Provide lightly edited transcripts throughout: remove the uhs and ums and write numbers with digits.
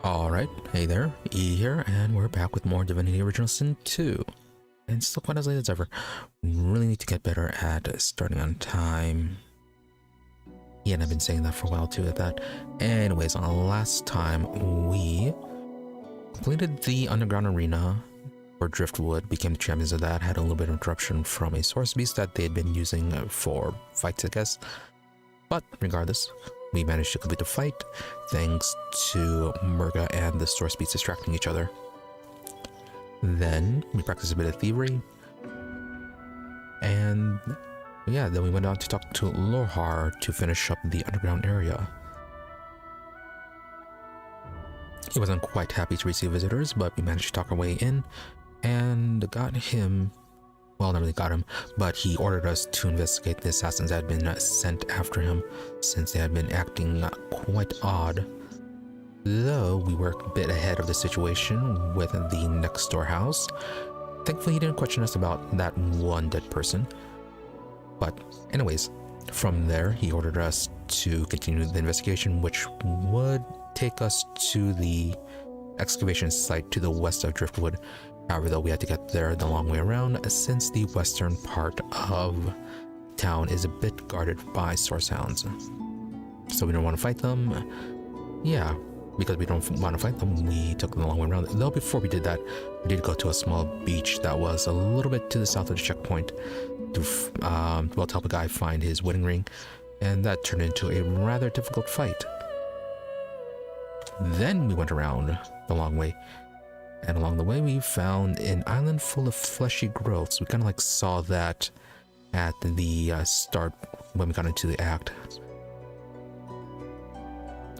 Alright, hey there, E here, and we're back with more Divinity Original Sin 2. And still quite as late as ever. Really need to get better at starting on time. Yeah, and I've been saying that for a while too at that. Anyways, on the last time we completed the underground arena for Driftwood, became the champions of that, had a little bit of interruption from a source beast that they had been using for fights, I guess. But regardless, we managed to complete the fight thanks to Murga and the source beats distracting each other. Then we practiced a bit of thievery. And yeah, then we went on to talk to Lohar to finish up the underground area. He wasn't quite happy to receive visitors, but we managed to talk our way in and got him. Well, not really got him, but he ordered us to investigate the assassins that had been sent after him, since they had been acting quite odd. Though we were a bit ahead of the situation with the next door house. Thankfully, he didn't question us about that one dead person. But anyways, from there, he ordered us to continue the investigation, which would take us to the excavation site to the west of Driftwood. However, though, we had to get there the long way around, since the western part of town is a bit guarded by source hounds. So we don't want to fight them. Yeah, because we don't want to fight them, we took the long way around. Though before we did that, we did go to a small beach that was a little bit to the south of the checkpoint to well, to help a guy find his wedding ring, and that turned into a rather difficult fight. Then we went around the long way. And along the way, we found an island full of fleshy growths. We kind of like saw that at the start when we got into the act.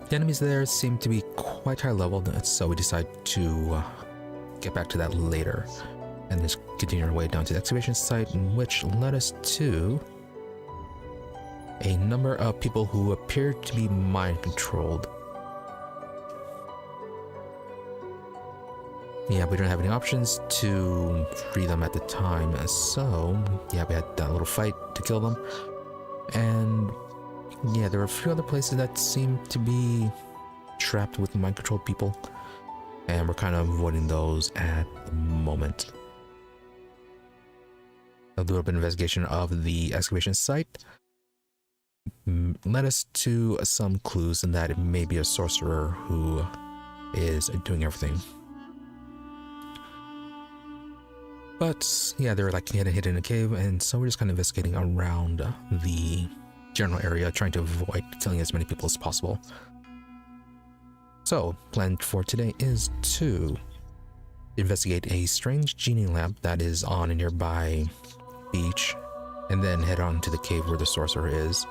The enemies there seemed to be quite high level, so we decided to get back to that later. And just continue our way down to the excavation site, which led us to a number of people who appeared to be mind controlled. Yeah, we didn't have any options to free them at the time, so yeah, we had that little fight to kill them. And yeah, there were a few other places that seemed to be trapped with mind-controlled people, and we're kind of avoiding those at the moment. A little bit of investigation of the excavation site led us to some clues in that it may be a sorcerer who is doing everything. But yeah, they were like hidden in a cave, and so we're just kind of investigating around the general area, trying to avoid killing as many people as possible. So, plan for today is to investigate a strange genie lamp that is on a nearby beach, and then head on to the cave where the sorcerer is.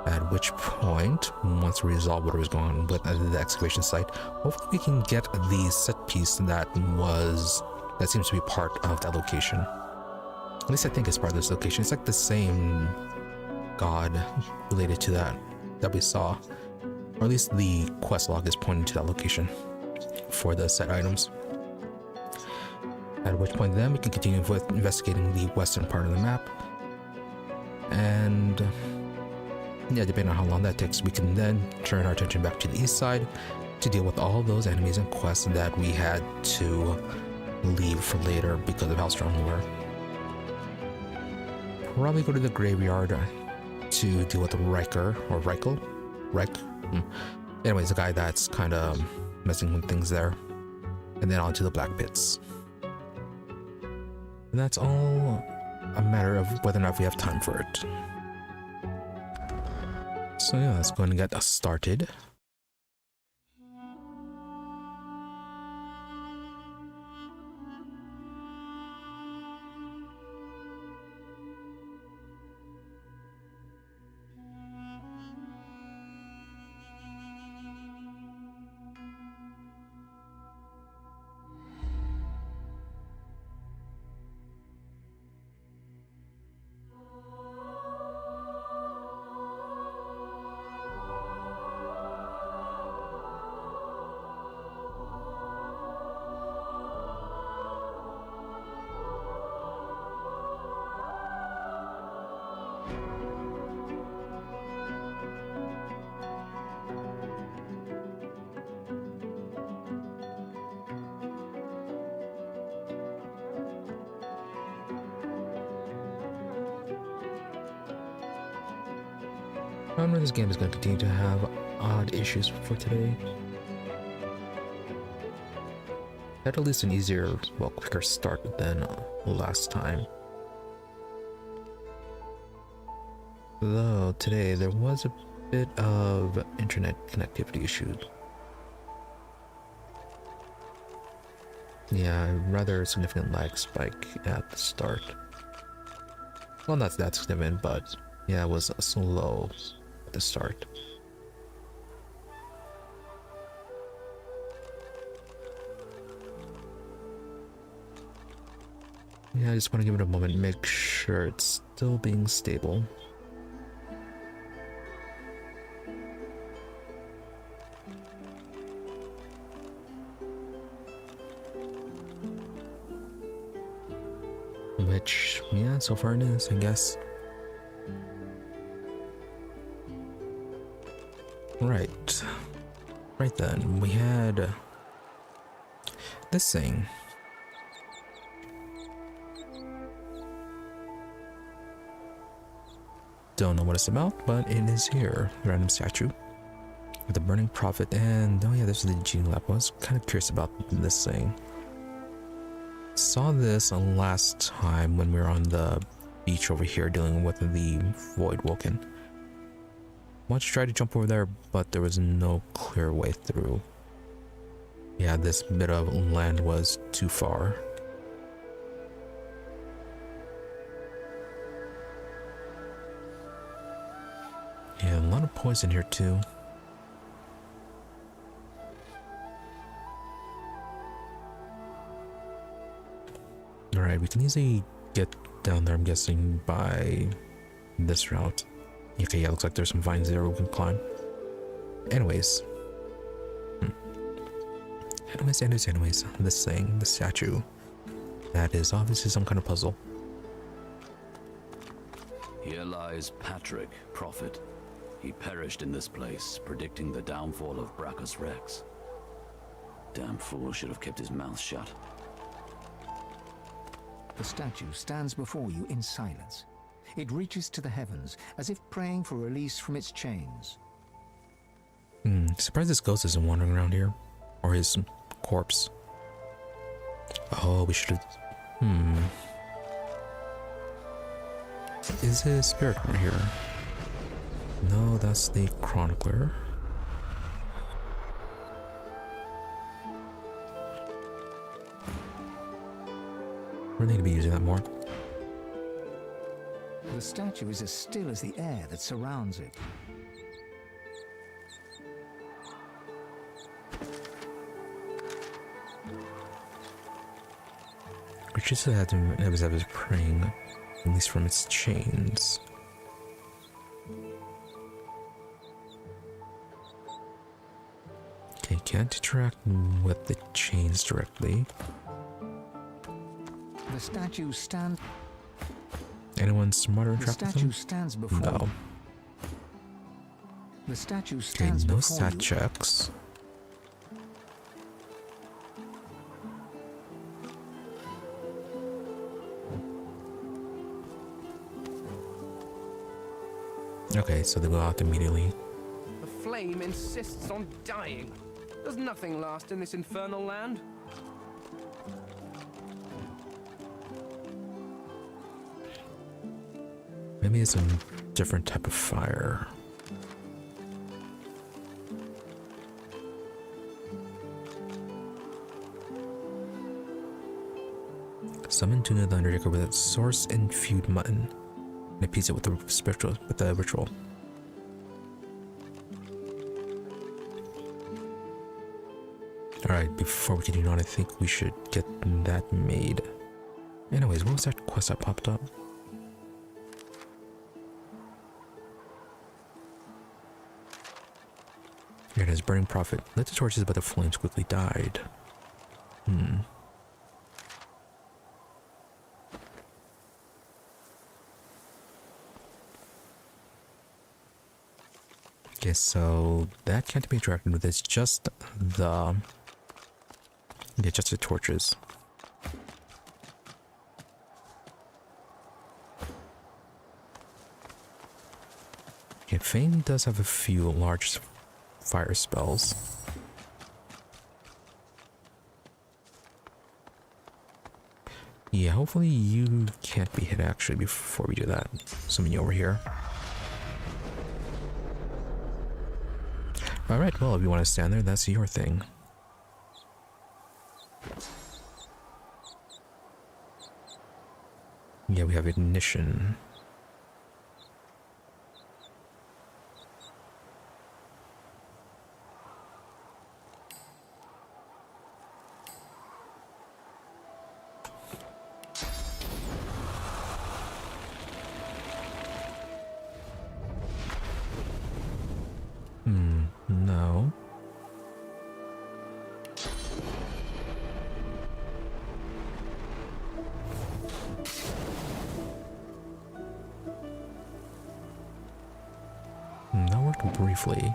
At which point, once we resolve what was going on with the excavation site, hopefully we can get the set piece that seems to be part of that location. At least I think it's part of this location. It's like the same god related to that we saw. Or at least the quest log is pointing to that location for the set items. At which point then we can continue with investigating the western part of the map. And yeah, depending on how long that takes, we can then turn our attention back to the east side to deal with all those enemies and quests that we had to leave for later because of how strong we were. Probably go to the graveyard to deal with Riker or Reichel. Anyways, the guy that's kind of messing with things there, and then on to the black pits. And that's all a matter of whether or not we have time for it. So yeah, let's go ahead and get us started. I wonder if this game is going to continue to have odd issues for today. Had at least an easier, well, quicker start than last time. Though today there was a bit of internet connectivity issues. Yeah, a rather significant lag spike at the start. Well, not that significant, but yeah, it was slow at the start. Yeah, I just want to give it a moment and make sure it's still being stable. Which, yeah, so far it is, I guess. Right. Right then, we had this thing. Don't know what it's about, but it is here. Random statue with a burning prophet, and oh yeah, this is the genie lab. I was kind of curious about this thing. Saw this last time when we were on the beach over here dealing with the Void Woken. Wanted to try to jump over there, but there was no clear way through. Yeah, this bit of land was too far. Yeah, a lot of poison here too. Alright, we can easily get down there, I'm guessing, by this route. Okay, yeah, looks like there's some vines there we can climb. Anyways. Anyways, this thing, the statue. That is obviously some kind of puzzle. Here lies Patrick, prophet. He perished in this place, predicting the downfall of Brachus Rex. Damn fool should have kept his mouth shut. The statue stands before you in silence. It reaches to the heavens, as if praying for release from its chains. Surprised this ghost isn't wandering around here. Or his corpse. Oh, we should have... Is his spirit right here? No, that's the chronicler. We need to be using that more. The statue is as still as the air that surrounds it. Which is that it was praying, at least from its chains. Okay, can't interact with the chains directly. The statue stands. Anyone smarter The interact with statue them? stands before No. you. The statue Okay, stands no before stat you. checks. Okay, so they go out immediately. The flame insists on dying. Does nothing last in this infernal land? Maybe it's a different type of fire. Summon Tuna the Undertaker with its source infused mutton. And appease it with the ritual. Alright, before we continue on, I think we should get that made. Anyways, what was that quest that popped up? Here it is, Burning Prophet. Lit the torches, but the flames quickly died. Okay, so that can't be interacted with. It's just the... Yeah, just the torches. Okay, Okay, Fane does have a few large fire spells. Yeah, hopefully you can't be hit actually before we do that. Summon you over here. Alright, well, if you want to stand there, that's your thing. Yeah, we have ignition. No. That worked briefly.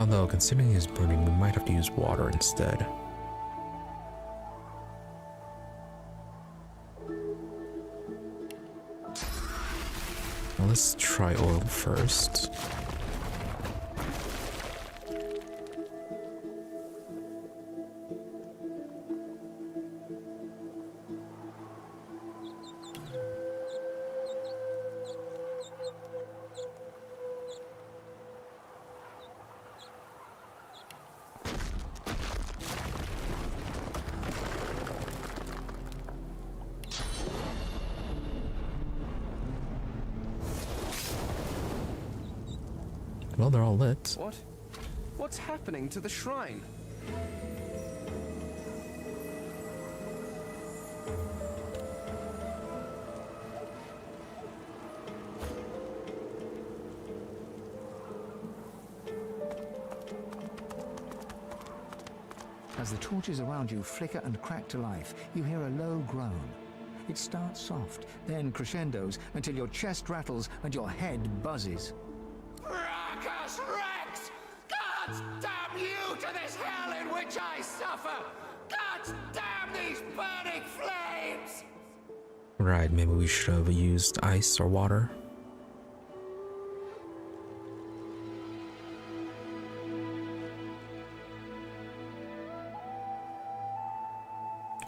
Although, considering he's burning, we might have to use water instead. Now let's try oil first. Well, they're all lit. What? What's happening to the shrine? As the torches around you flicker and crack to life, you hear a low groan. It starts soft, then crescendos until your chest rattles and your head buzzes. Bracchus Rex! God damn you to this hell in which I suffer! God damn these burning flames! Right, maybe we should have used ice or water.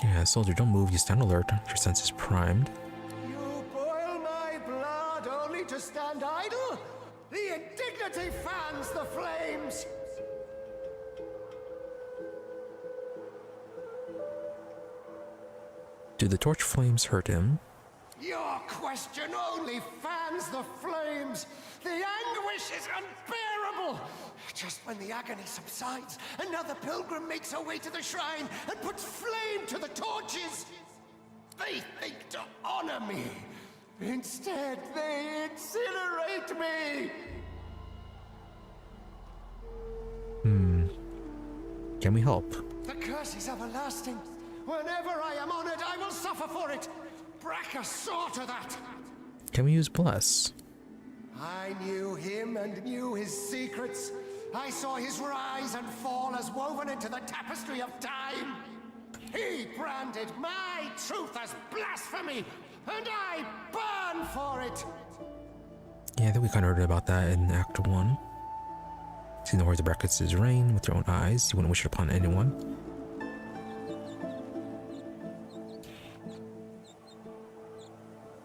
Yeah, soldier, don't move. You stand alert. Your sense is primed. You boil my blood only to stand idle? The indignity fans the flames! Do the torch flames hurt him? Your question only fans the flames! The anguish is unbearable! Just when the agony subsides, another pilgrim makes her way to the shrine and puts flame to the torches! They think to honor me! Instead, they incinerate me! Can we help? The curse is everlasting. Whenever I am honored, I will suffer for it. Bracchus saw to that. Can we use bless? I knew him and knew his secrets. I saw his rise and fall as woven into the tapestry of time. He branded my truth as blasphemy, and I burn for it. Yeah, I think we kind of heard about that in Act 1. Seeing the hordes of Bracchus' reign with your own eyes, you wouldn't wish it upon anyone.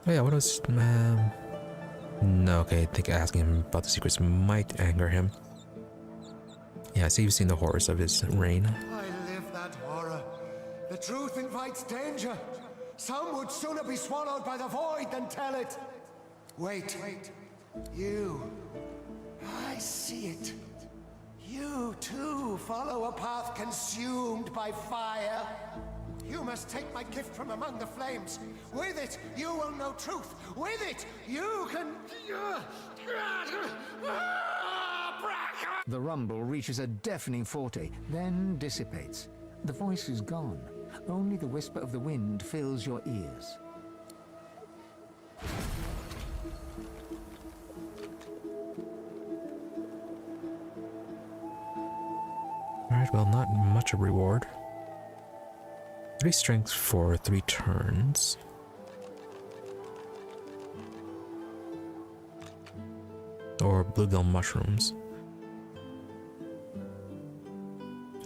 Oh yeah, what else? No, okay, I think asking him about the secrets might anger him. Yeah, so you've seen the horrors of his reign. I live that horror. The truth invites danger. Some would sooner be swallowed by the void than tell it. Wait. You. I see it. You too follow a path consumed by fire. You must take my gift from among the flames. With it, you will know truth. With it, you can... The rumble reaches a deafening forte, then dissipates. The voice is gone. Only the whisper of the wind fills your ears. Alright, well, not much of a reward. 3 strength for 3 turns. Or bluegill mushrooms.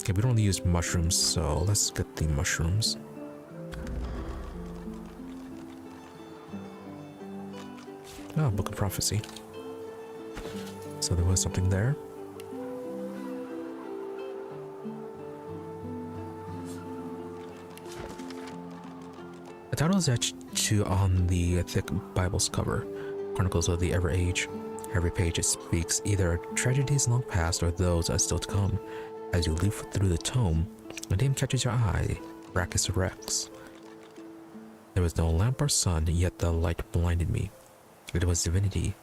Okay, we don't really use mushrooms, so let's get the mushrooms. Oh, Book of Prophecy. So there was something there. The title is etched on the thick Bible's cover, Chronicles of the Ever Age. Every page it speaks either tragedies long past or those are still to come. As you leaf through the tome, a name catches your eye, Brachus Rex. There was no lamp or sun, yet the light blinded me. It was Divinity,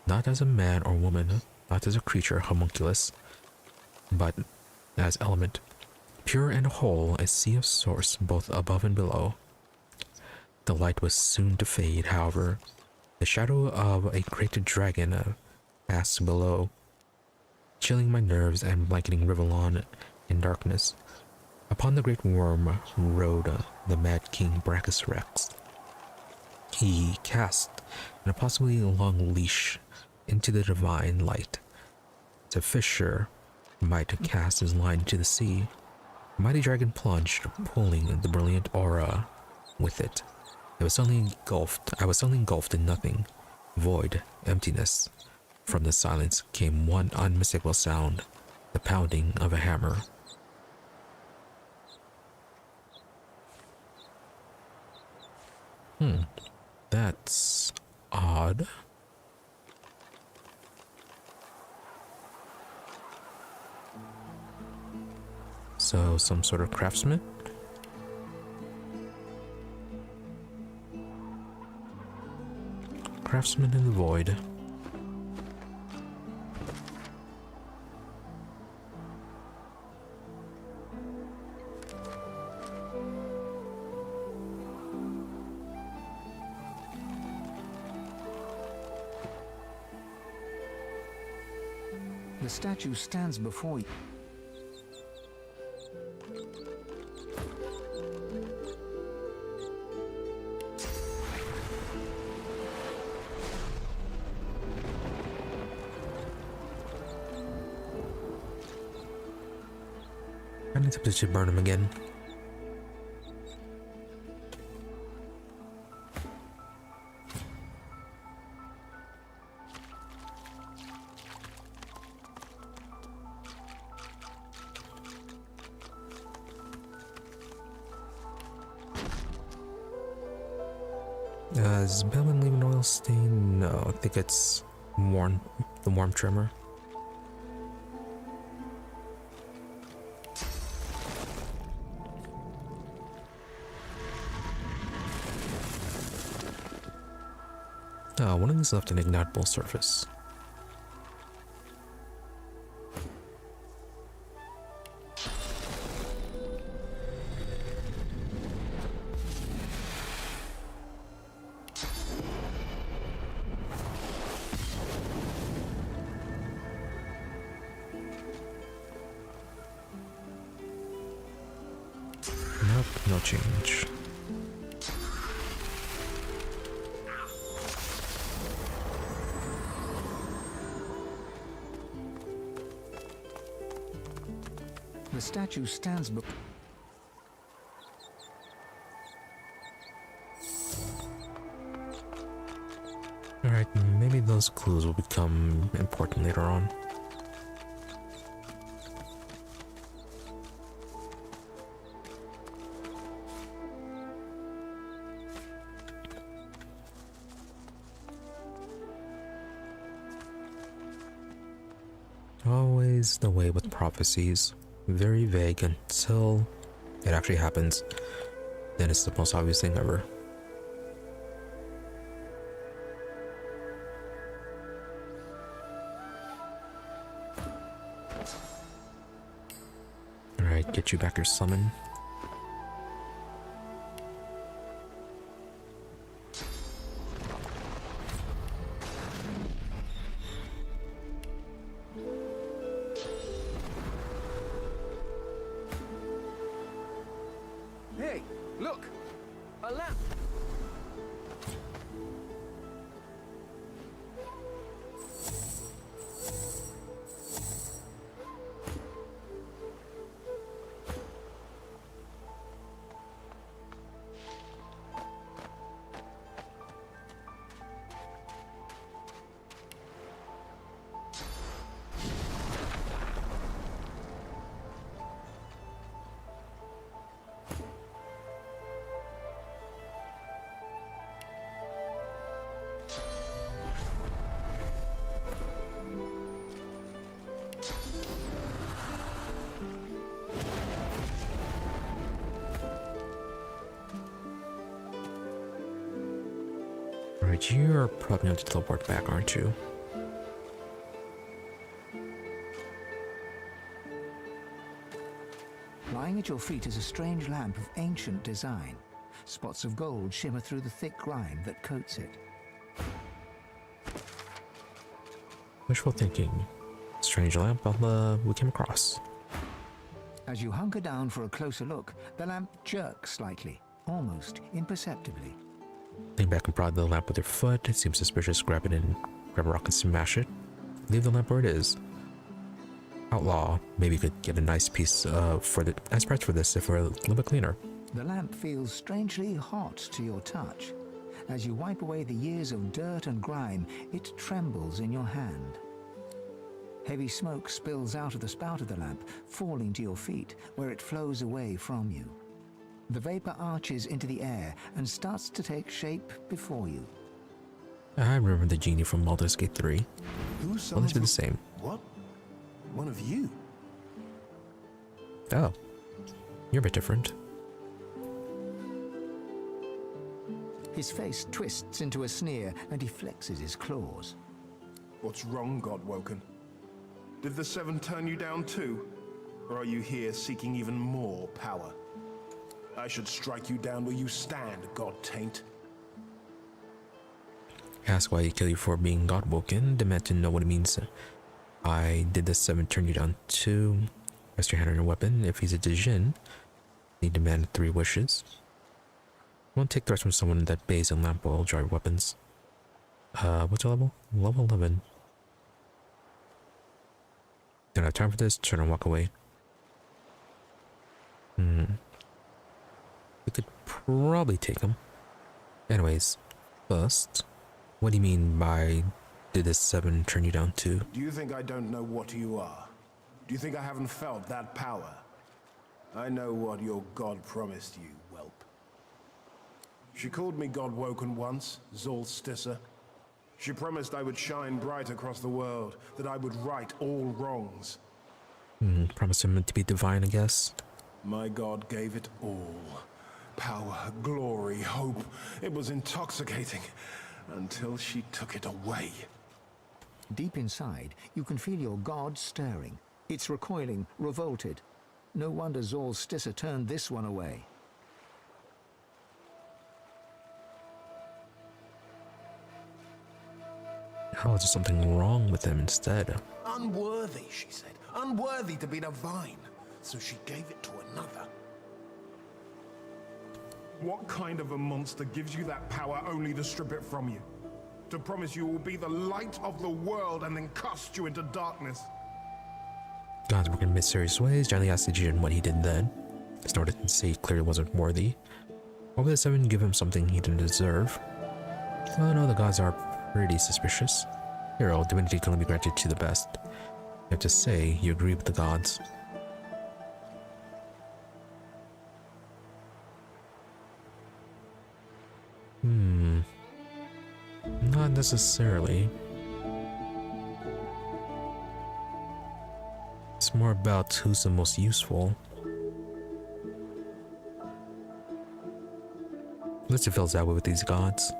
not as a man or woman, not as a creature homunculus, but as element, pure and whole, a sea of source both above and below. The light was soon to fade, however. The shadow of a great dragon passed below, chilling my nerves and blanketing Rivellon in darkness. Upon the great worm rode the mad king Brachus Rex. He cast an impossibly long leash into the divine light. As a fisher might cast his line into the sea, the mighty dragon plunged, pulling the brilliant aura with it. I was suddenly engulfed in nothing, void, emptiness. From the silence came one unmistakable sound, the pounding of a hammer. That's odd. So, some sort of craftsman? Craftsman in the void. The statue stands before you. I need to burn him again. Is Bellman leaving oil stain? No, I think it's the warm trimmer. One of these left an ignitable surface. Nope, no change. The statue stands before. Alright, maybe those clues will become important later on. Always the way with prophecies. Very vague until it actually happens. Then it's the most obvious thing ever. Alright, get you back your summon. Hey, look! A lamp! Alright, you're probably going to teleport back, aren't you? Lying at your feet is a strange lamp of ancient design. Spots of gold shimmer through the thick grime that coats it. Wishful thinking. Strange lamp we came across. As you hunker down for a closer look, the lamp jerks slightly, almost imperceptibly. Lean back and prod the lamp with your foot. It seems suspicious. Grab it and grab a rock and smash it. Leave the lamp where it is. Outlaw. Maybe you could get a nice piece nice price for this if we're a little bit cleaner. The lamp feels strangely hot to your touch. As you wipe away the years of dirt and grime, it trembles in your hand. Heavy smoke spills out of the spout of the lamp, falling to your feet, where it flows away from you. The vapor arches into the air and starts to take shape before you. I remember the genie from Baldur's Gate 3. Who's Well, let's be the same. What? One of you? Oh. You're a bit different. His face twists into a sneer and he flexes his claws. What's wrong, Godwoken? Did the Seven turn you down too? Or are you here seeking even more power? I should strike you down where you stand, God-taint. Ask why he killed you for being godwoken. Demand to know what it means. I did the Seven turn you down too. Rest your hand on your weapon. If he's a Djinn, he demanded 3 wishes. Won't take threats from someone that bathes in lamp oil, dry weapons. What's your level? Level 11. Don't have time for this. Turn and walk away. We could probably take him. Anyways, first, what do you mean by did this 7 turn you down too? Do you think I don't know what you are? Do you think I haven't felt that power? I know what your god promised you, whelp. She called me Godwoken once, Solsticer. She promised I would shine bright across the world, that I would right all wrongs. Promised him to be divine, I guess. My god gave it all. Power, glory, hope. It was intoxicating, until she took it away. Deep inside, you can feel your god stirring. It's recoiling, revolted. No wonder Solsticer turned this one away. How is there something wrong with him instead? Unworthy, she said. Unworthy to be divine. So she gave it to another. What kind of a monster gives you that power only to strip it from you? To promise you will be the light of the world and then cast you into darkness? Gods work in mysterious ways. Johnny asked the Djinn what he did then. Snorted and say he clearly wasn't worthy. Why would the 7 give him something he didn't deserve? Oh no, the gods are pretty suspicious. Hero, divinity can only be granted to the best. You have to say you agree with the gods. Not necessarily. It's more about who's the most useful. Let's see if it feels that way with these gods.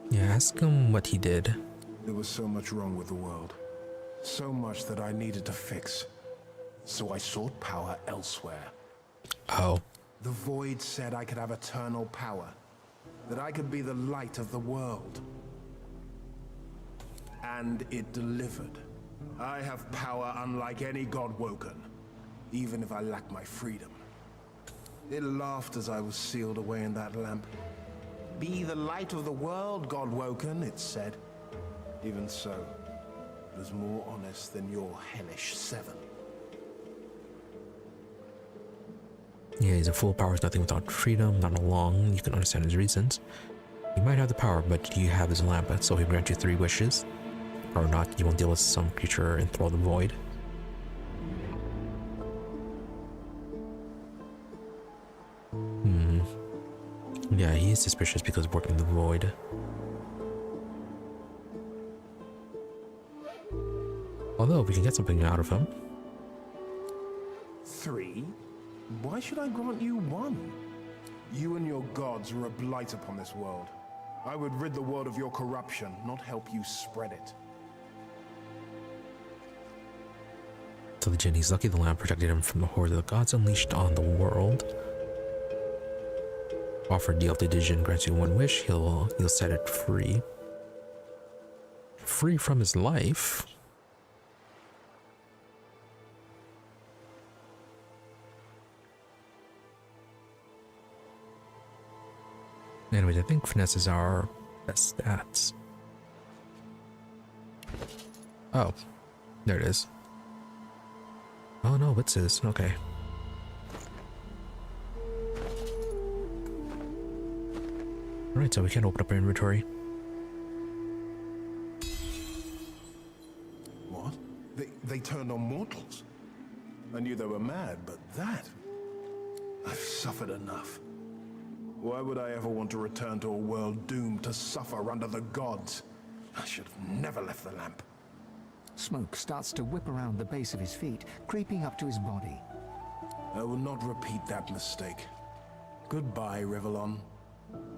Yeah, ask him what he did. The There was so much wrong with the world. So much that I needed to fix. So I sought power elsewhere. Oh. The Void said I could have eternal power. That I could be the light of the world. And it delivered. I have power unlike any God-woken, even if I lack my freedom. It laughed as I was sealed away in that lamp. Be the light of the world, God-woken, it said. Even so, it was more honest than your hellish seven. Yeah, he's a fool. Power is nothing without freedom, not long. You can understand his reasons. You might have the power, but you have his lamp, so he'll grant you 3 wishes. Or not, you won't deal with some creature and throw the void. Yeah, he is suspicious because of working the void. Although, we can get something out of him. 3? Why should I grant you 1? You and your gods are a blight upon this world. I would rid the world of your corruption, not help you spread it. So the Jinn, he's lucky the lamp protected him from the horde of the gods unleashed on the world. Offered deal to the Jinn grants you 1 wish, he'll set it free. Free from his life? Anyways, I think finesse is our best stats. Oh, there it is. Oh no, what's this? Okay. Alright, so we can open up our inventory. What? They turned on mortals? I knew they were mad, but that... I've suffered enough. Why would I ever want to return to a world doomed to suffer under the gods? I should have never left the lamp. Smoke starts to whip around the base of his feet, creeping up to his body. I will not repeat that mistake. Goodbye, Rivellon.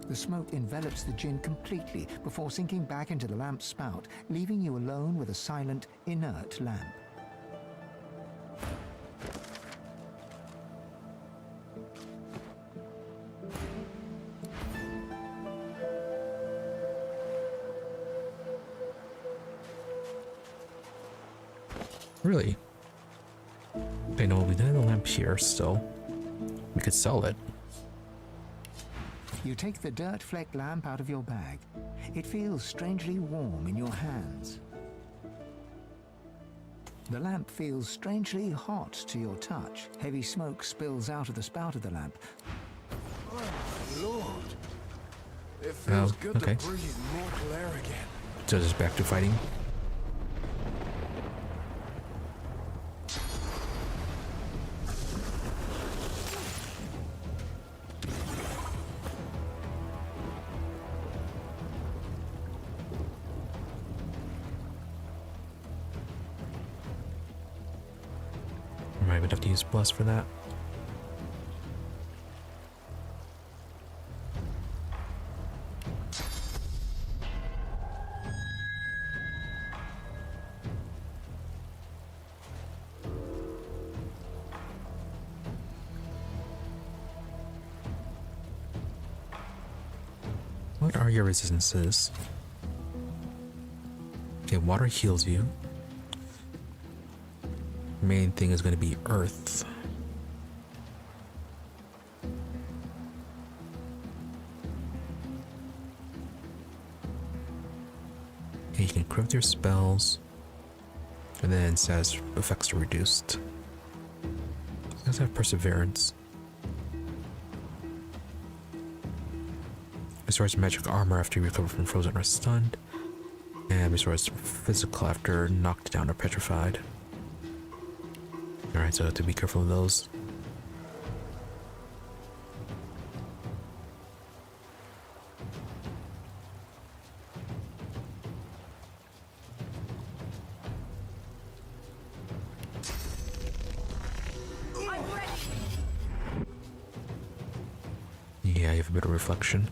The smoke envelops the Jinn completely before sinking back into the lamp's spout, leaving you alone with a silent, inert lamp. Really? Okay, no, we have the lamp here still. We could sell it. You take the dirt-flecked lamp out of your bag. It feels strangely warm in your hands. The lamp feels strangely hot to your touch. Heavy smoke spills out of the spout of the lamp. Oh, my lord. It feels good okay. to breathe mortal air again. So just back to fighting. I would have to use plus for that. What are your resistances? Okay, water heals you. Main thing is going to be earth. Okay, you can craft your spells, and then it says effects are reduced. Let's have perseverance. Restores magic armor after you recover from frozen or stunned, and restores physical after knocked down or petrified. Alright, so I have to be careful of those. Yeah, you have a bit of reflection.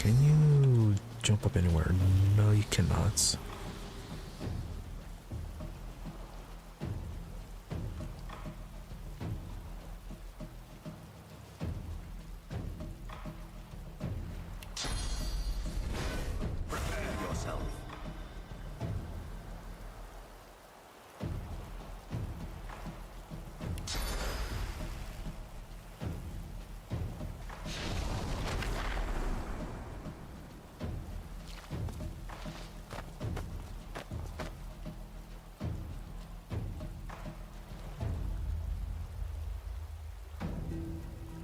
Can you jump up anywhere? No, you cannot.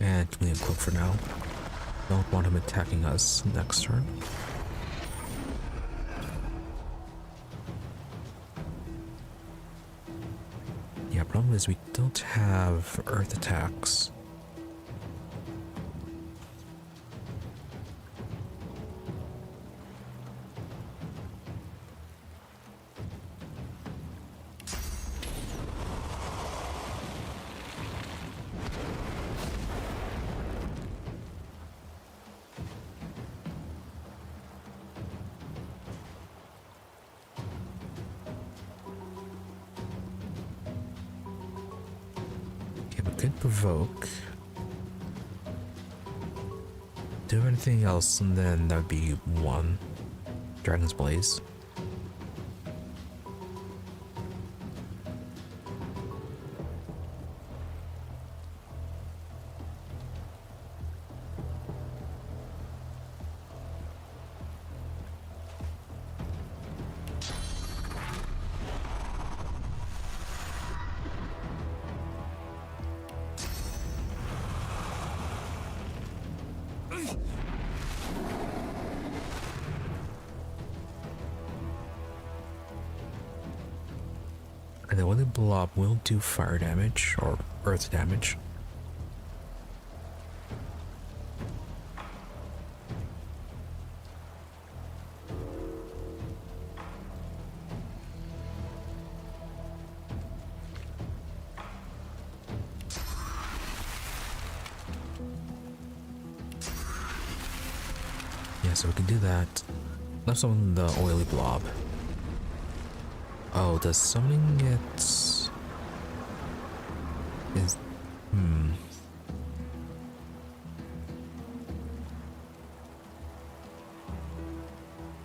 And give me a cloak for now. Don't want him attacking us next turn. Yeah, problem is we don't have earth attacks. Could provoke. Do anything else, and then that would be one. Dragon's Blaze. And the Willy Blob will do fire damage or earth damage. Yeah, so we can do that. Left on the Oily Blob. Oh, does summoning it is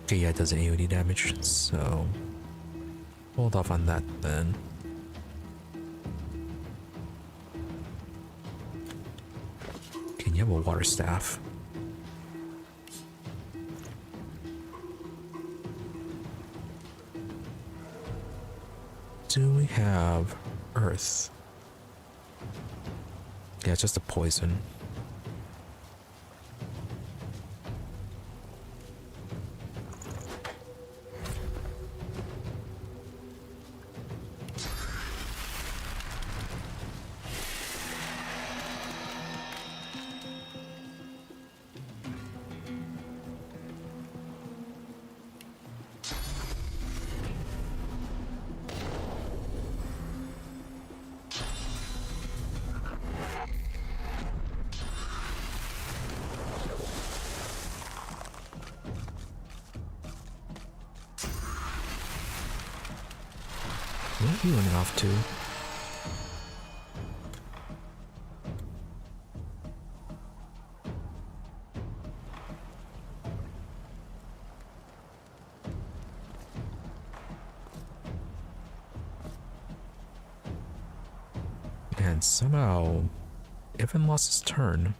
Okay, yeah, it does AOD damage, so hold off on that then. Can you have a water staff? Do we have earth? Yeah, it's just a poison. Where are you running off to? And somehow, Evan lost his turn.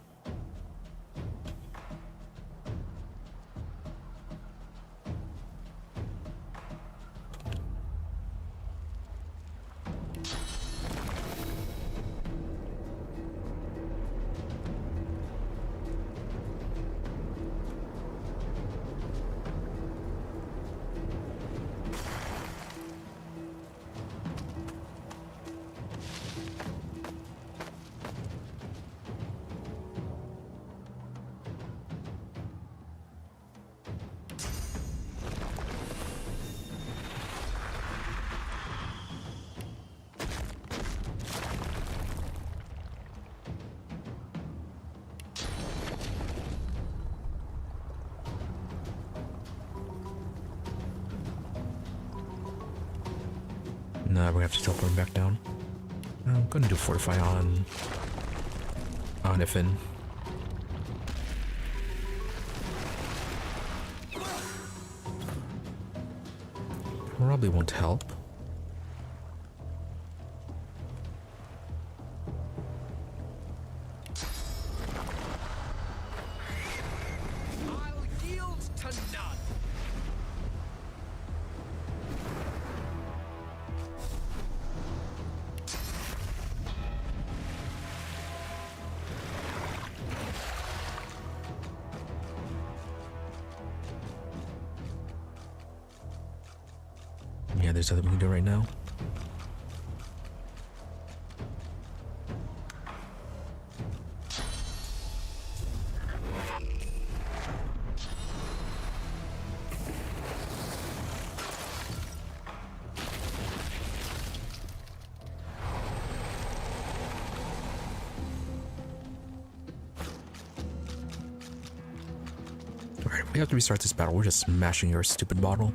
Nah, we have to teleport him back down. I'm gonna do fortify on Ifin. Probably won't help. I'll yield to none. Yeah, there's nothing we can do right now. Alright, we have to restart this battle. We're just smashing your stupid bottle.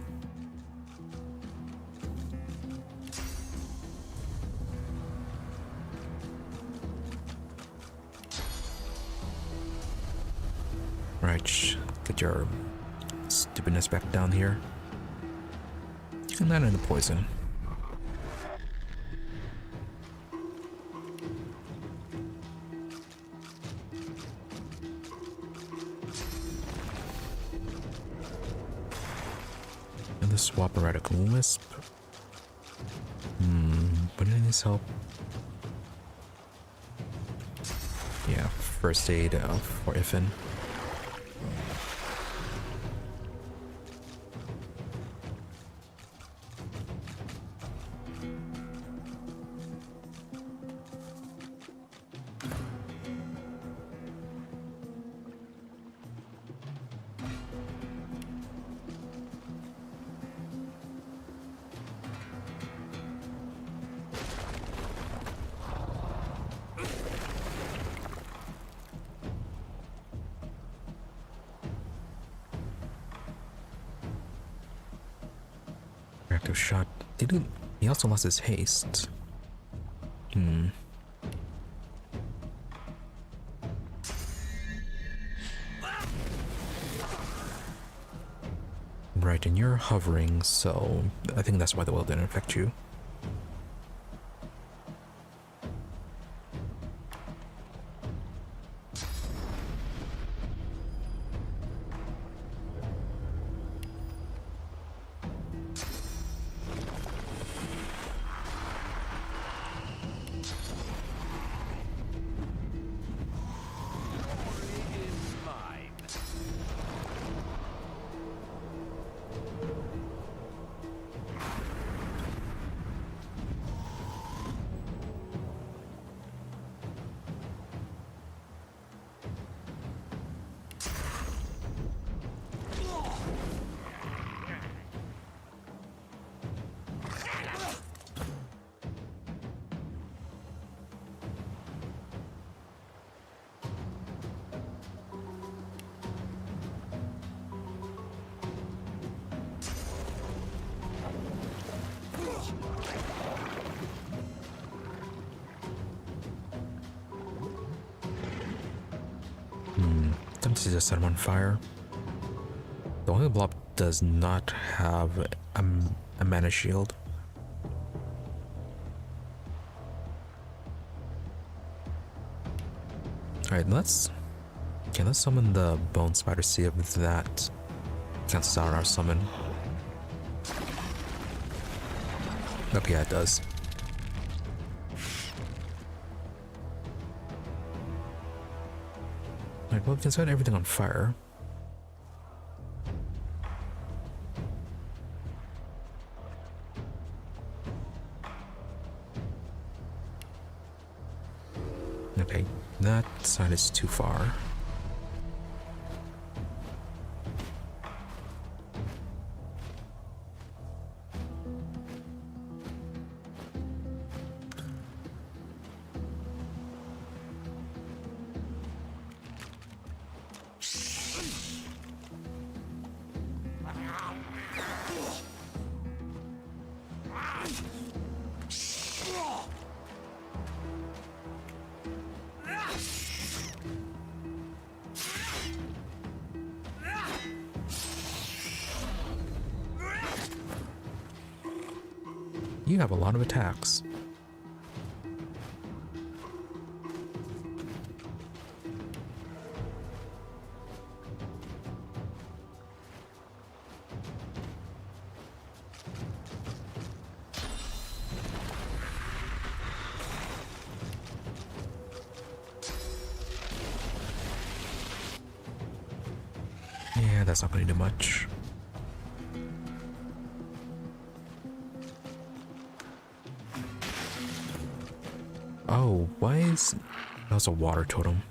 Right, get your stupidness back down here. You can land in the poison. And the swap erratic wisp. But it needs help. Yeah, first aid for Ifin. Reactive shot. He also lost his haste. Right, and you're hovering, so I think that's why the will didn't affect you. Time to just set him on fire. The only blob does not have a mana shield. Alright, let's summon the bone spider, see if that cancels out our summon. Okay, yeah, it does. Alright, well, we can set everything on fire. Okay, that side is too far. You have a lot of attacks. Yeah, that's not going to do much. Oh, why is... That was a water totem.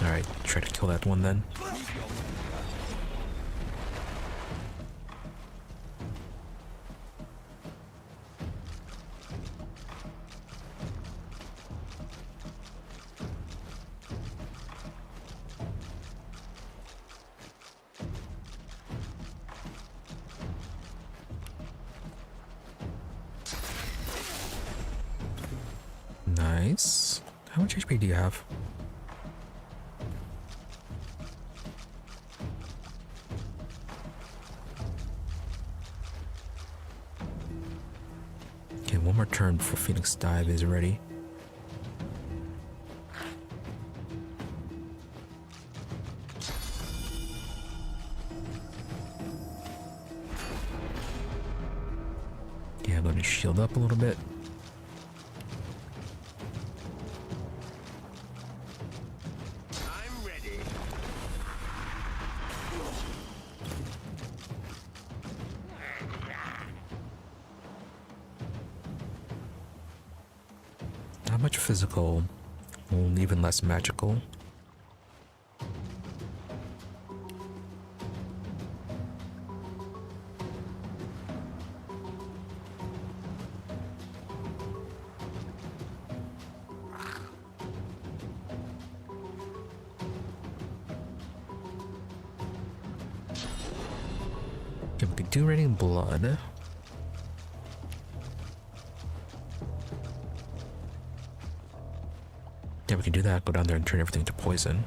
Alright, try to kill that one then. Nice. How much HP do you have? Okay, one more turn before Phoenix Dive is ready. Yeah, I'm going to shield up a little bit. Not much physical, even less magical. Okay, we could do Raining Blood. Yeah, we can do that. Go down there and turn everything to poison.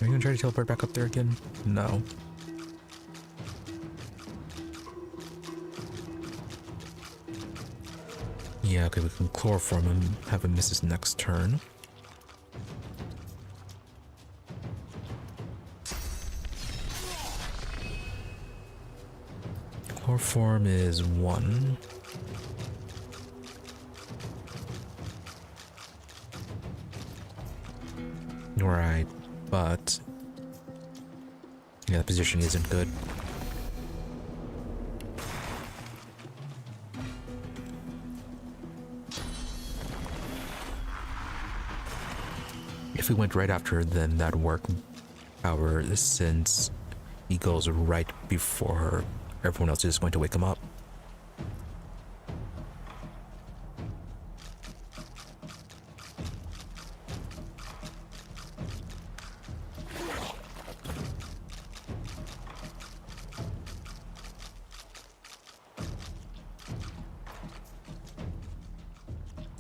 Are you gonna try to teleport back up there again? No. Yeah, okay, we can chloroform him, have him miss his next turn. Chloroform is 1. Right, but yeah, the position isn't good. If we went right after, then that'd work. However, since he goes right before everyone else is going to wake him up.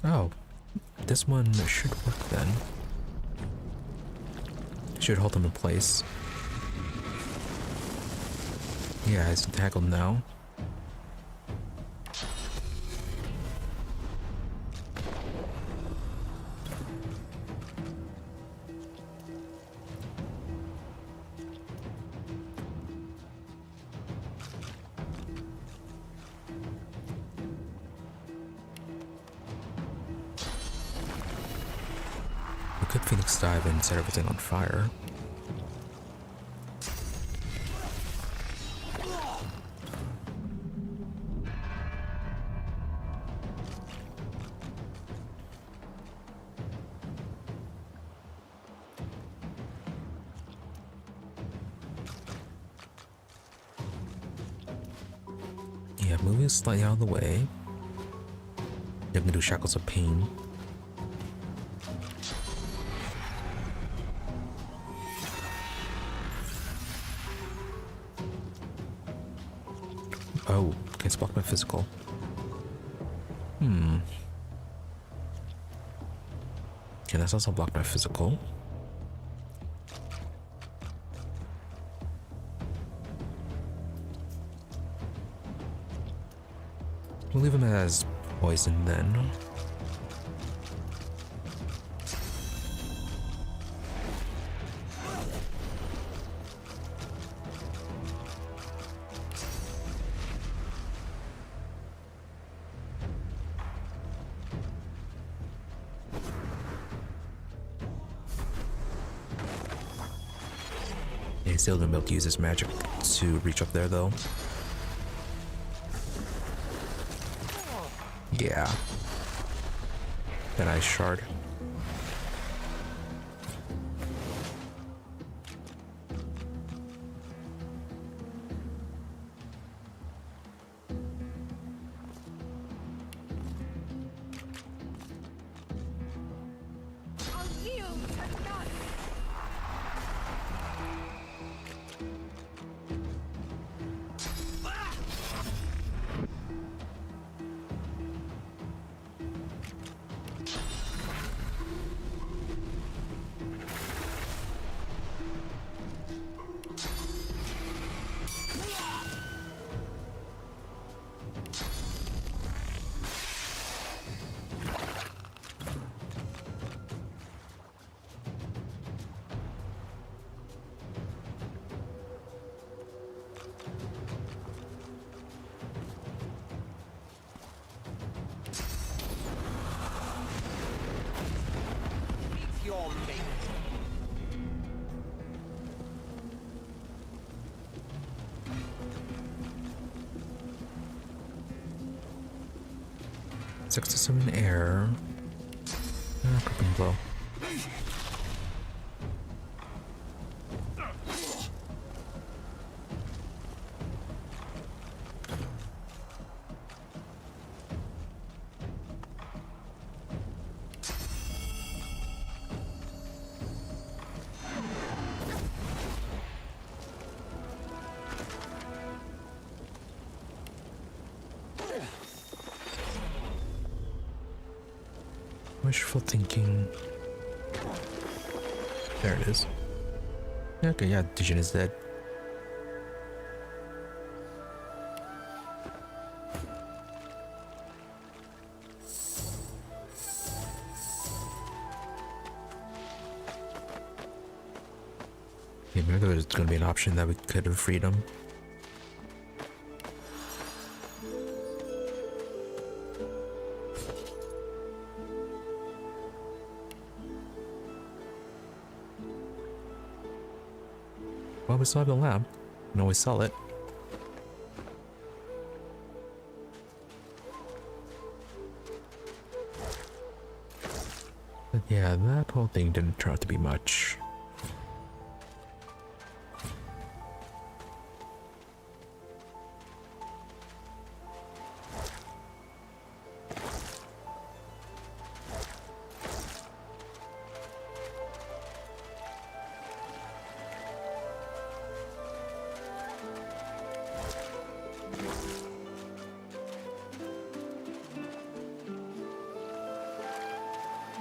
Oh, this one should work then. Should hold him in place. Yeah, he's tackled now. We could Phoenix dive and set everything on fire. Yeah, moving slightly out of the way. You can do Shackles of Pain. Oh, it's blocked by physical. Yeah, that's also blocked by physical. We'll leave him as poison then. He's still gonna be able to use his magic to reach up there though. Yeah. That ice shard. Six to 7 air. Crippling blow. Wishful thinking. There it is. Okay, yeah, Dijon is dead. Yeah, maybe there was going to be an option that we could have freed him. Well, we still have the lamp. We can always sell it. But yeah, that whole thing didn't turn out to be much.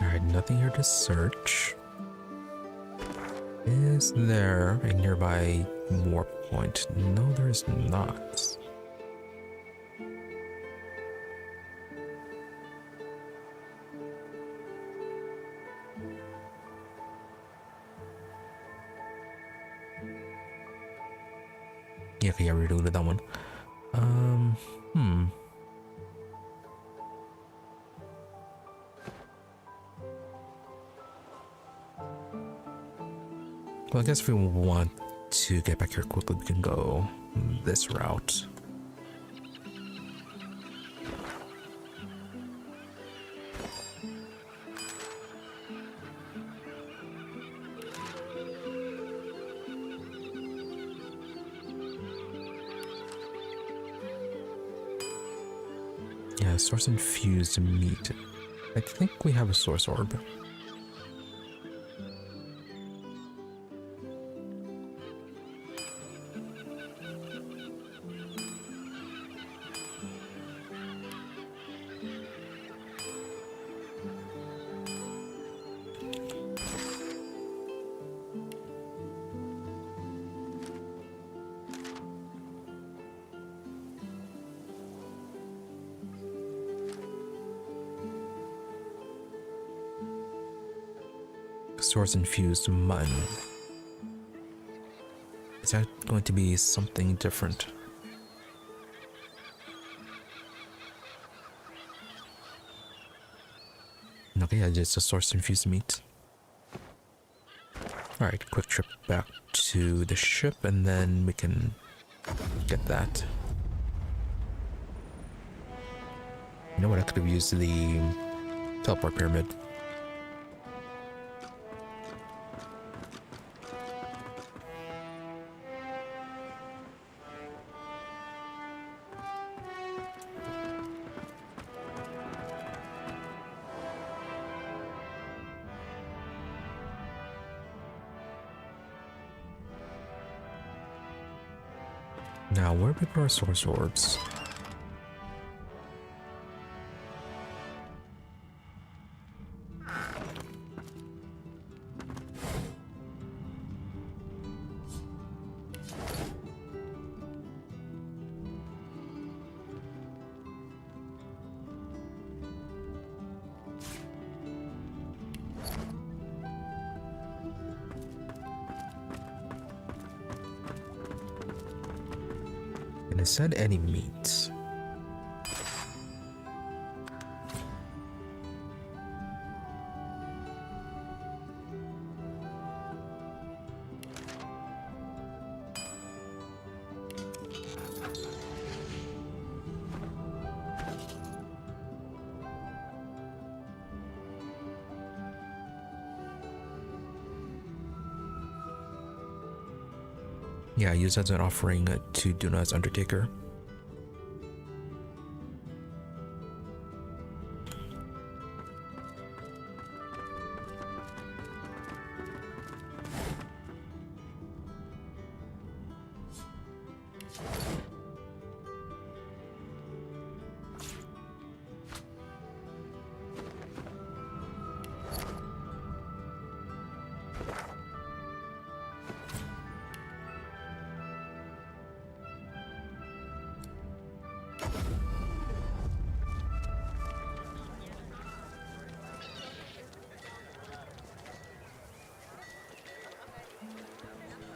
Alright, nothing here to search. Is there a nearby warp point? No, there is not. Yeah, okay, yeah, we reloaded that one. Well, I guess if we want to get back here quickly, we can go this route. Yeah, source infused meat. I think we have a source orb. Source infused mutton. Is that going to be something different? Okay, yeah, just a source infused meat. Alright, quick trip back to the ship and then we can get that. You know what, I could have used the teleport pyramid. Now, where we put our source orbs? And it said any meat. Yeah, use as an offering to Duna's Undertaker.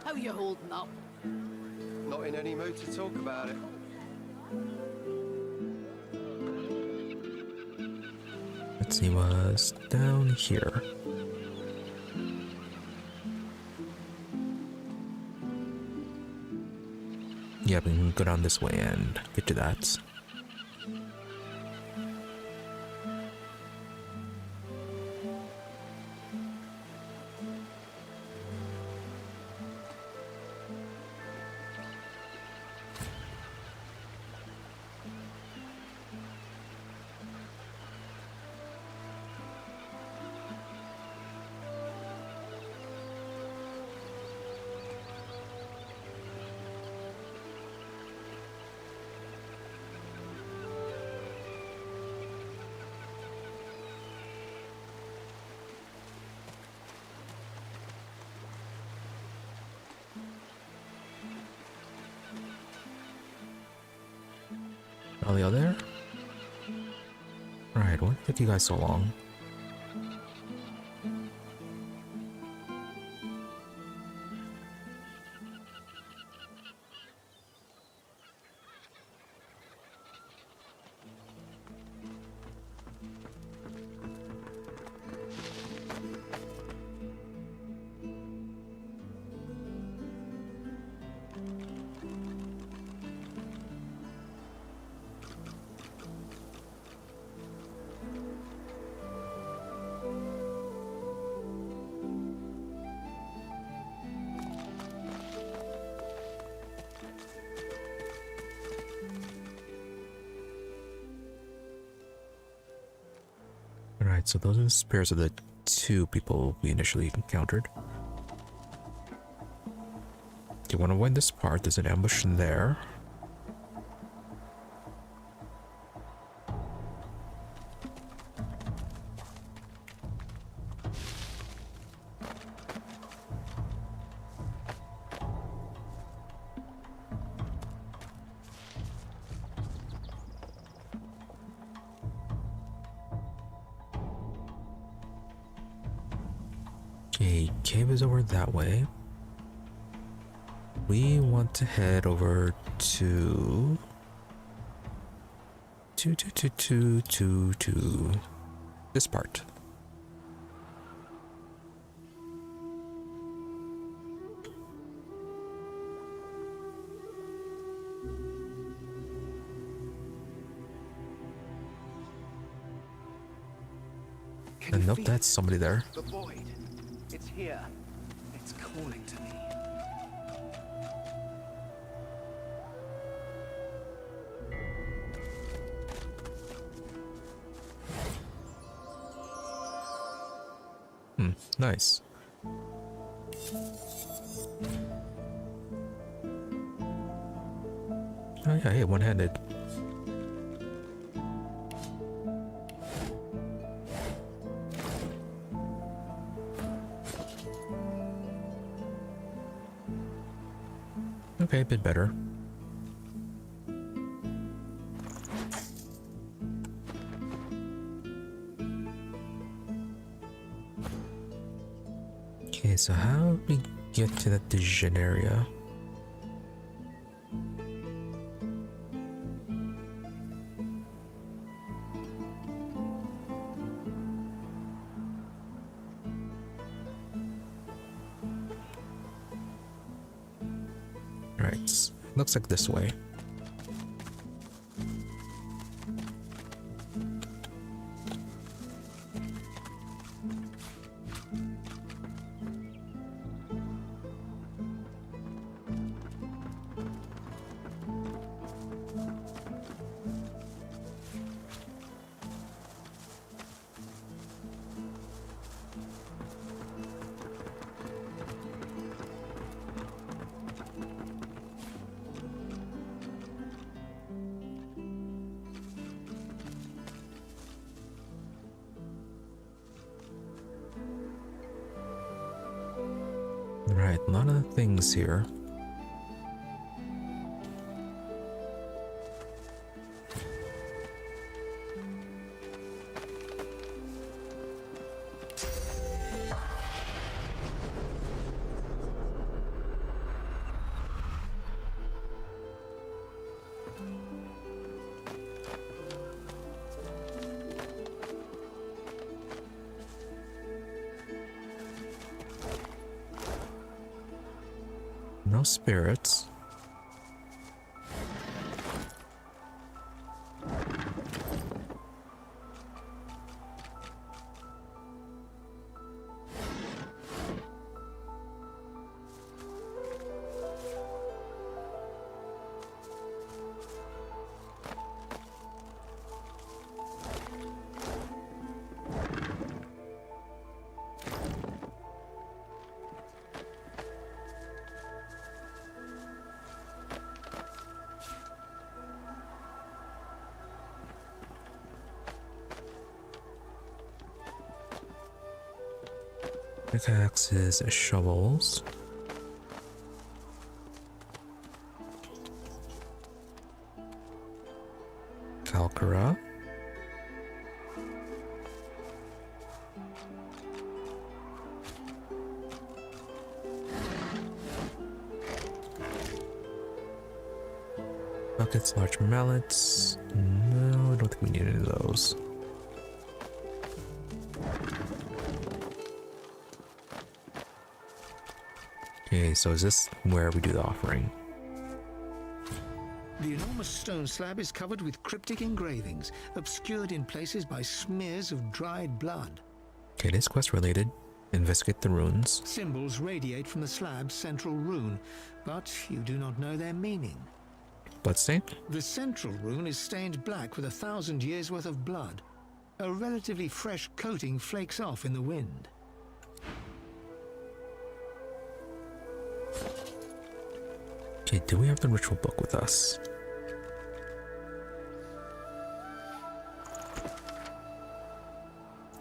How you holding up? Not in any mood to talk about it. Let's see what's down here. Yeah, we can go down this way and get to that. Are y'all there? Alright, what took you guys so long? Alright, so those are the spirits of the two people we initially encountered. You want to avoid this part, there's an ambush there. Okay, cave is over that way. We want to head over to this part. And nope, that's somebody there. The void. It's here. It's calling to me. Nice. Oh yeah, hey, one-handed. Okay, a bit better. Okay, so how do we get to that Dijon area? Right, looks like this way. Right, a lot of things here. No spirits. Pickaxes, shovels. Calcara. Buckets, large mallets. No, I don't think we need any of those. Okay, so is this where we do the offering? The enormous stone slab is covered with cryptic engravings, obscured in places by smears of dried blood. Okay, it is quest related. Investigate the runes. Symbols radiate from the slab's central rune, but you do not know their meaning. Bloodstain? The central rune is stained black with 1,000 years' worth of blood. A relatively fresh coating flakes off in the wind. Okay, do we have the ritual book with us?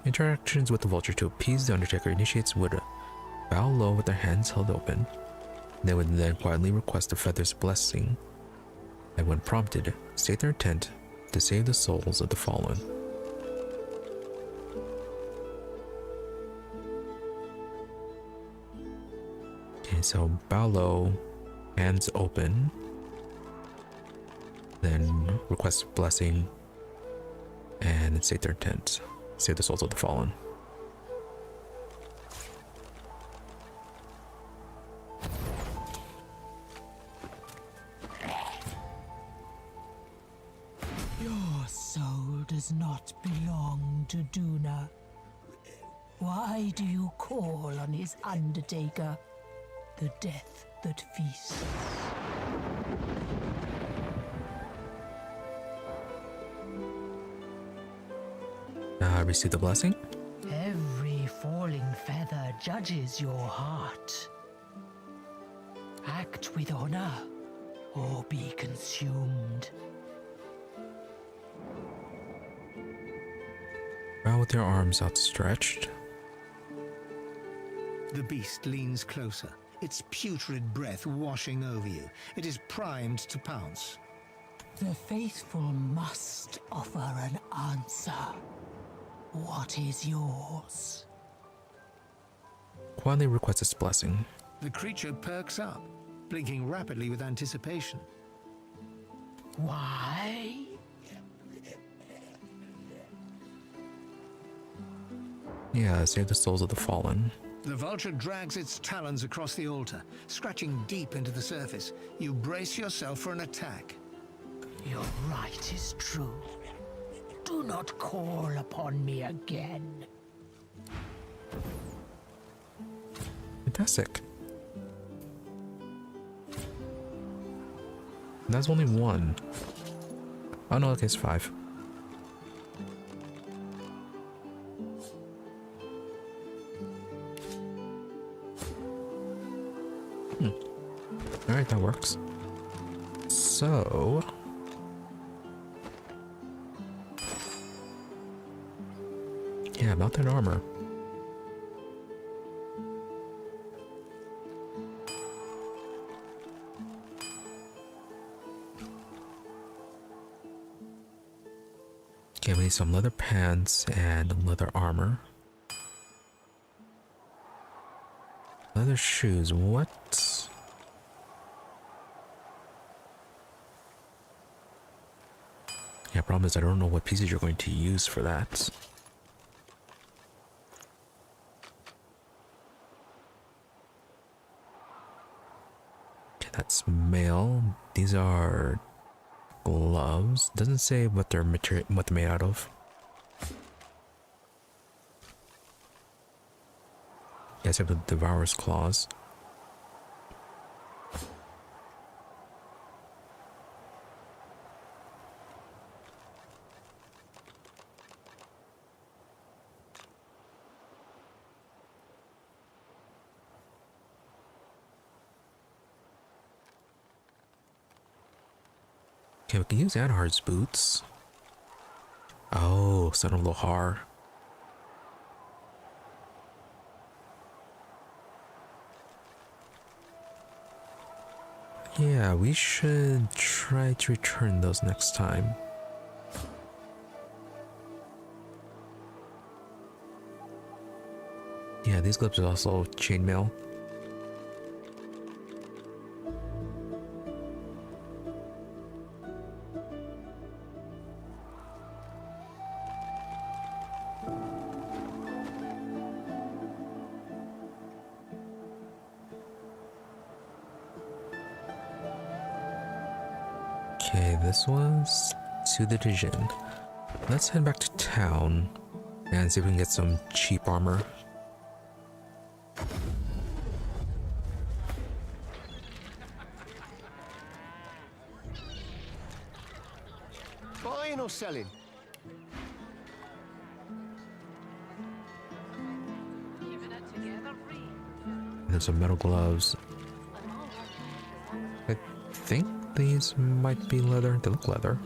Interactions with the vulture to appease the Undertaker initiates would bow low with their hands held open. They would then quietly request the feather's blessing, and when prompted, state their intent to save the souls of the fallen. Okay, so bow low, hands open, then request blessing, and state their intent. Save the souls of the fallen. Your soul does not belong to Duna. Why do you call on his Undertaker, the death that feasts? Receive the blessing. Every falling feather judges your heart. Act with honor, or be consumed. Bow with your arms outstretched. The beast leans closer, its putrid breath washing over you. It is primed to pounce. The faithful must offer an answer. What is yours? Quietly request its blessing. The creature perks up, blinking rapidly with anticipation. Why? Yeah, save the souls of the fallen. The vulture drags its talons across the altar, scratching deep into the surface. You brace yourself for an attack. Your right is true. Do not call upon me again. Fantastic. That's only one. Oh no, okay, it's 5. Alright, that works. So... yeah, about that armor. Okay, we need some leather pants and leather armor. Leather shoes, what? Yeah, problem is I don't know what pieces you're going to use for that. Okay, that's male. These are gloves. Doesn't say what they're what they're made out of. Yes, I have the Devourer's claws. Okay, we can use Adhar's boots. Oh, son of Lohar. Yeah, we should try to return those next time. Yeah, these gloves are also chainmail. Okay, this was to the Dijon. Let's head back to town and see if we can get some cheap armor. Buying or selling? then some metal gloves. I think these might be leather. They look leather.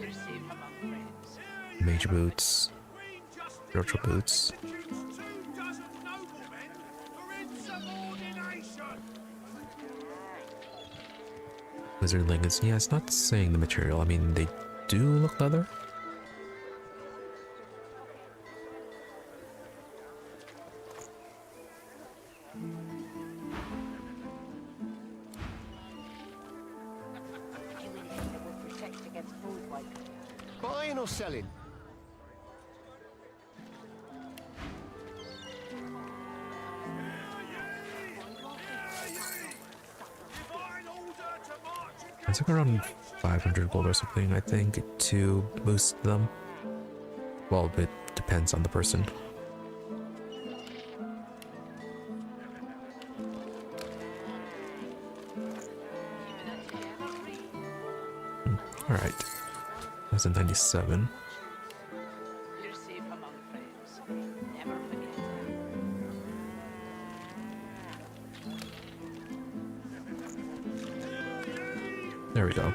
Mage boots. Spiritual boots. Wizard leggings. Yeah, it's not saying the material. I mean, they do look leather. Buying or selling? It's like around 500 gold or something, I think, to boost them. Well, it depends on the person. Alright. That's a 97. You're safe among friends. Never forget. There we go.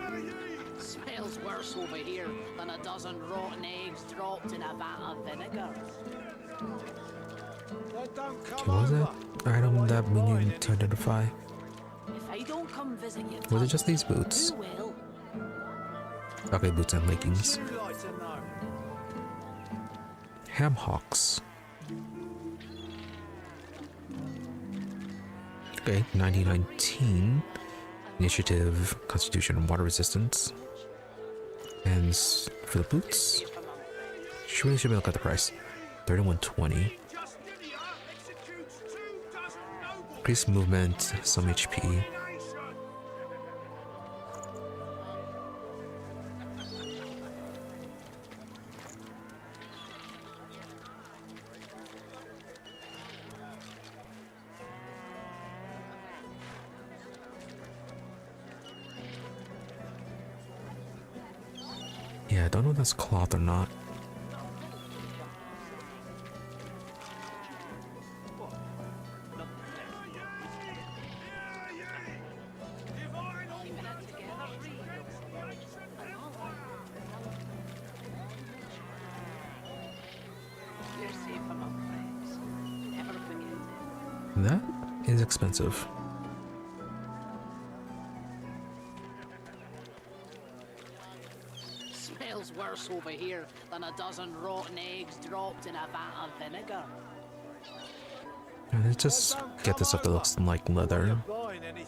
Smells worse over here than a dozen rotten eggs dropped in a vat of vinegar. Okay, what was that item that we need to identify? If I don't come visit you, Was it just these boots? who will? Okay, boots and leggings. Ham hocks. Okay, 9019. Initiative, Constitution, Water Resistance. And for the boots, should be able to look at the price. 3120. Increased movement, some HP. Yeah, I don't know if that's cloth or not. You're safe among friends. Never forget it. That is expensive. Smells worse over here than a dozen rotten eggs dropped in a vat of vinegar. Let's just get this stuff that looks like leather. If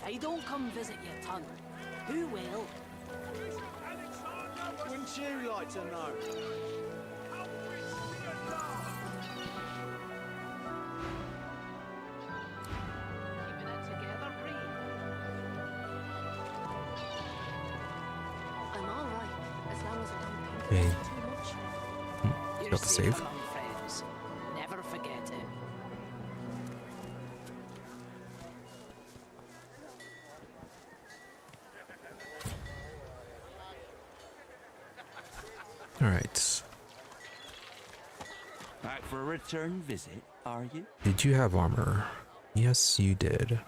I don't come visit your ton, who will? Wouldn't you like to know? Keeping it together, Bree. I'm all right as long as I don't Okay. think too much. You're Got the safe save. among friends. Never forget it. Alright. Back for a return visit, are you? Did you have armor? Yes, you did.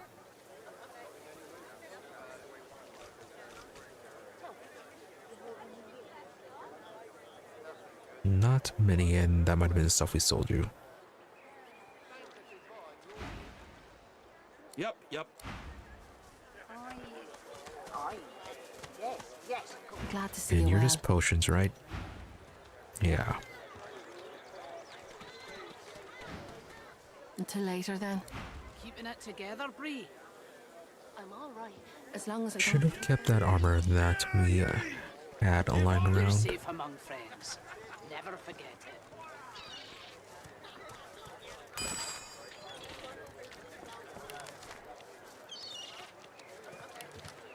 Not many, and that might have been the stuff we sold you. Yep. Glad to see And you you're well. just potions, right? Yeah. Until later then. Keeping it together, Bree. I'm all right as long as I Should don't. have kept that armor that we had lying You're around. safe among friends. Never forget it.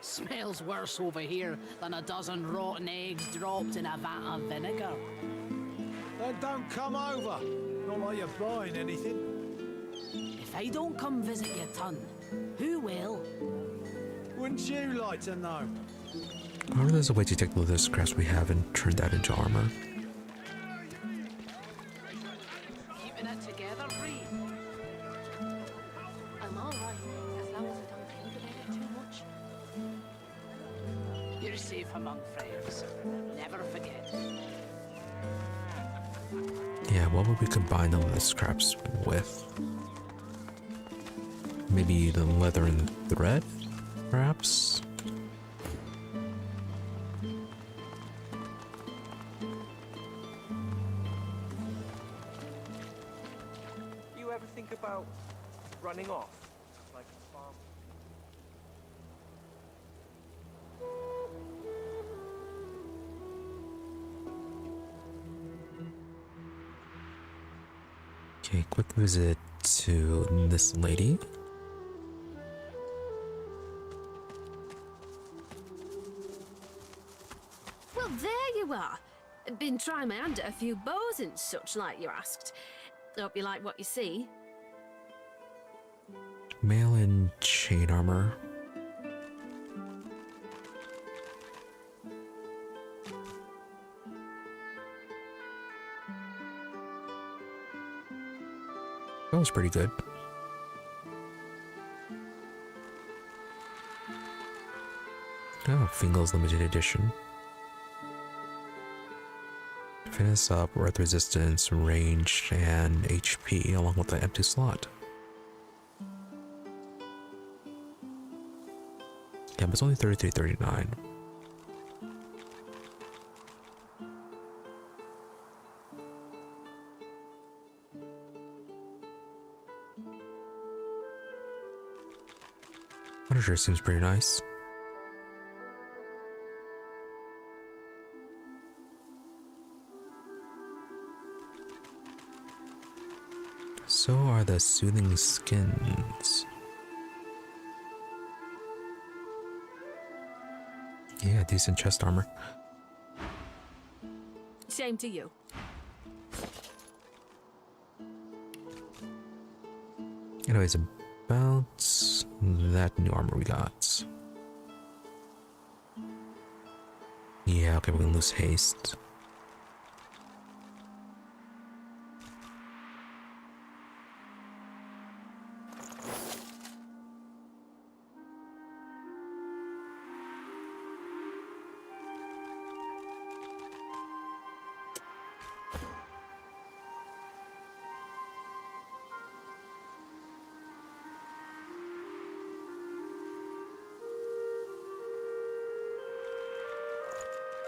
Smells worse over here than a dozen rotten eggs dropped in a vat of vinegar. Then don't come over. Not like you're buying anything. If I don't come visit your ton, who will? Wouldn't you like to know? I wonder if there's a way to take the leather scraps we have and turn that into armor. Keeping it together, Bree. You're safe among friends. Never forget. Yeah, what would we combine all the scraps with? Maybe the leather and thread, perhaps? You ever think about running off? Like a farm? Okay, quick visit to this lady. Well, there you are. Been trying my hand at a few bows and such like you asked. Hope you like what you see. Mail in chain armor. That was pretty good. Oh, Fingal's limited edition. Fitness up, earth resistance, range, and HP, along with the empty slot. Yeah, but it's only 33.39. Punisher seems pretty nice. So are the soothing skins. Yeah, decent chest armor. Same to you. Anyways, about that new armor we got. Yeah, okay, we're gonna lose haste.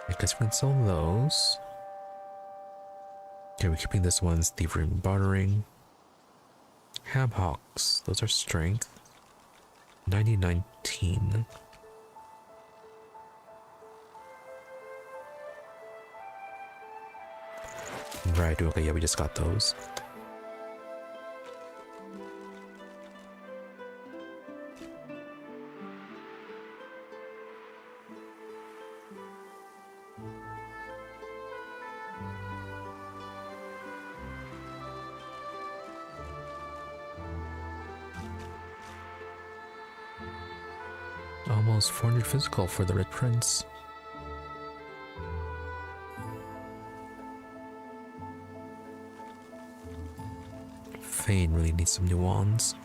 I guess we can sell those. Okay, we're keeping this one's thievery and bartering. Hamhawks, those are strength. 90-19. Right, okay, yeah, we just got those. Almost 400 physical for the Red Prince. Fane really needs some new wands.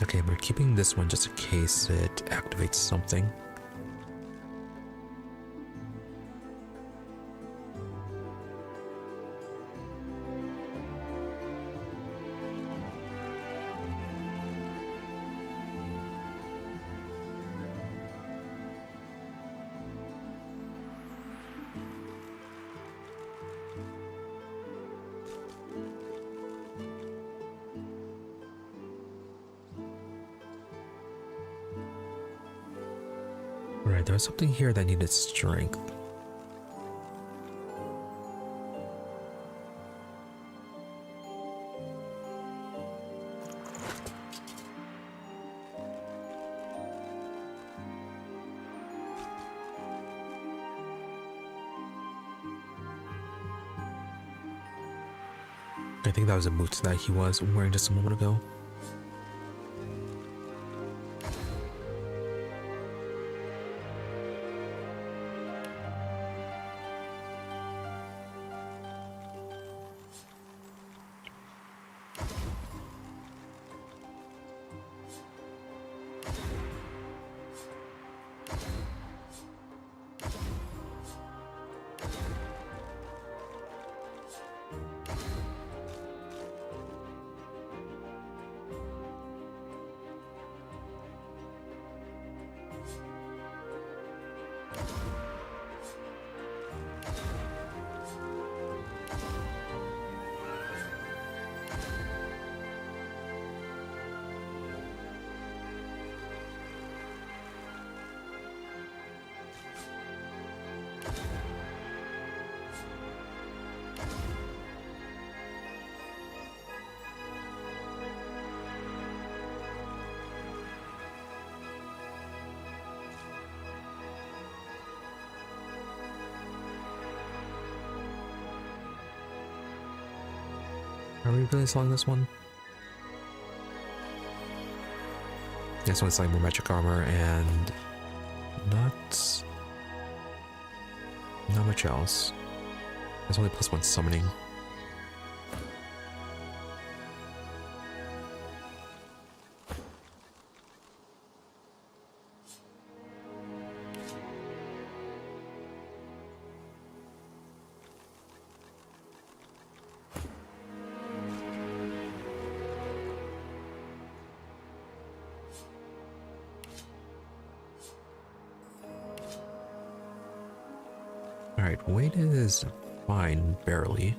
Okay, we're keeping this one just in case it activates something. Right, there was something here that needed strength. I think that was a boot that he was wearing just a moment ago. Are we really selling this one? This one's like more magic armor and not much else. There's only +1 summoning. Alright, weight is fine, barely.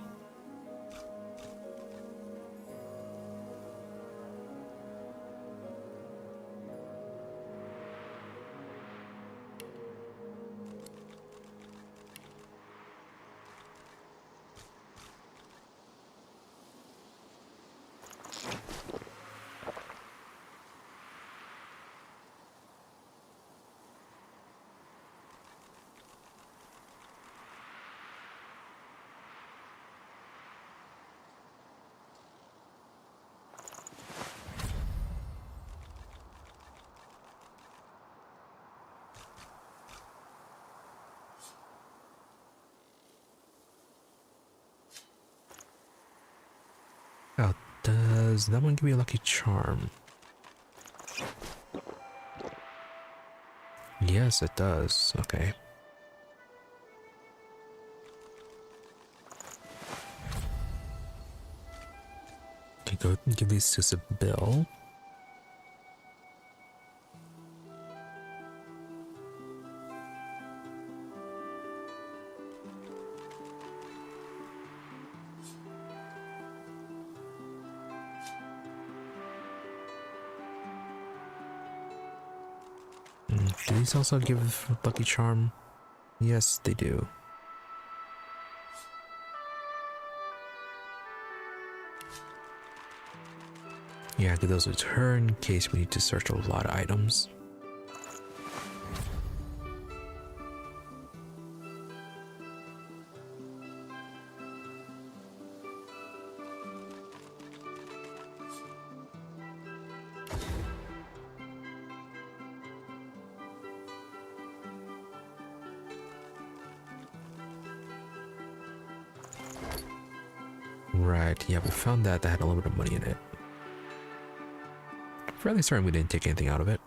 Oh, does that one give me a lucky charm? Yes, it does. Okay. Okay, go give these to Sibyl. Do these also give lucky charm? Yes, they do. Yeah, give those to her in case we need to search a lot of items. Right, yeah, we found that had a little bit of money in it. Fairly certain we didn't take anything out of it.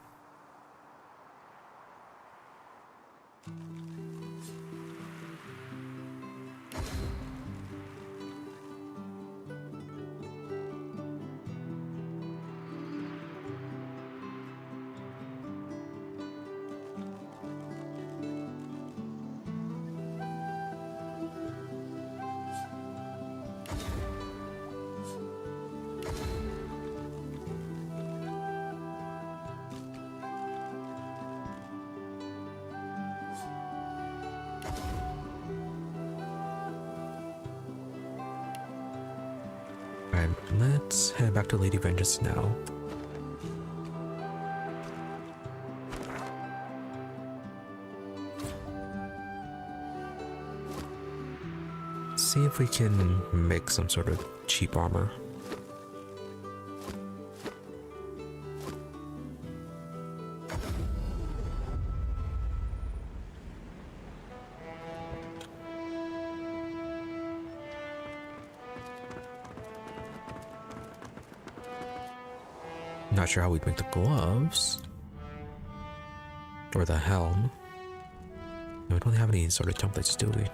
Alright, let's head back to Lady Vengeance now. See if we can make some sort of cheap armor. Not sure how we'd make the gloves or the helm. No, we don't have any sort of templates, do we?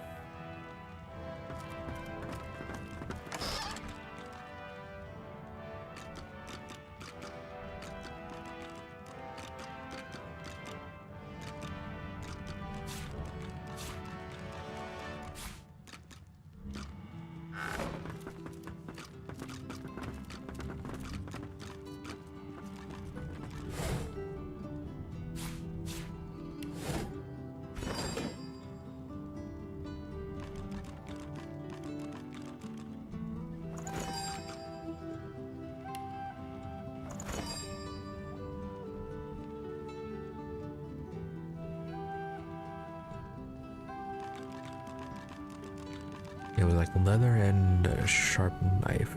It was like leather and a sharp knife.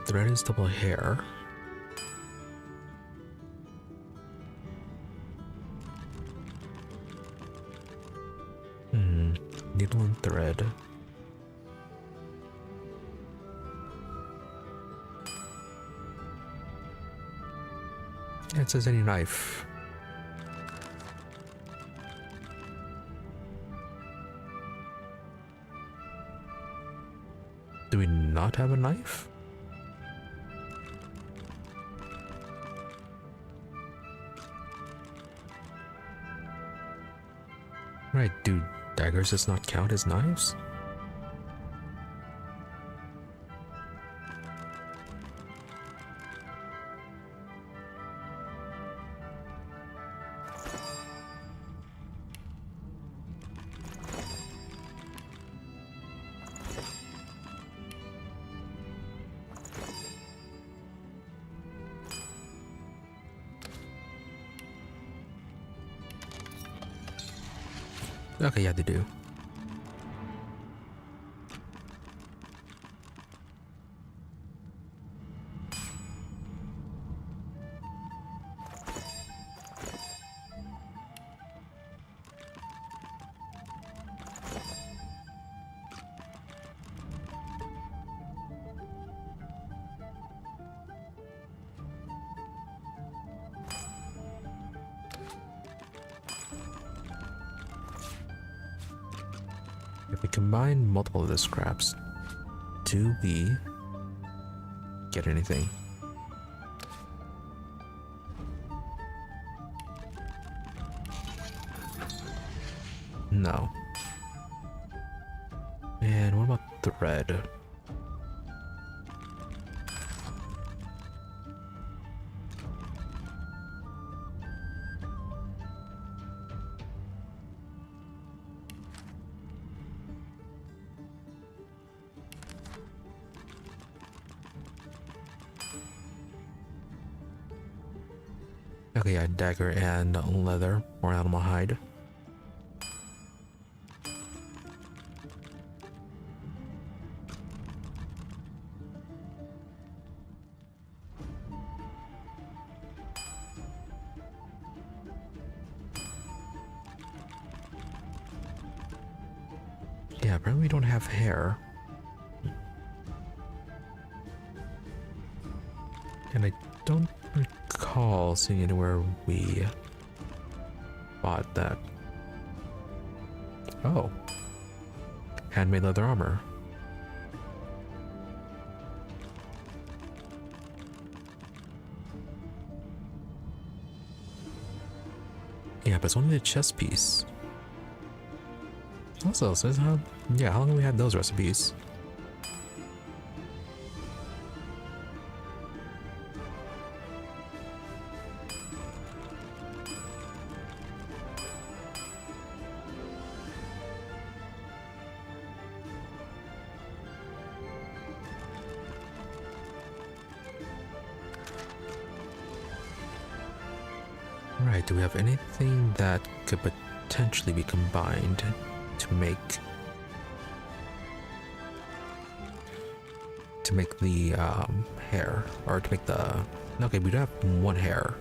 thread is double hair. Needle and thread. It says any knife. Do we not have a knife? Right, do daggers does not count as knives? Okay, yeah, they do. If we combine multiple of the scraps, do we get anything? No. And what about thread? Okay, yeah, dagger and leather or animal hide. Yeah, apparently we don't have hair. And I don't recall seeing anywhere we bought that. Oh. Handmade leather armor. Yeah, but it's only the chest piece. Also, says how long have we had those recipes? Right, do we have anything that could potentially be combined to make the hair, or to make the... Okay, we do have one hair.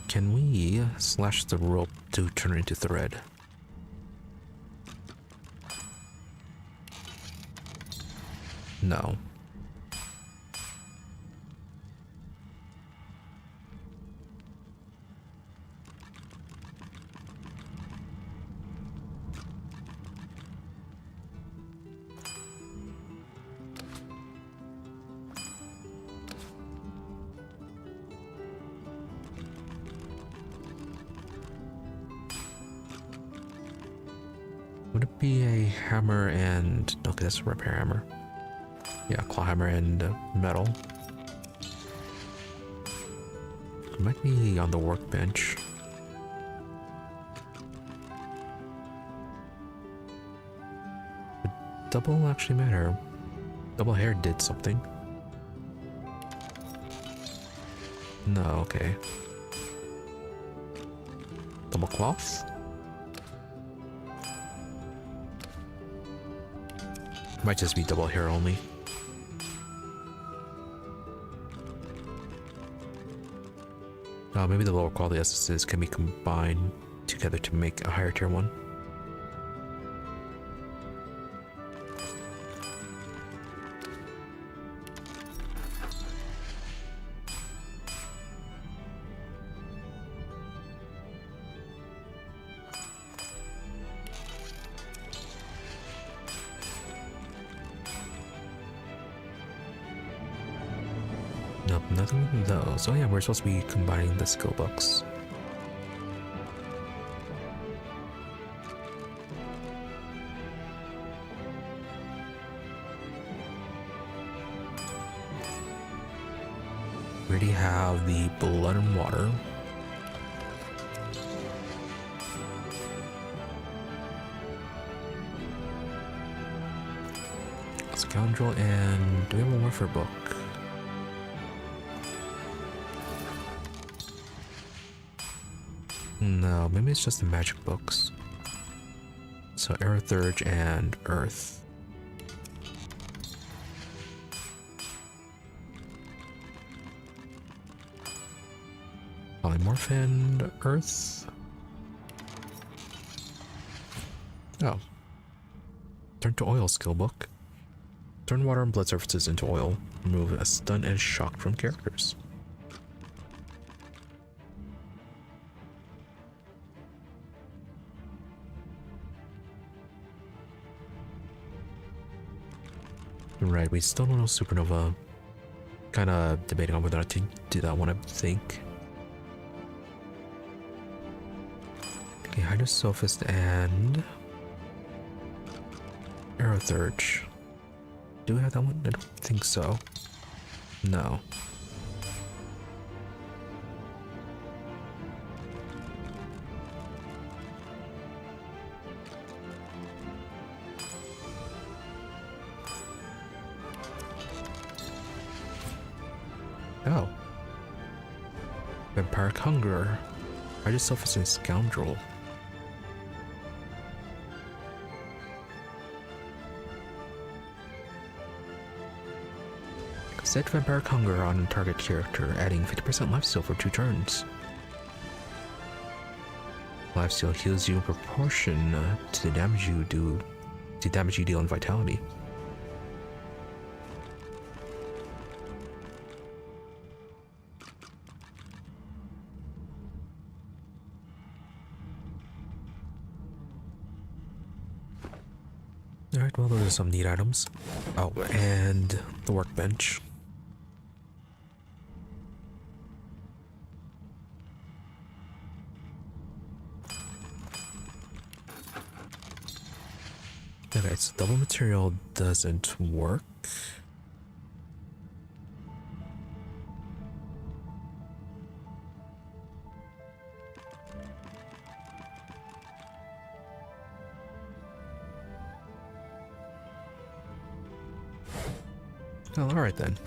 Can we slash the rope to turn it into thread? No. Would it be a hammer and... Okay, that's a repair hammer. Yeah, claw hammer and metal. It might be on the workbench. Would double actually matter? Double hair did something. No, okay. Double cloth? Might just be double hair only. Maybe the lower quality essences can be combined together to make a higher tier one. Nope, nothing with those. Oh yeah, we're supposed to be combining the skill books. We already have the blood and water. Scoundrel, and do we have a warfare book? No, maybe it's just the magic books. So Aerothurge and Earth. Polymorph and Earth. Oh. Turn to oil skill book. Turn water and blood surfaces into oil. Remove a stun and shock from characters. Right, we still don't know Supernova. Kind of debating on whether or not to do that one, I think. Okay, Hydrosophist and Aerothurge. Do we have that one? I don't think so. No. Oh. Vampire Conqueror. Hydrosophist and Scoundrel. Set Vampire Conqueror on a target character, adding 50% lifesteal for 2 turns. Lifesteal heals you in proportion to the damage you deal in Vitality. Alright, well, those are some neat items. Oh, and the workbench. Okay, so double material doesn't work. Well, alright then.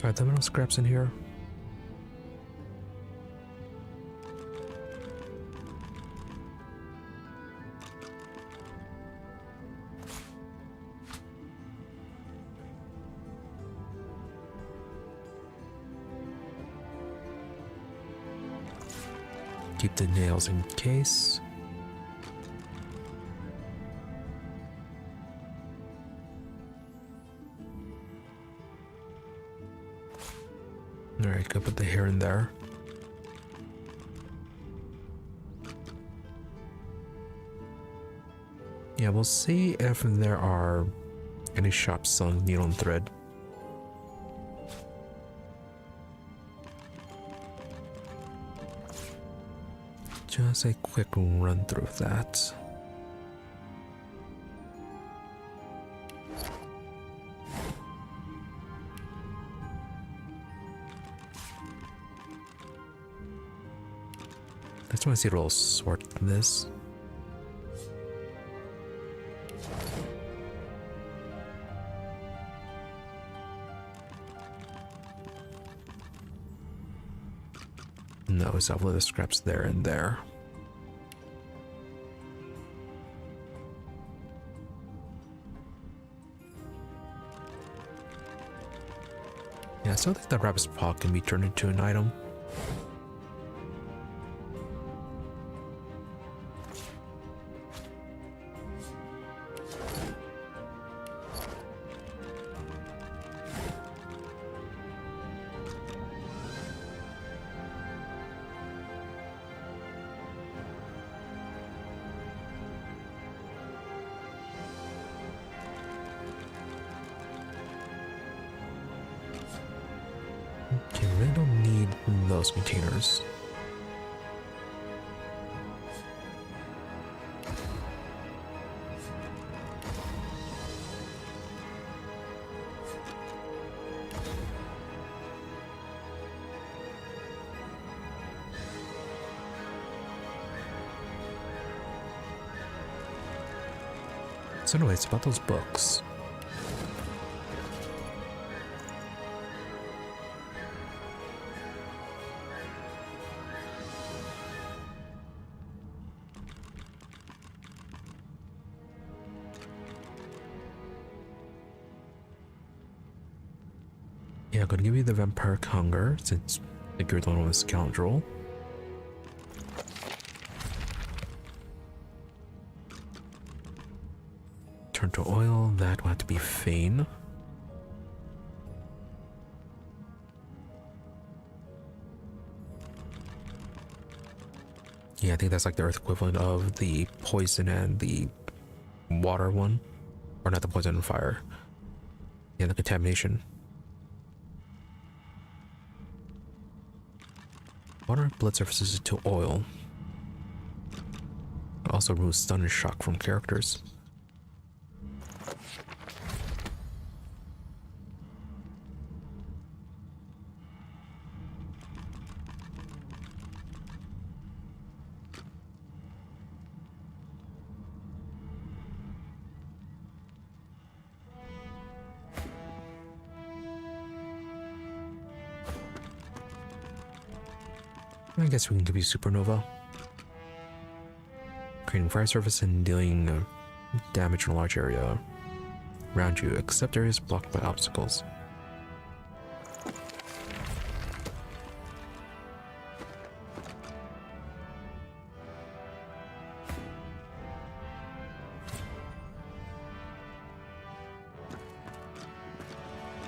Alright, there are no scraps in here. Keep the nails in case. Alright, go put the hair in there. Yeah, we'll see if there are any shops selling needle and thread. Just a quick run through of that. I just want to see a little sort this. No, so I'll leave the scraps there and there. Yeah, so I think the rabbit's paw can be turned into an item. Okay, we really don't need those containers. So anyways, about those books. Yeah, I'm gonna give you the Vampiric Hunger since I think you're the one with Scoundrel. Turn to oil, that will have to be Fane. Yeah, I think that's like the earth equivalent of the poison and the water one. Or not the poison and fire. Yeah, the contamination. Water blood surfaces to oil. It also removes stun and shock from characters. I guess we can give you Supernova. Creating fire surface and dealing damage in a large area around you, except areas blocked by obstacles.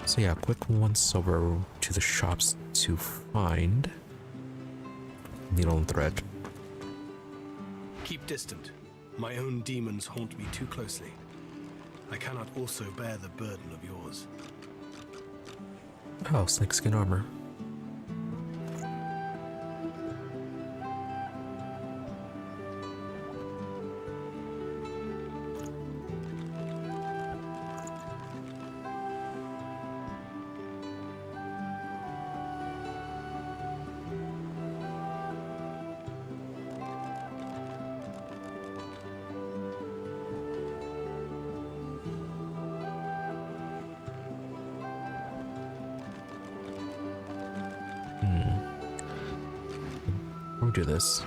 So yeah, quick once over to the shops to find needle and thread. Keep distant. My own demons haunt me too closely. I cannot also bear the burden of yours. Oh, snakeskin armor. We'll do this.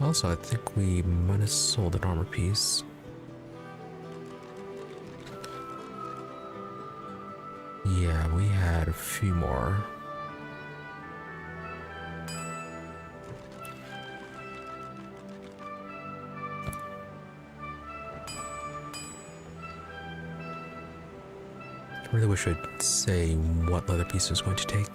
Also, I think we might have sold an armor piece. Yeah, we had a few more. I really wish I'd say what leather piece was going to take.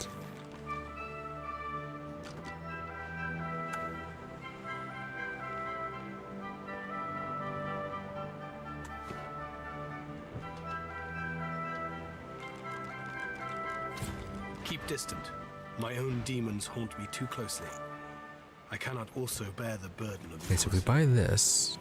Keep distant. My own demons haunt me too closely. I cannot also bear the burden of Okay, so if we buy this...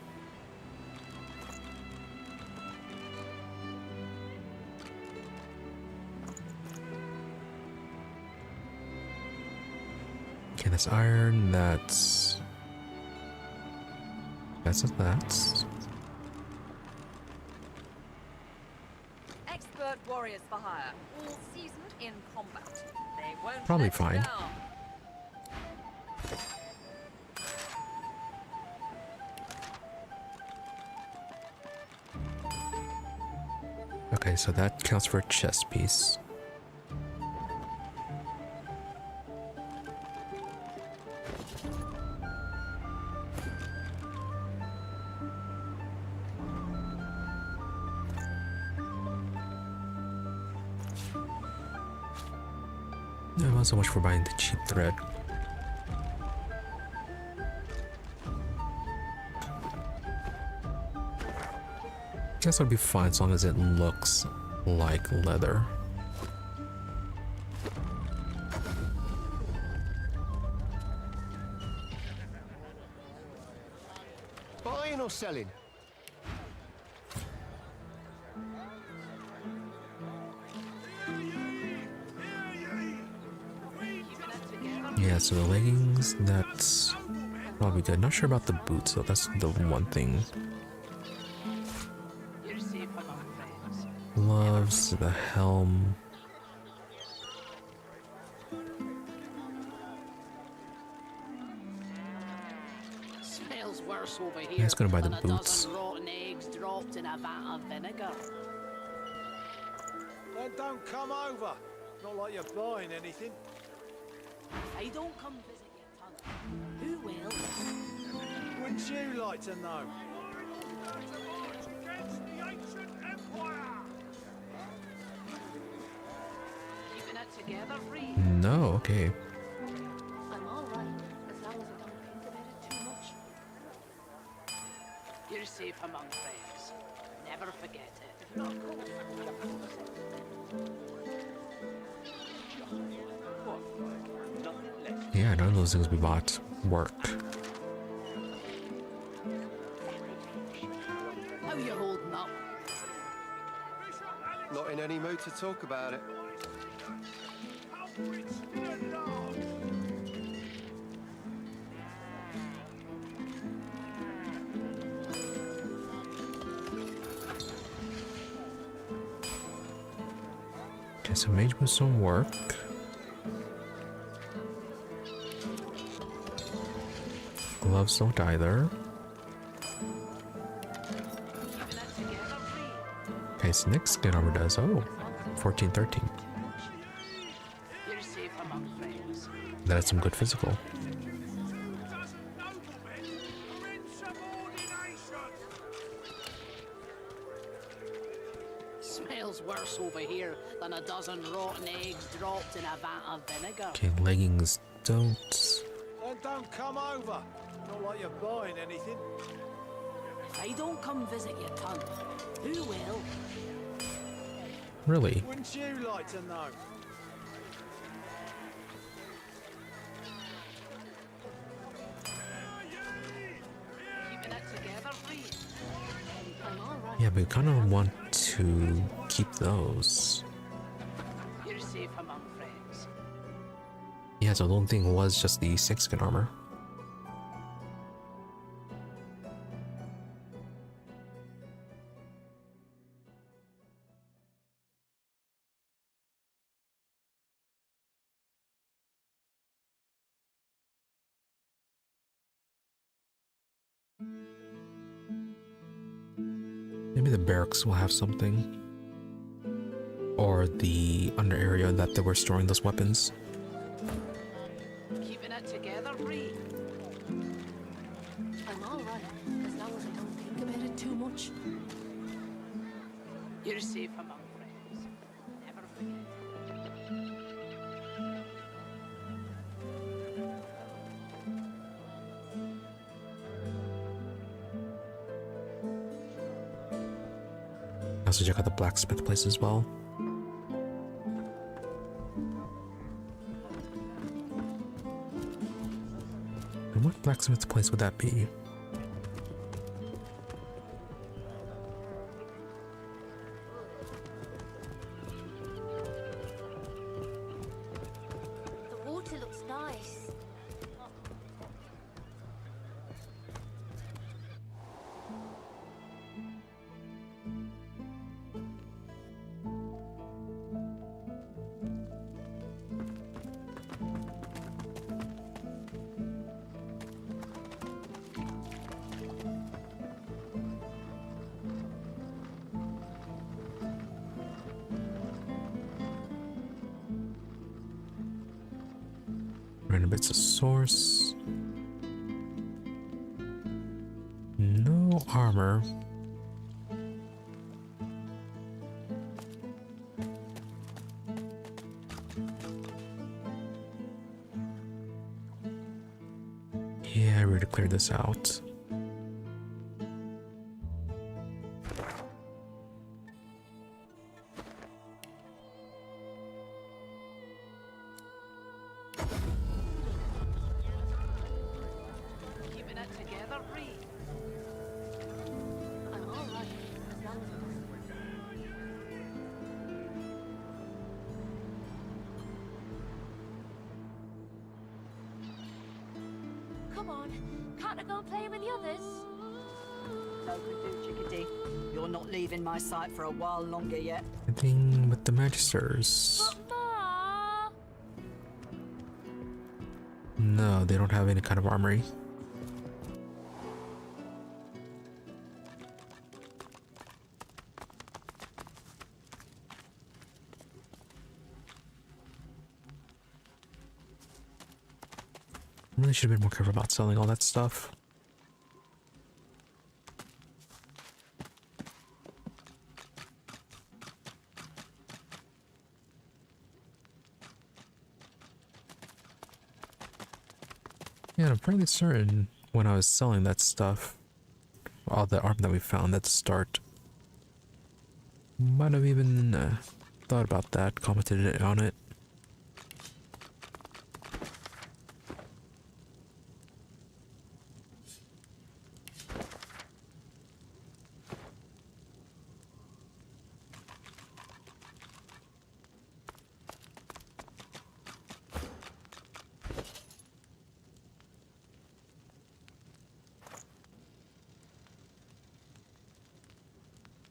Okay, that's iron, that's that. Expert warriors for hire, all seasoned in combat. They won't Probably let you fine. down. Okay, so that counts for a chest piece. No, not so much for buying the cheap thread. Guess it'll be fine as long as it looks like leather. Buying or selling? Yeah, so the leggings, that's probably good. Not sure about the boots, so that's the one thing. Gloves, the helm. Smells worse over here. Yeah, it's gonna buy the than a boots. dozen rotten eggs dropped in a vat of vinegar. Then don't come over. Not like you're buying anything. If I don't come visit your tunnel, who will? Wouldn't you like to know? Keeping it together, Reed. No, okay. I'm all right, as long as I don't think about it too much. You're safe among friends. Never forget it. Yeah, none of those things we bought worked. How you holding up? Not in any mood to talk about it. Okay, so mage boots don't work. Gloves don't either. Okay, so next skin armor does. Oh, 14, 13. You're safe among friends. That is some good physical. Smells worse over here than a dozen rotten eggs dropped in a vat of vinegar. Okay, leggings don't. Then don't come over. Not like you're buying anything. If I don't come visit your tunnel, who will? Really? Wouldn't you like to know? Keeping it together, Reed. I'm all right. Yeah, but we kind of want to keep those. You're safe among friends. Yeah, so the only thing was just the 6 skin armor. Maybe the barracks will have something. Or the under area that they were storing those weapons. Keeping it together, Reed. I'm all right, as long as I don't think about it too much. You're safe among friends. Never forget. Also check out the blacksmith place as well. blacksmith's place would that be? The water looks nice. Random bits of source. No armor. Yeah, I really cleared this out. Keeping it together, Bree. I'm all right, as long as it doesn't. Come on, can't I go and play with the others? No could do, chickadee. You're not leaving my sight for a while longer yet. Anything with the magisters? But Ma! No, they don't have any kind of armory. Really should have been more careful about selling all that stuff. Yeah, I'm fairly certain when I was selling that stuff, all the armor that we found at the start, might have even thought about that, commented on it.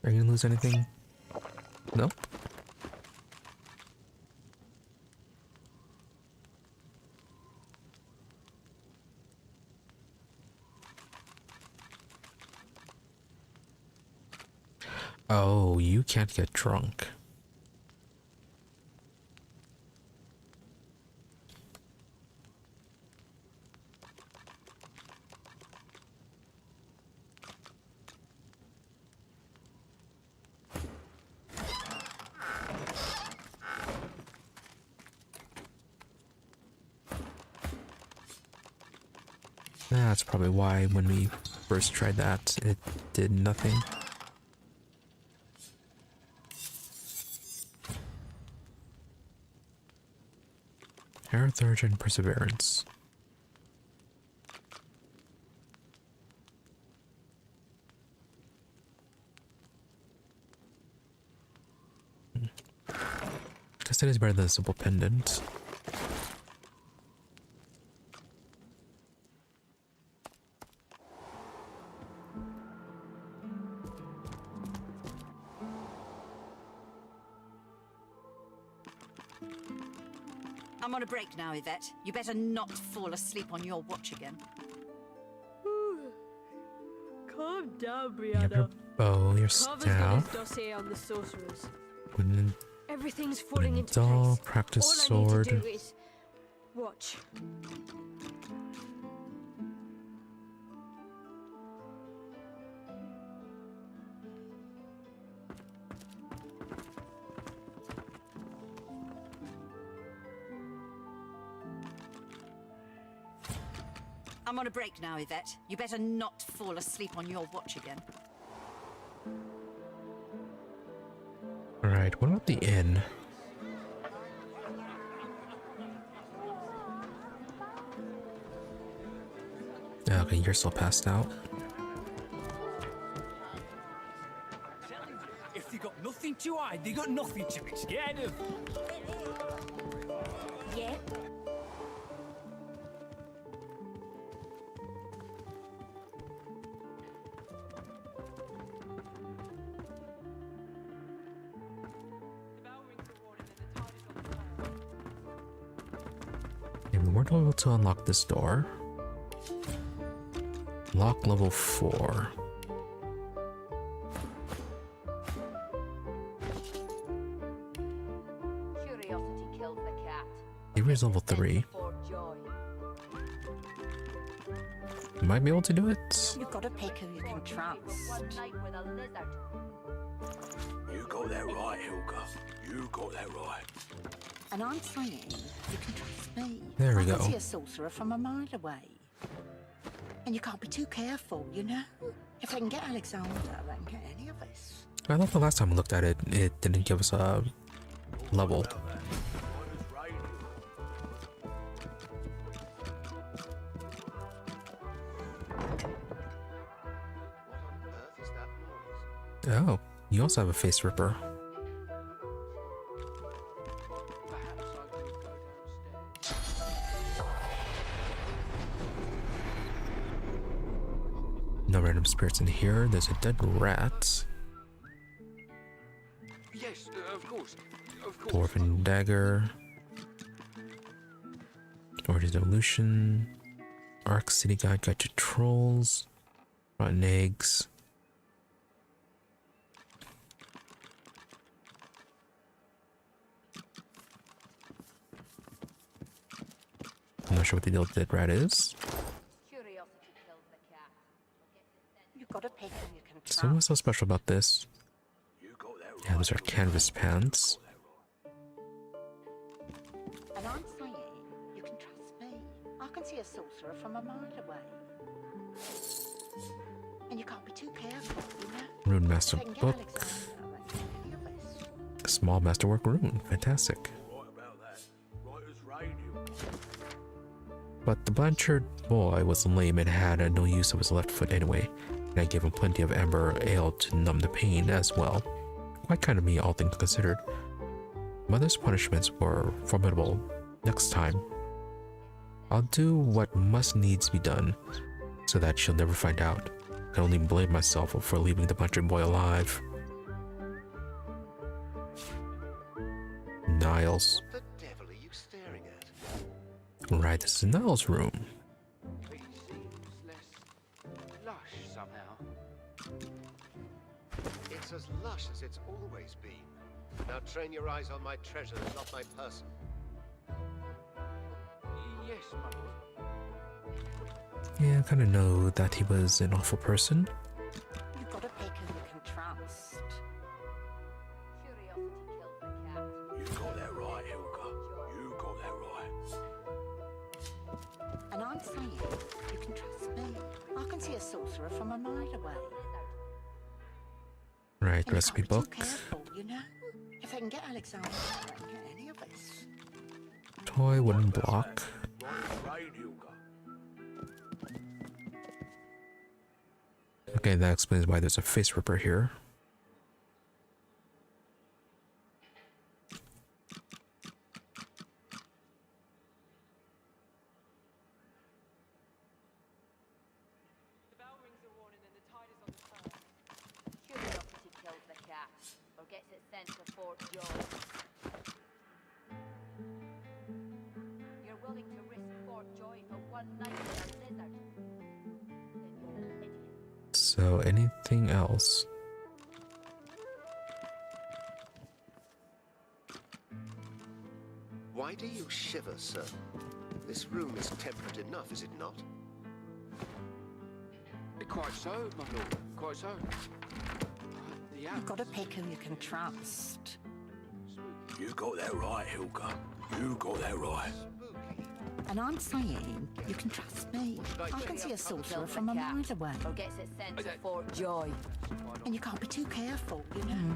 Are you gonna lose anything? No? Oh, you can't get drunk. That's probably why when we first tried that, it did nothing. Heritage and Perseverance. Guess it is better than a simple pendant. I'm on a break now, Yvette. You better not fall asleep on your watch again. Calm down, You have your bow, your staff, dossier on the sorcerers. wooden Everything's falling into doll, place. practice All I sword. need to do is watch. I'm on a break now, Yvette. You better not fall asleep on your watch again. Alright, what about the inn? Okay, you're still passed out. If they got nothing to hide, they got nothing to be scared of. Yeah. And we weren't able to unlock this door. Lock level 4. Curiosity killed the cat. Avery is level 3. Might be able to do it. You've got to pick who you can trust. You got that right, Hilka. You got that right. And I'm saying you can trust me. There we I go. can see a sorcerer from a mile away. And you can't be too careful, you know? If I can get Alexander, I can get any of us. I thought the last time we looked at it, it didn't give us a level. Oh, you also have a face ripper. No random spirits in here. There's a dead rat. Yes, of course. Dwarven dagger. Origins evolution. Arc City Guide, Guide to Trolls. Rotten eggs. I'm not sure what the deal with the dead rat is. You've got to pick who you can trust. So what's so special about this? Yeah, those are canvas pants. And I'm saying you can trust me. I can see a sorcerer from a mile away. And you can't be too careful, you know? Rune Master If I can get Book. Alexander, I can get any of us. Small Masterwork Rune. Fantastic. But the Blanchard boy was lame and had no use of his left foot anyway, and I gave him plenty of amber ale to numb the pain as well. Quite kind of me, all things considered. Mother's punishments were formidable. Next time, I'll do what must needs be done, so that she'll never find out. I can only blame myself for leaving the Blanchard boy alive. Niles. What the devil are you staring at? Right, this is Niles' room. It seems less lush somehow. It's as lush as it's always been. Now train your eyes on my treasures, not my person. Yes, my lord. Yeah, I kind of know that he was an awful person. You've got to pick who you can trust. Curiosity killed the cat. You got that right, Hilka. You got that right. And I'm saying you can trust me. I can see a sorcerer from a mile away. Right, And recipe you can't book. be too careful, you know? If I can get Alexander, I can get any of us. Toy wooden block. Okay, that explains why there's a face ripper here. Curiosity kills the cat, or gets it sent to Fort Joy. You're willing to risk Fort Joy for one night with a lizard? Then you're an idiot. So, anything else? Why do you shiver, sir? This room is temperate enough, is it not? Quite so, my lord. Quite so. The You've got to pick who you can trust. You got that right, Hilka. You got that right. And I'm saying you can trust me. I can see a sorcerer from a mile away. Or gets it sent to Fort Joy. And you can't be too careful, you know?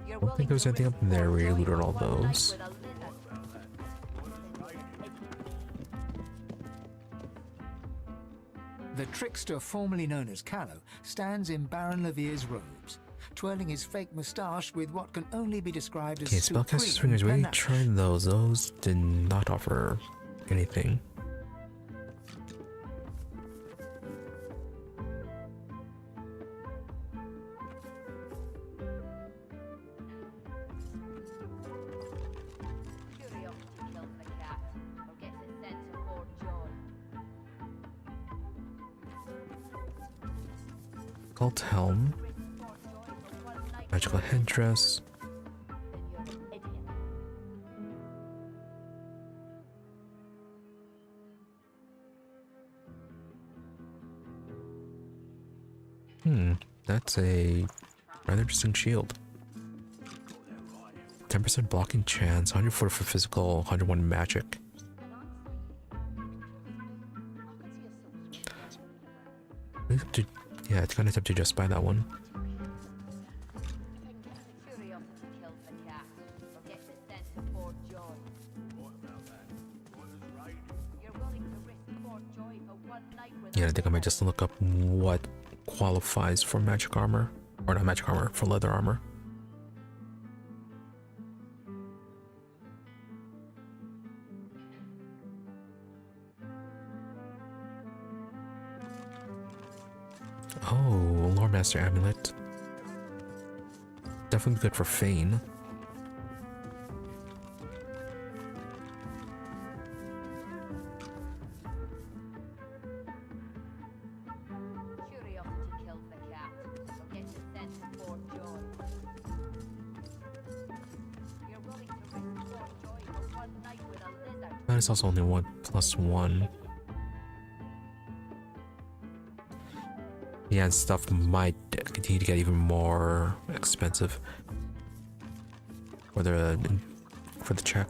I don't think there was anything up in there where you looted all those. Curiosity. The trickster formerly known as Callow stands in Baron Levere's robes, twirling his fake moustache with what can only be described as Okay, Spellcaster's Fingers, we already tried those. Those did not offer anything. Cult Helm, Magical Headdress, that's a rather interesting shield. 10% blocking chance, 104 for physical, 101 magic. Yeah, it's kind of tempted to just buy that one. Yeah, I think I might just look up what qualifies for magic armor. Or not magic armor, for leather armor. Oh, Lore Master Amulet. Definitely good for Fane. That is also only 1+1. Yeah, and stuff might continue to get even more expensive for the check.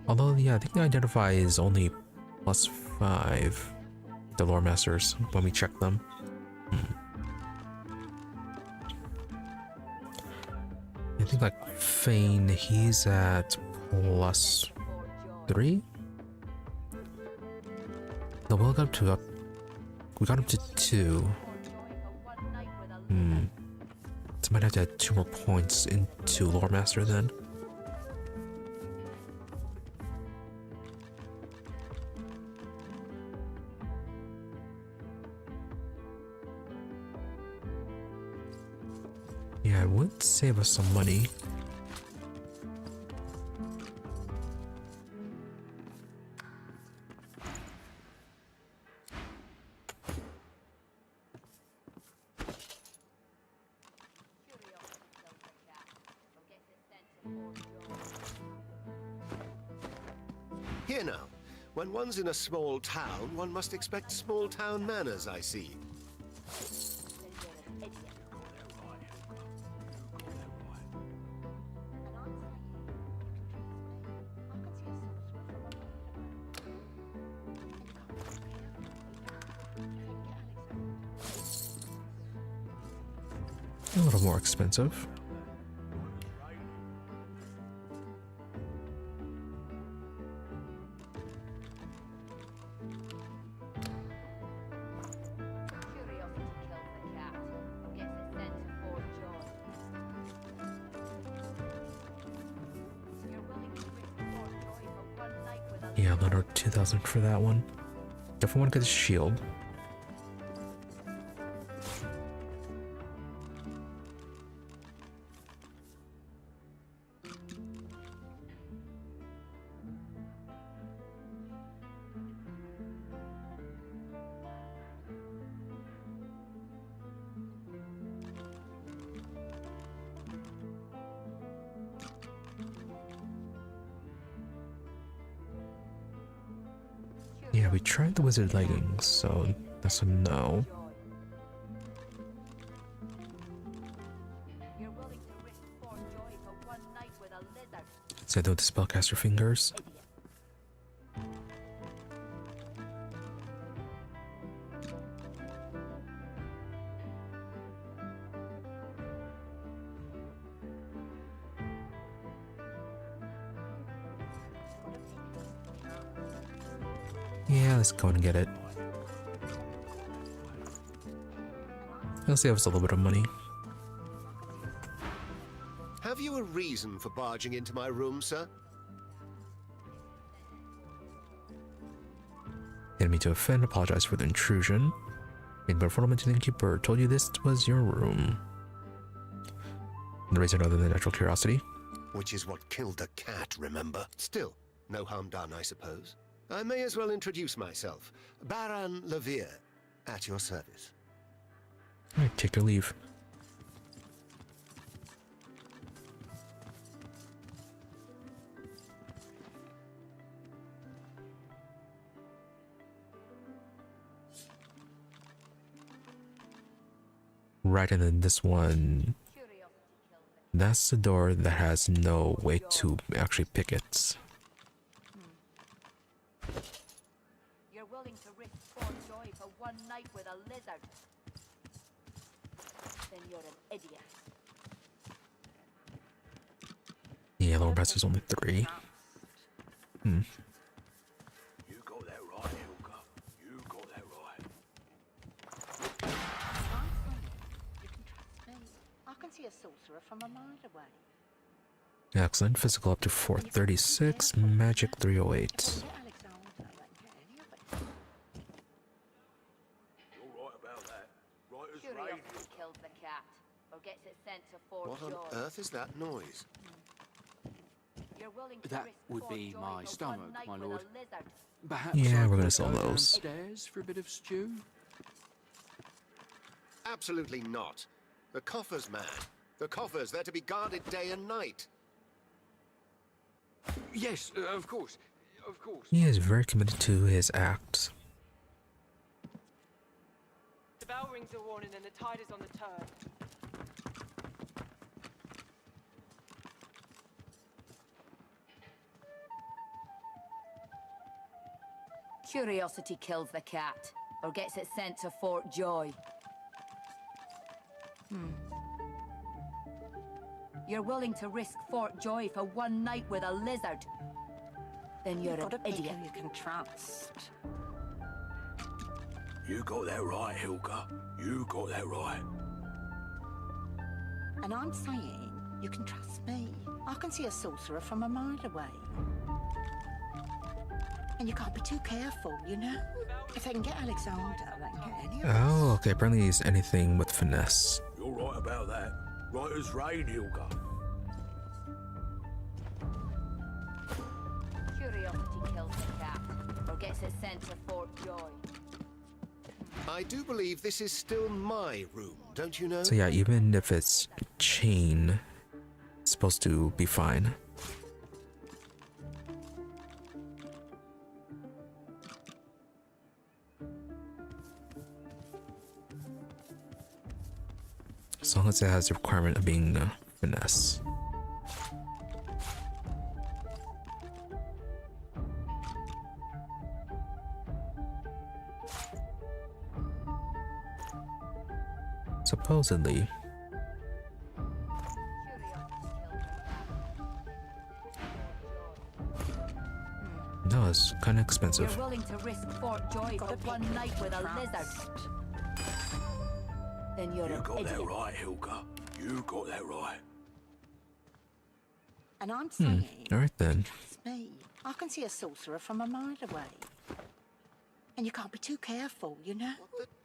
Although, yeah, I think the identify is only +5. The lore masters when we check them. I think like Fane, he's at +3. No, we got up to 2. So might have to add 2 more points into Lore Master then. Yeah, it would save us some money. Here now, when one's in a small town, one must expect small town manners, I see. A little more expensive. Yeah, another 2,000 for that one. Definitely want to get the shield. Yeah, we tried the wizard leggings, so that's a no. So I do the spellcaster fingers. Yeah, let's go and get it. It'll save us a little bit of money. Have you a reason for barging into my room, sir? Didn't mean to offend, apologize for the intrusion. Made by Fortleman to the innkeeper, told you this was your room. No reason other than natural curiosity. Which is what killed the cat, remember? Still, no harm done, I suppose. I may as well introduce myself. Baron Levere, at your service. Alright, take your leave. Right, and then this one, that's the door that has no way to actually pick it. You're willing to risk Fort Joy for one night with a lizard? Then you're an idiot. Yeah, lower best is only 3. You got that right, Hilka. You got that right. You can trust me. I can see a sorcerer from a mile away. Excellent. Physical up to 436, magic 308. You're right about that. Right as rain. Curiosity kills the cat, or gets it sent to Fort What on Joy. earth is that noise? You're willing to That risk would Fort be Joy my for stomach, one night my with lord. a lizard. Perhaps Yeah, I we're gonna could sell go those. downstairs for a bit of stew. Absolutely not. The coffers, man. The coffers, they're to be guarded day and night. Yes, of course. Of course. He is very committed to his act. The bell rings a warning and the tide is on the turn. Curiosity kills the cat, or gets it sent to Fort Joy. You're willing to risk Fort Joy for one night with a lizard? Then you're an idiot. You can trust. You got that right, Hilka. You got that right. And I'm saying, you can trust me. I can see a sorcerer from a mile away. And you can't be too careful, you know? If they can get Alexander, they can get any of us. Oh, okay. Apparently he's anything with finesse. You're right about that. Right as rain, Hilka. Curiosity kills the cat, or gets it sent to Fort Joy. I do believe this is still my room, don't you know? So yeah, even if it's chain, it's supposed to be fine. As long as it has the requirement of being finesse. Supposedly. No, it's kind of expensive. You're willing to risk Fort Joy for one night with a lizard? Then you're You an got idiot. that right, Hilka. You got that right. And I'm saying, Alright then. it's me. I can see a sorcerer from a mile away. And you can't be too careful, you know?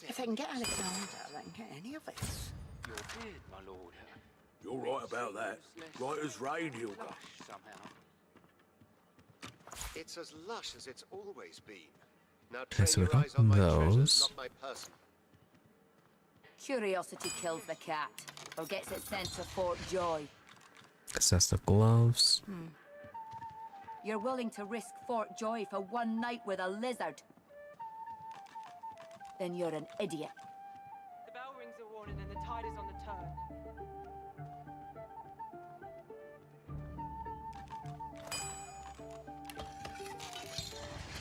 If they can get Alexander, they can get any of us. Your beard, my lord. You're right about that. Right as rain, Hilka. Somehow. It's as lush as it's always been. Now Okay, train so we your got eyes on my treasures, those. not my person. Curiosity kills the cat, or gets it sent to Fort Joy. Assess the gloves. You're willing to risk Fort Joy for one night with a lizard? Then you're an idiot. The bell rings a warning and the tide is on the turn.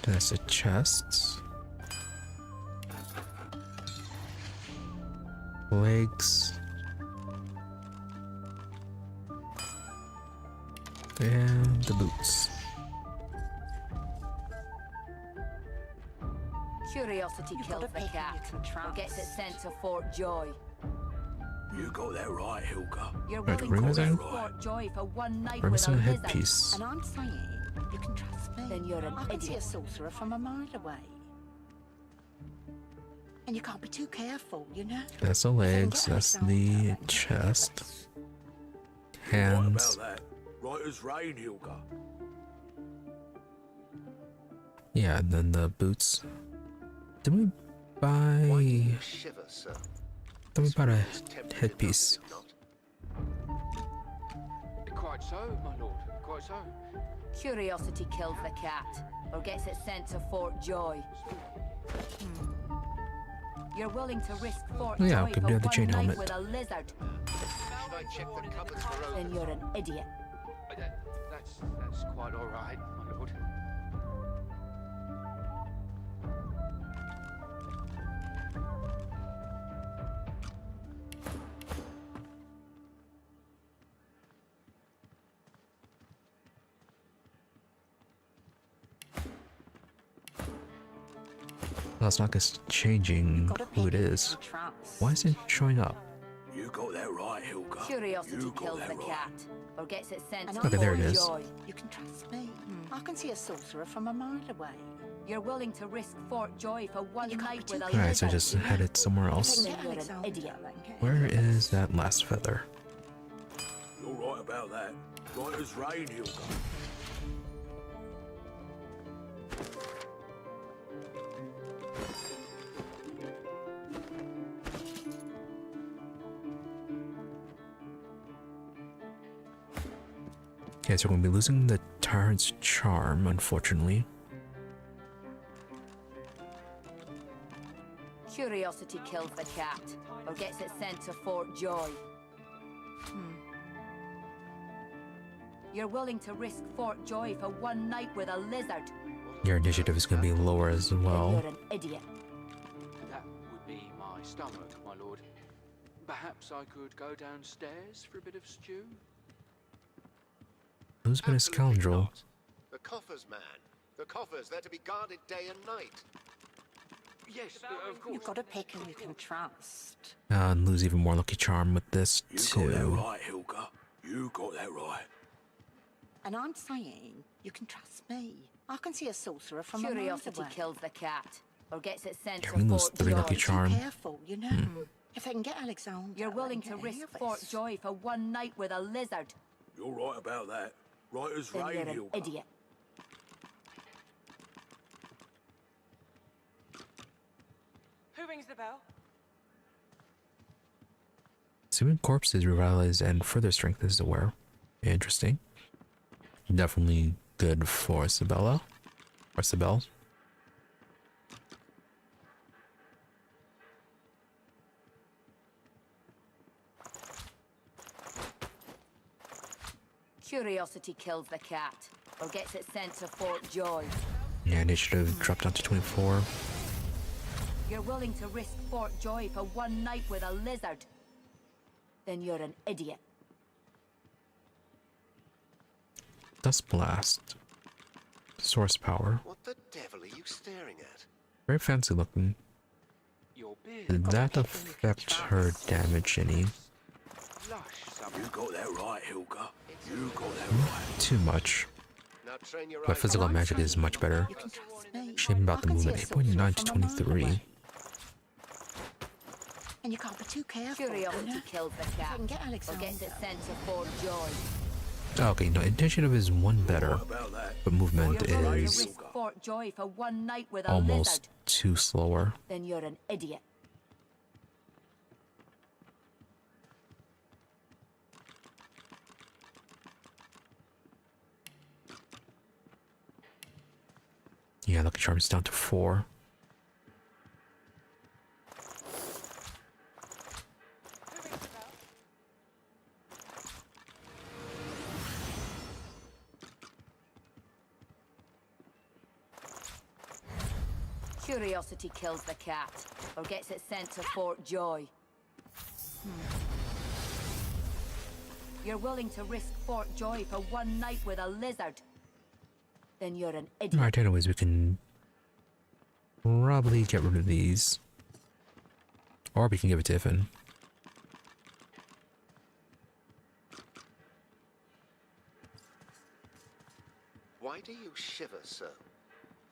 That's the chests. Legs. And the boots. Curiosity kills the cat, or gets it sent to Fort Joy. You got that right, Hilka. You're Right, willing to Rimazang? risk Fort Joy for one night We're with a missing a lizard. headpiece. And I'm saying, you can trust me. Then you're an idiot. I can see a sorcerer from a mile away. And you can't be too careful, you know? That's the legs, that's the chest. Hands. What about that? Right as rain, Hilka. Yeah, and then the boots. Did we buy... Shiver, sir. Did we buy a headpiece? Quite so, my lord. Quite so. Curiosity kills the cat, or gets it sent to Fort Joy. You're willing to risk Fort Oh, yeah, Joy we can for do the one chain night helmet. with a lizard. Should I check the cupboards for Then you're an idiot. That's quite all right, my lord. Well, it's not just changing who it is. Why is it showing up? You got that right, Hilka. Curiosity kills the cat, or gets it sent to Okay, there it Fort is. Joy. You can trust me. I can see a sorcerer from a mile away. You're willing to risk Fort Joy for one night with a Alright, so just head it somewhere else. Then you're an idiot. Where is that last feather? You're right about that. Right as rain, Hilka. Okay, so we're going to be losing the Tyrant's Charm, unfortunately. Curiosity kills the cat, or gets it sent to Fort Joy. You're willing to risk Fort Joy for one night with a lizard. Your initiative is going to be lower as Then well. you're an idiot. That would be my stomach, my lord. Perhaps I could go downstairs for a bit of stew? Who's been a scoundrel? The coffers, man. The coffers, they're to be guarded day and night. Yes, of course. You've got to pick who you can trust. And lose even more lucky charm with this You got that too. right, Hilka. You got that right. And I'm saying, you can trust me. I can see a sorcerer from a mile away. Kills the cat, or gets it sent Yeah, to we lose Fort 3 Joy. lucky charm. Be careful, you know. If they can get Alexander, you're willing to risk Fort Joy for one night with a lizard. You're right about that. Right as Then rain, you're an Hilka. idiot. Who rings the bell? Assuming corpses revitalize and further strength is aware. Interesting. Definitely good for Sabella. Or Sabelle. Curiosity kills the cat, or gets it sent to Fort Joy. Yeah, initiative dropped down to 24. You're willing to risk Fort Joy for one night with a lizard. Then you're an idiot. Dust Blast. Source Power. What the devil are you staring at? Very fancy looking. Did that affect her damage any? You got that right, Hilka. You got that right. Too much. Now train your But eyes physical on magic is much better. Shame about the movement. 8.9 to 23. And you can't be too careful. Curiosity kills the cat, or gets it sent to Fort Joy. Okay, no, initiative is 1 better, but movement You're willing to is risk Fort Joy for one night with a almost lizard. 2 slower. Then you're an idiot. Yeah, lucky charm is down to 4. Curiosity kills the cat, or gets it sent to Fort Joy. You're willing to risk Fort Joy for one night with a lizard. Then you're an idiot. Alright, anyways, we can probably get rid of these. Or we can give it to Ifin. Why do you shiver so?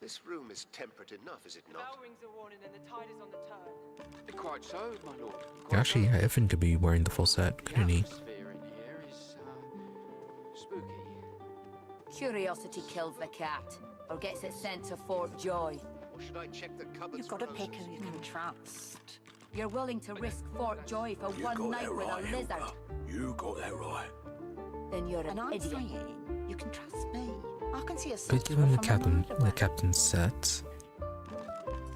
This room is temperate enough, is it not? Bell rings a warning and the tide is on the turn. Quite so, my lord. Actually, yeah, Ifin could be wearing the full set, couldn't he? Atmosphere in here is spooky. Curiosity kills the cat, or gets it sent to Fort Joy. Or should I check the cupboards? You've got to pick who you can trust. You're willing to risk Fort Joy for one night with a lizard. You got that right. Then you're an idiot. Saying, you can trust me. I can see a Could give him the captain's set.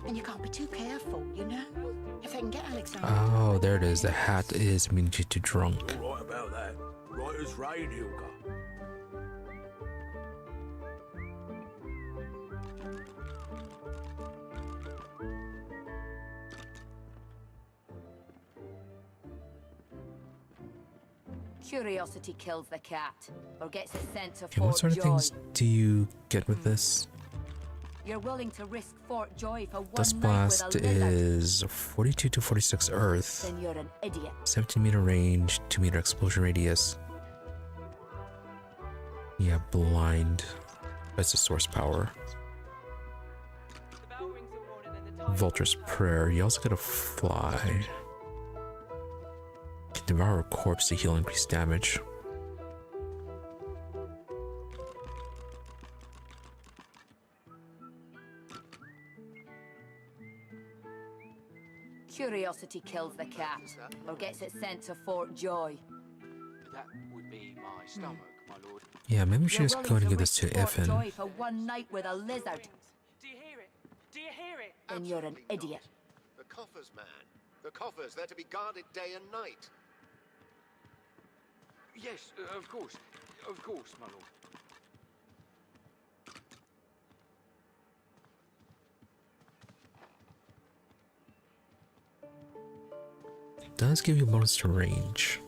And you can't be too careful, you know? If they can get Alexander. Oh, there it is. The hat is immunity to drunk. All right about that. Right as rain, Hilga. Curiosity kills the cat, or gets it sent to Okay, what Fort sort of Joy. things do you get with this? You're willing to risk Fort Joy for one Dust night Blast with a lizard. is 42 to 46 Earth, Then you're an idiot. 17-meter range, 2-meter explosion radius. Yeah, blind. That's the source power. Vulture's Prayer. You also get a fly. Can devour a corpse to heal increased damage. Curiosity kills the cat, or gets it sent to Fort Joy. That would be my stomach, my lord. Yeah, maybe we should just go ahead and give this to Fort Ifin. Joy for one night with a lizard. Do you hear it? Do you hear it? Then you're an idiot. The coffers, man. The coffers, they're to be guarded day and night. Yes, of course, my lord. It does give you a bonus to range.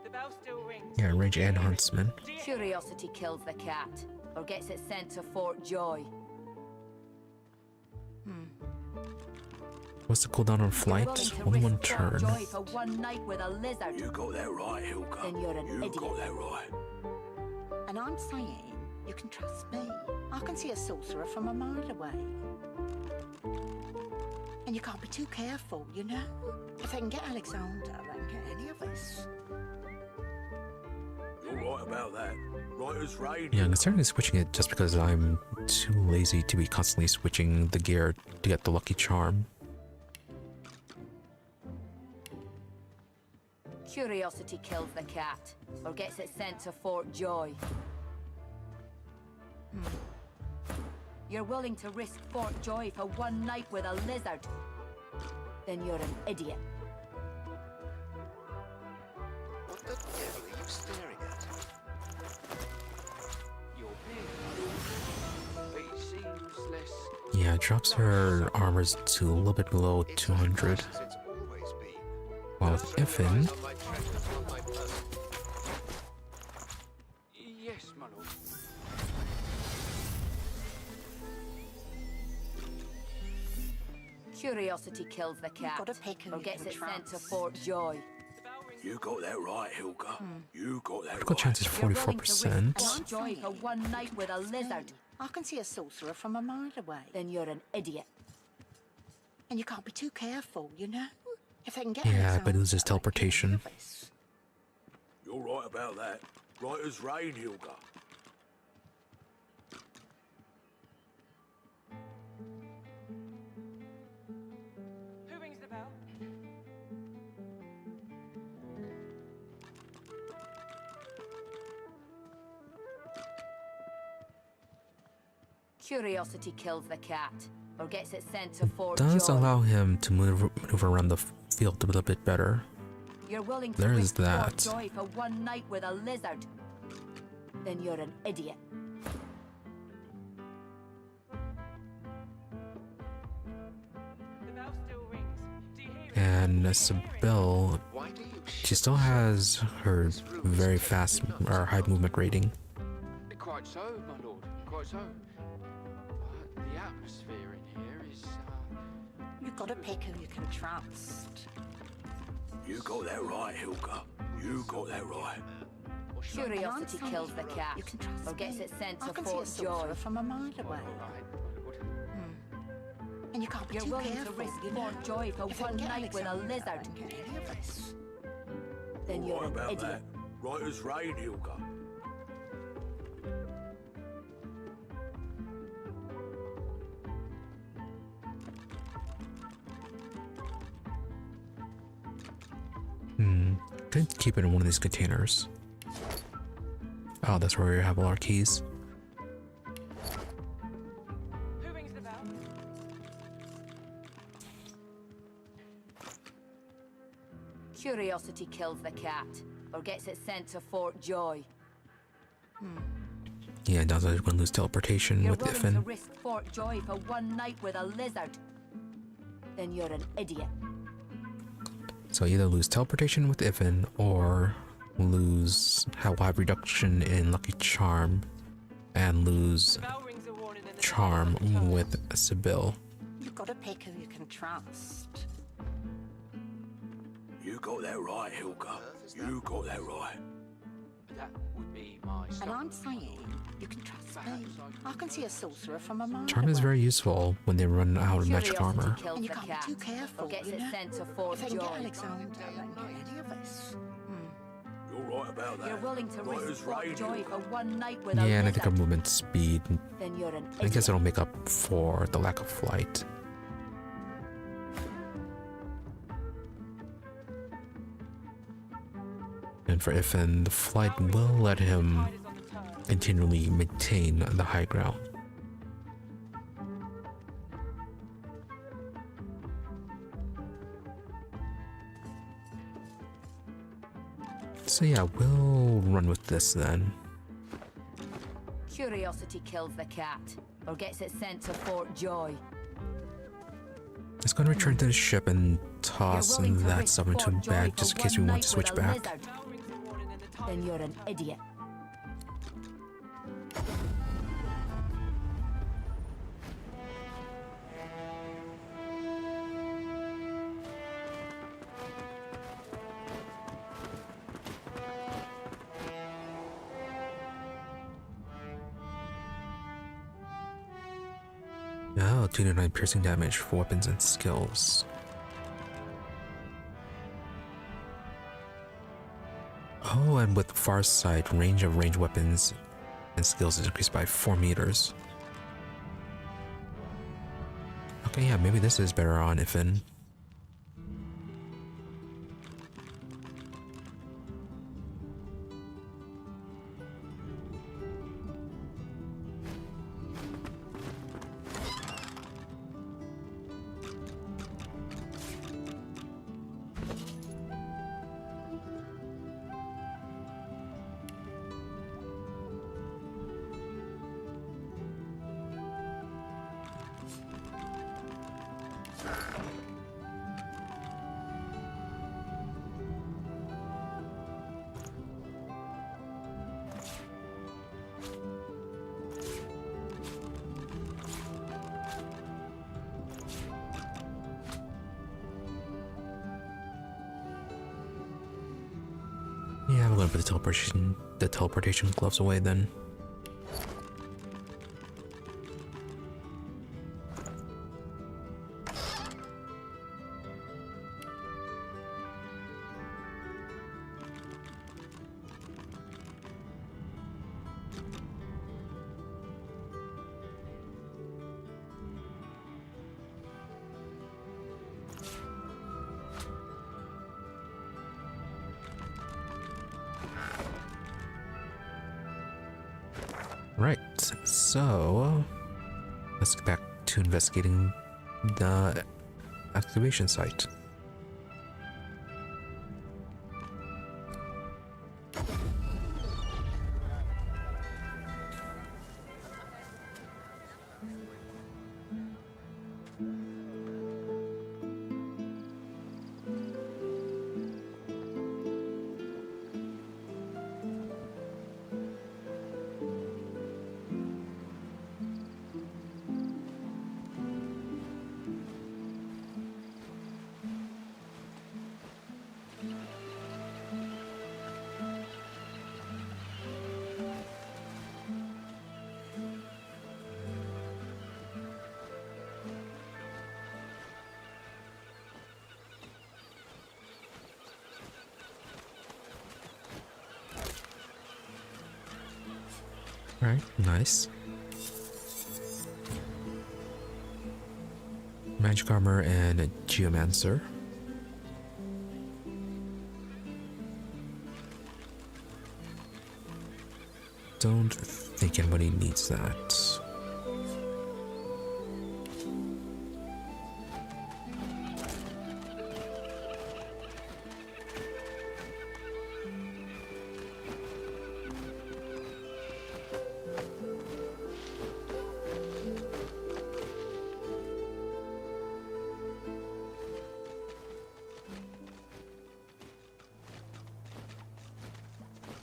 The bell still rings. Yeah, range and huntsman. Curiosity kills the cat, or gets it sent to Fort Joy. What's the cooldown on flight? Only one turn. Joy for one night with a lizard. You got that right, Hilga. Then you're an You idiot. got that right. And I'm saying, you can trust me. I can see a sorcerer from a mile away. And you can't be too careful, you know? If they can get Alexander, they can get any of us. You're right about that. Right as rain. Yeah, I'm considering switching it just because I'm too lazy to be constantly switching the gear to get the lucky charm. Curiosity kills the cat, or gets it sent to Fort Joy. You're willing to risk Fort Joy for one night with a lizard. Then you're an idiot. What the devil are you staring at? Your beard, it seems less. Yeah, it drops her armors to a little bit below 200. While with Ifin, Yes, my lord. Curiosity kills the cat, or gets it sent to Fort Joy. You got that right, Hilga. You got that critical chance is 44%. Fort Joy for one night with a lizard. I can see a sorcerer from a mile away. Then you're an idiot. And you can't be too careful, you know? If they can get Yeah, but it loses teleportation. You're right about that. Right as rain, Hilga. Who rings the bell? Curiosity kills the cat, or gets it sent to Fort Does Joy. allow him to maneuver around the field a little bit better. You're willing to There is risk Fort that. Joy for one night with a lizard. Then you're an idiot. The bell still rings. Do you hear it? And Sybil, she still has her very fast or high movement rating. Quite so, my lord. Quite so. But the atmosphere in here is. You've got to pick who you can trust. You got that right, Hilka. You got that right. Curiosity kills the cat, or gets it sent to Fort Joy from a mile away. And you can't be too careful. To risk Fort Joy for one night with a lizard. Then you're an idiot. That. Right as rain, Hilka. Could keep it in one of these containers. Oh, that's where we have all our keys. Who rings the bell? Curiosity kills the cat, or gets it sent to Fort Joy. Yeah, it does. I'm going to lose teleportation with You're willing Ifin. to risk Fort Joy for one night with a lizard. Then you're an idiot. So either lose teleportation with Ifin or lose have reduction in Lucky Charm and lose Charm with Sibyl. You've got to pick who you can trust. You got that right, Hilka. You got that right. That would be my. And I'm saying you can trust me. I can see a sorcerer from a mile Charm is very useful when they run out of magic armor. And you can't be too careful, gets you it know? sent to Fort If I can get Joy. Alexander and get any of us. You're right about that. You're willing to Right risk as Fort rain, Joy Hilka. for one night with Yeah, a and I think our lizard. movement speed, Then you're an I guess it'll make up for the lack of flight. And for Ifin, the flight will let him continually maintain the high ground. So yeah, we'll run with this then. Curiosity kills the cat, or gets it sent to Fort Joy. Let's go and return to the ship and toss that stuff into a bag just in case we want to switch back. Then you're an idiot. Oh, 209 piercing damage for weapons and skills. Oh, and with far sight, range of ranged weapons and skills is increased by 4 meters. Okay, yeah, maybe this is better on Ifin. Yeah, we're gonna put the teleportation gloves away then. Right, so let's get back to investigating the excavation site. Right, nice. Magic armor and a geomancer. Don't think anybody needs that.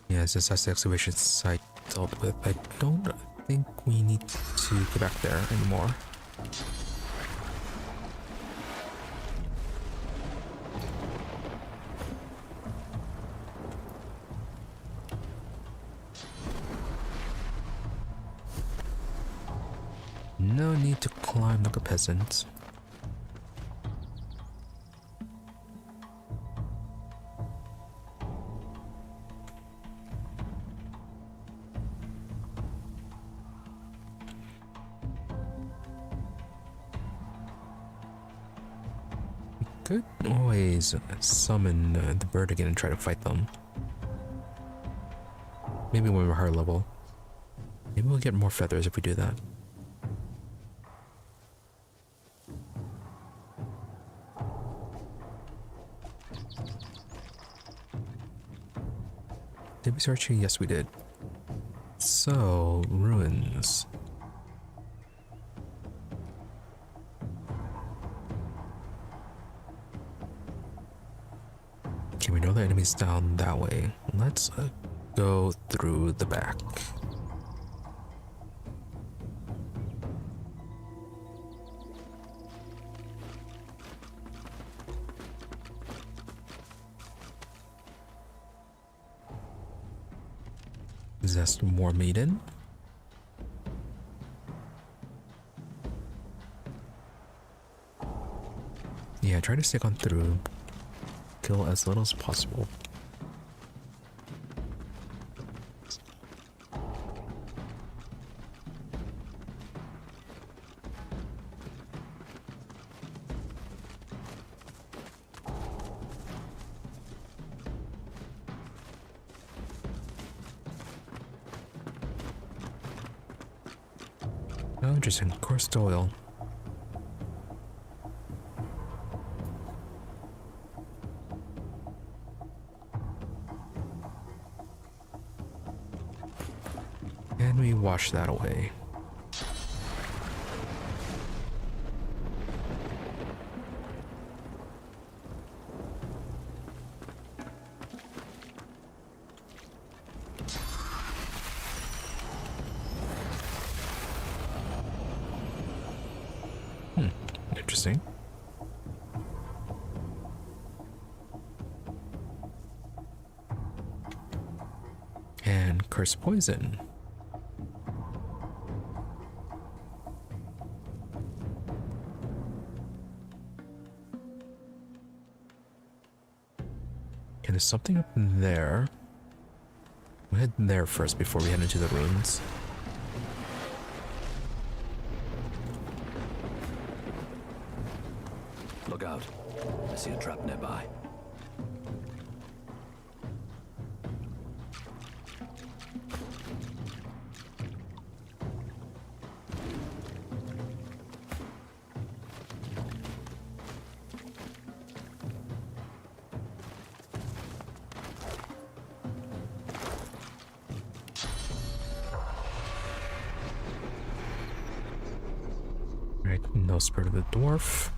Yes, this has the excavation site dealt with. I don't think we need to go back there anymore. No need to climb like a peasant. Could always summon the bird again and try to fight them. Maybe when we're higher level. Maybe we'll get more feathers if we do that. Did we search here? Yes, we did. So, ruins. Okay, we know the enemy's down that way. Let's go through the back. Possessed more maiden. Yeah, try to stick on through. Kill as little as possible. Oh, interesting. Coursed oil. Can we wash that away? Interesting. And curse poison. Okay, there's something up there. We'll head there first before we head into the ruins. Look out. I see a trap nearby. Right, no spirit of the dwarf.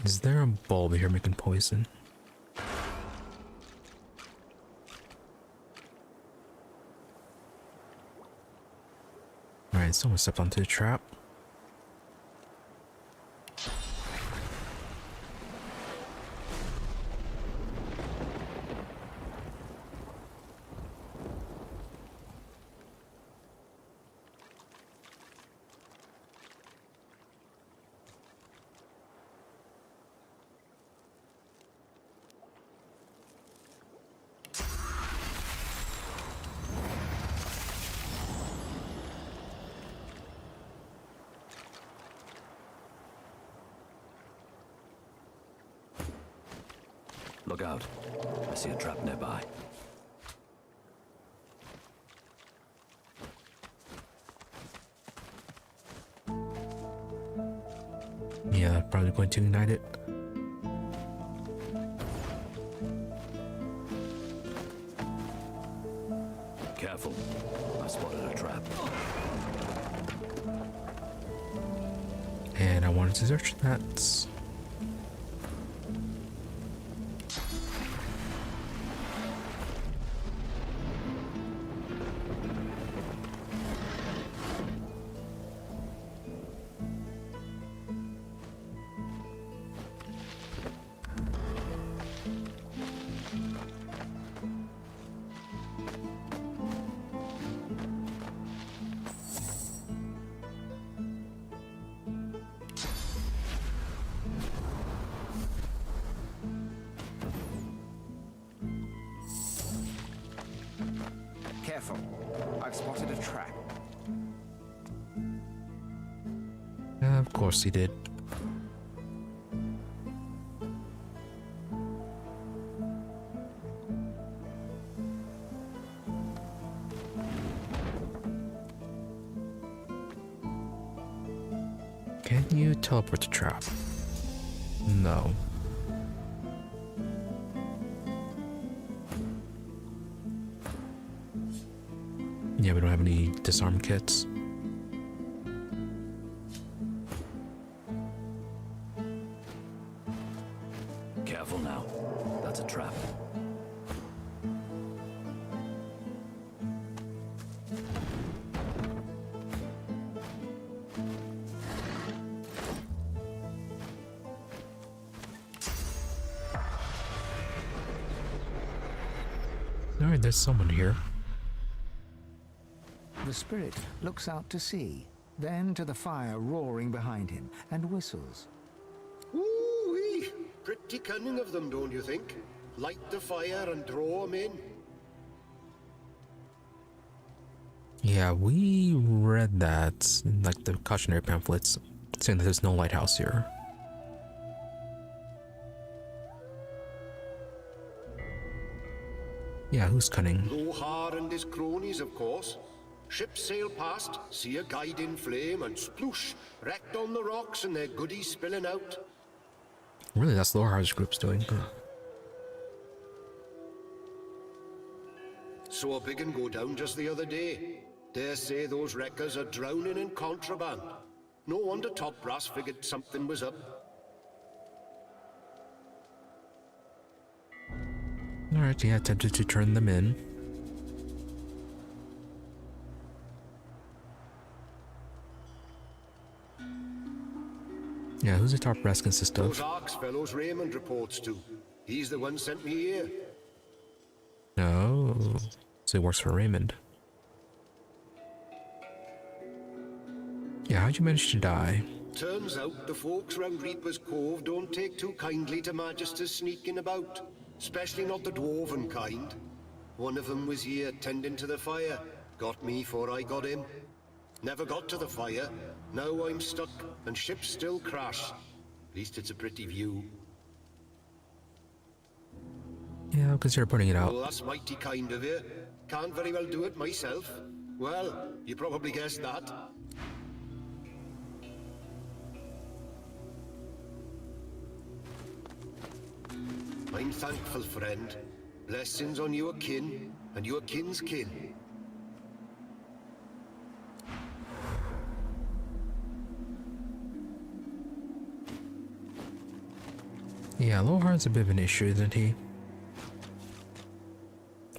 Is there a bulb here making poison? Alright, someone stepped onto the trap. Look out. I see a trap nearby. Yeah, probably going to ignite it. Careful. I spotted a trap. And I wanted to search that. Careful. I've spotted a trap. Of course he did. Can you teleport the trap? No. Yeah, we don't have any disarm kits. Careful now. That's a trap. Alright, there's someone here. The spirit looks out to sea, then to the fire roaring behind him, and whistles. Ooh-wee! Pretty cunning of them, don't you think? Light the fire and draw them in. Yeah, we read that in like the cautionary pamphlets, saying that there's no lighthouse here. Yeah, who's cunning? Lohar and his cronies, of course. Ships sail past, see a guide in flame, and sploosh, wrecked on the rocks and their goodies spilling out. Really, that's Lohar's group's doing. Saw a big un go down just the other day. Dare say those wreckers are drowning in contraband. No wonder Top Brass figured something was up. Alright, yeah, attempted to turn them in. Yeah, who's the top brass consist of? Those Arks fellows Raymond reports to. He's the one sent me here. No, so he works for Raymond. Yeah, how'd you manage to die? Turns out the folks round Reaper's Cove don't take too kindly to Magisters sneaking about. Especially not the dwarven kind. One of them was here tending to the fire. Got me before I got him. Never got to the fire. Now I'm stuck, and ships still crash. At least it's a pretty view. Yeah, because you're putting it out. Oh, that's mighty kind of you. Can't very well do it myself. Well, you probably guessed that. I'm thankful, friend. Blessings on your kin, and your kin's kin. Yeah, Lohar's a bit of an issue, isn't he?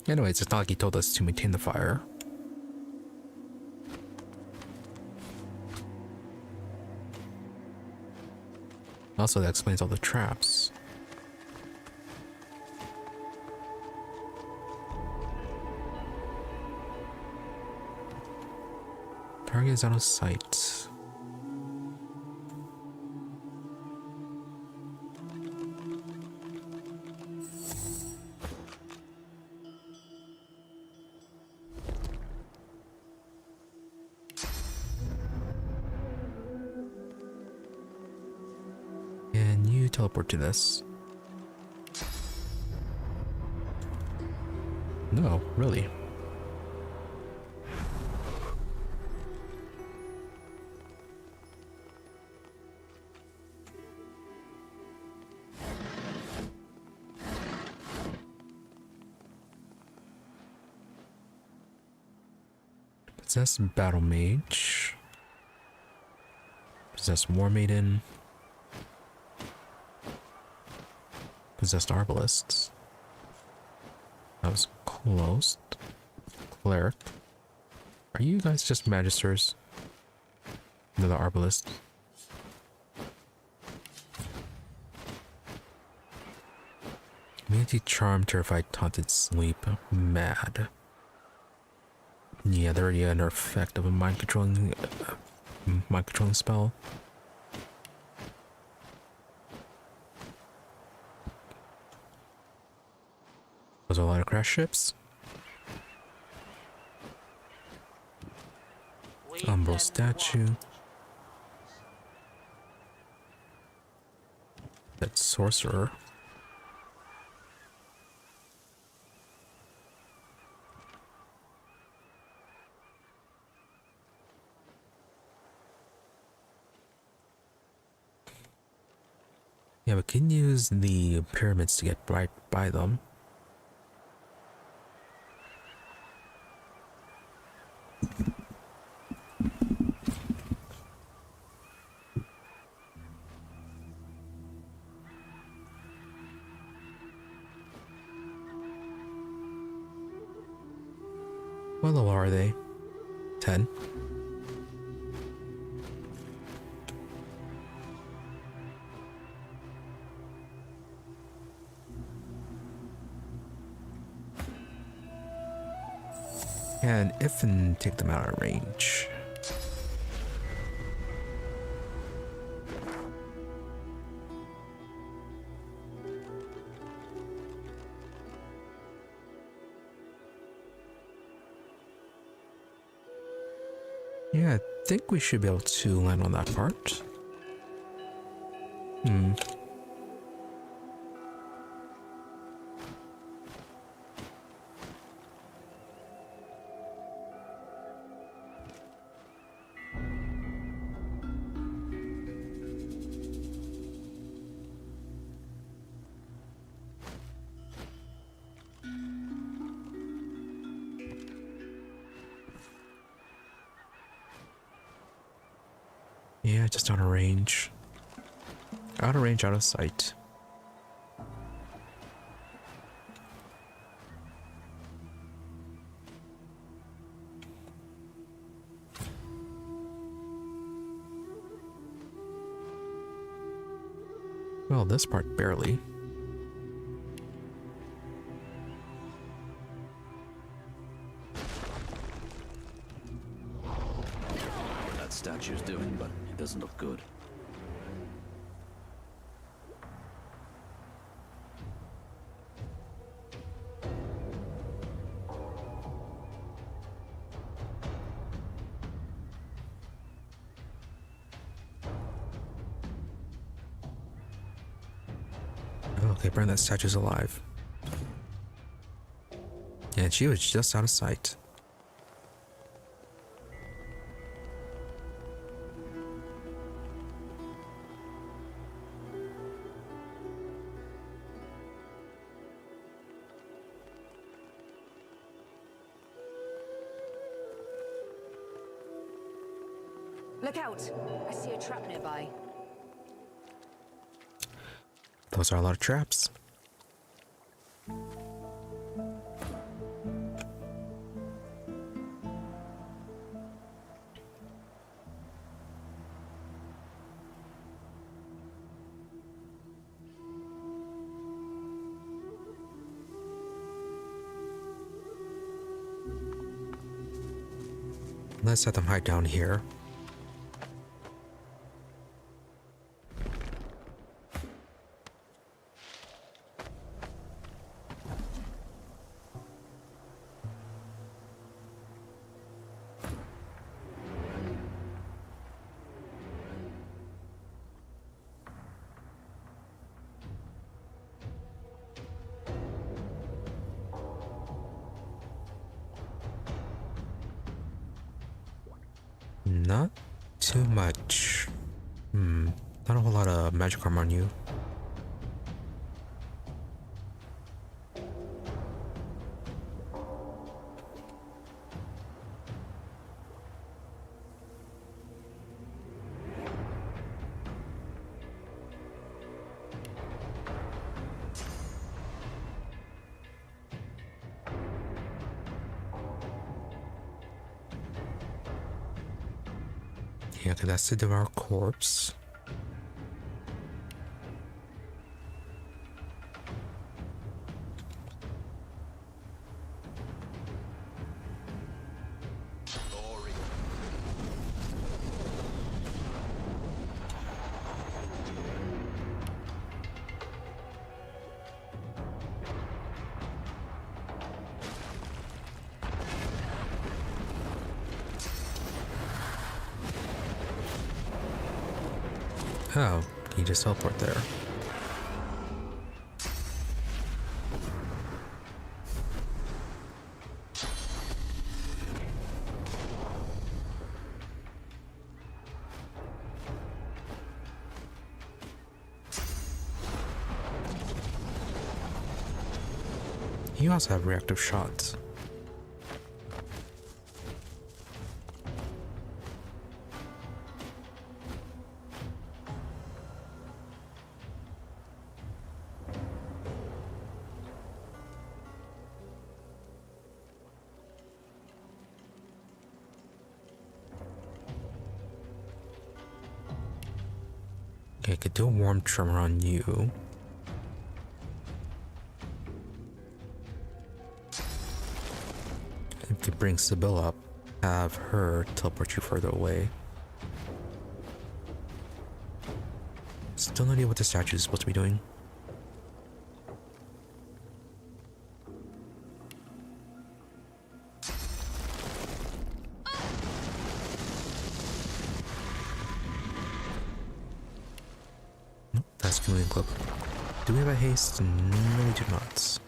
Anyways, it's not like he told us to maintain the fire. Also, that explains all the traps. Target is out of sight. Can you teleport to this? No, really. Possess Battle Mage. Possess War Maiden. Possessed Arbalists. That was close. Cleric. Are you guys just Magisters? They're the Arbalists. Immunity, Charm, Terrified, Taunted, Sleep, Mad. Yeah, they're already under effect of a mind controlling spell. Those are a lot of crash ships. Umbral Statue. That Sourcerer. Yeah, we can use the pyramids to get right by them. What level are they? 10. And if and take them out of range. Yeah, I think we should be able to land on that part. Yeah, just out of range. Out of range, out of sight. Well, this part barely. That statue's doing, but it doesn't look good. Okay, burn that statue's alive. And she was just out of sight. Look out! I see a trap nearby. Those are a lot of traps. Let's let them hide down here. Not too much. Not a whole lot of magic armor on you. Yeah, okay, that's the Devour corpse. Oh, can you just teleport there? You also have reactive shots. Okay, I could do a warm tremor on you. If you bring Sibyl up, have her teleport you further away. Still no idea what the statue is supposed to be doing. Nope, that's Chameleon Club. Do we have a haste? No, we do not.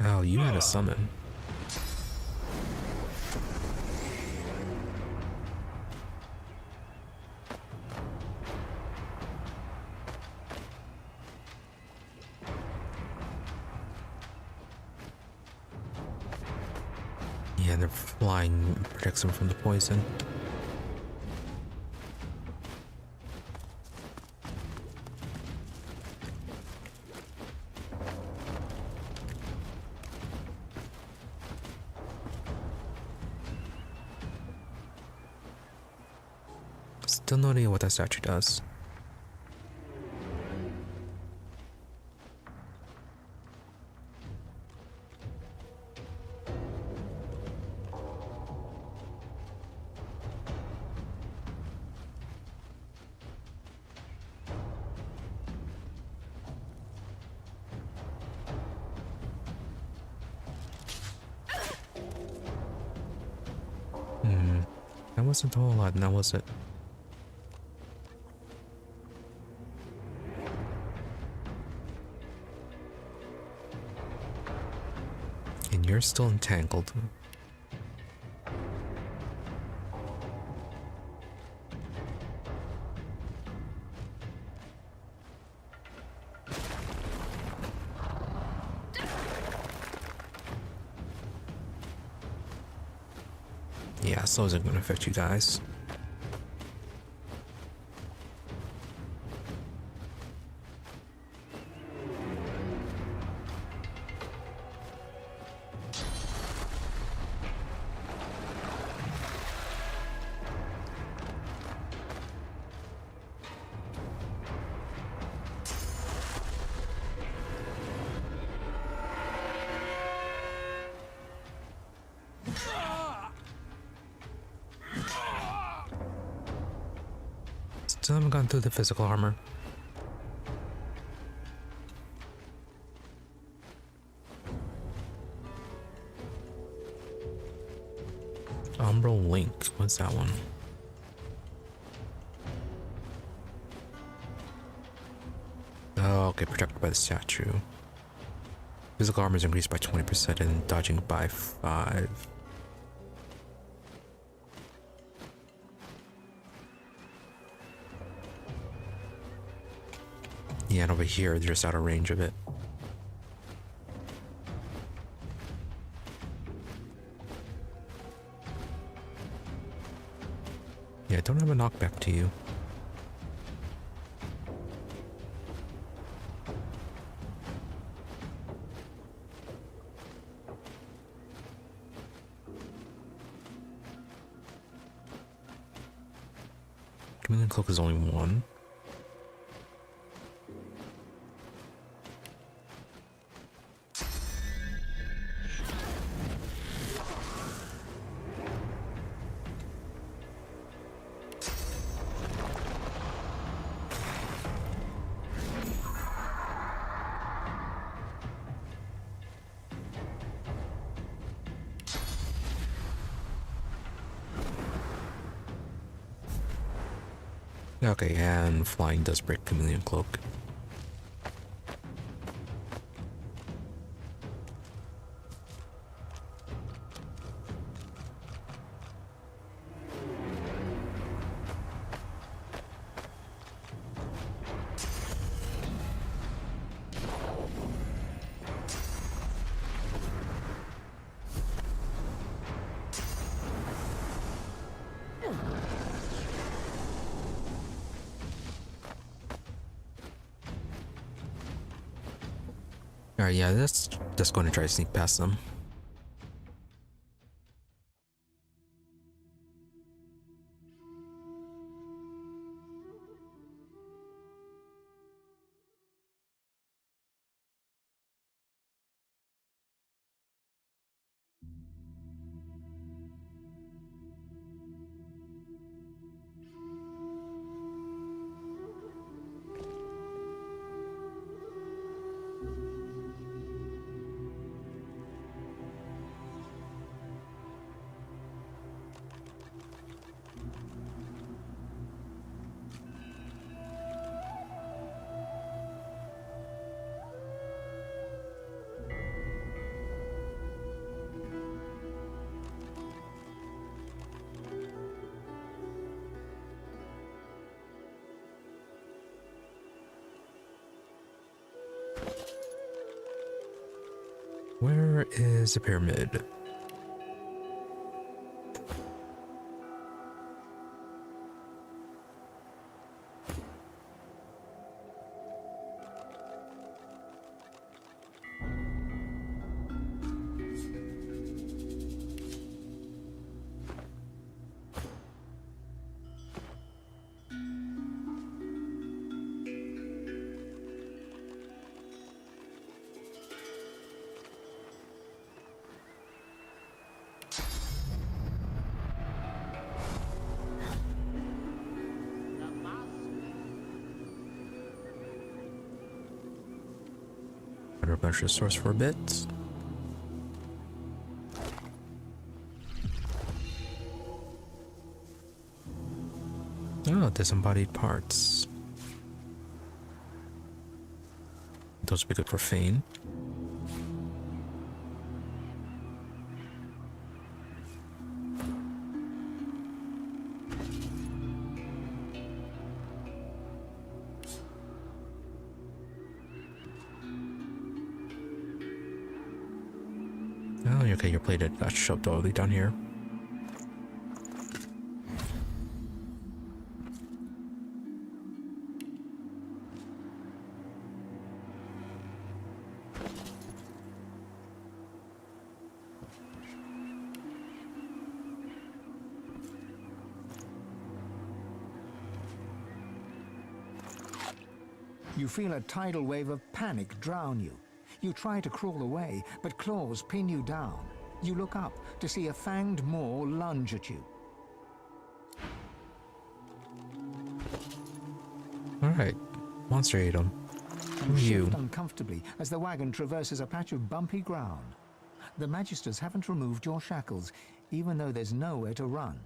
Oh, you had a summon. Yeah, their flying protects them from the poison. Still no idea what that statue does. That wasn't a whole lot, now was it? And you're still entangled. Yeah, so isn't going to affect you guys. Still haven't gone through the physical armor. Umbral Link. What's that one? Oh, okay. Protected by the statue. Physical armor is increased by 20% and dodging by 5. Yeah, and over here, they're just out of range of it. Yeah, I don't have a knockback to you. Chameleon Cloak is only 1. Okay, and flying does break Chameleon Cloak. Alright, yeah, that's just going to try to sneak past them. Where is the pyramid? Replenish the source for a bit. Oh, disembodied parts. Those would be good for Fane. Oh, okay, your plated got shoved all the way down here. You feel a tidal wave of panic drown you. You try to crawl away, but claws pin you down. You look up to see a fanged maw lunge at you. Alright, monster ate him. Who are You you? shift uncomfortably as the wagon traverses a patch of bumpy ground. The Magisters haven't removed your shackles, even though there's nowhere to run.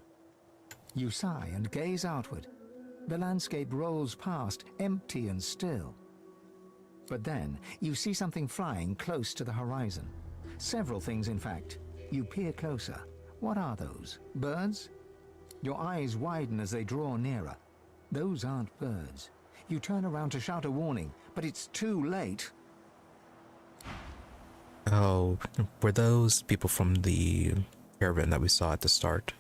You sigh and gaze outward. The landscape rolls past, empty and still. But then, you see something flying close to the horizon. Several things, in fact. You peer closer. What are those? Birds? Your eyes widen as they draw nearer. Those aren't birds. You turn around to shout a warning, but it's too late. Oh, were those people from the caravan that we saw at the start?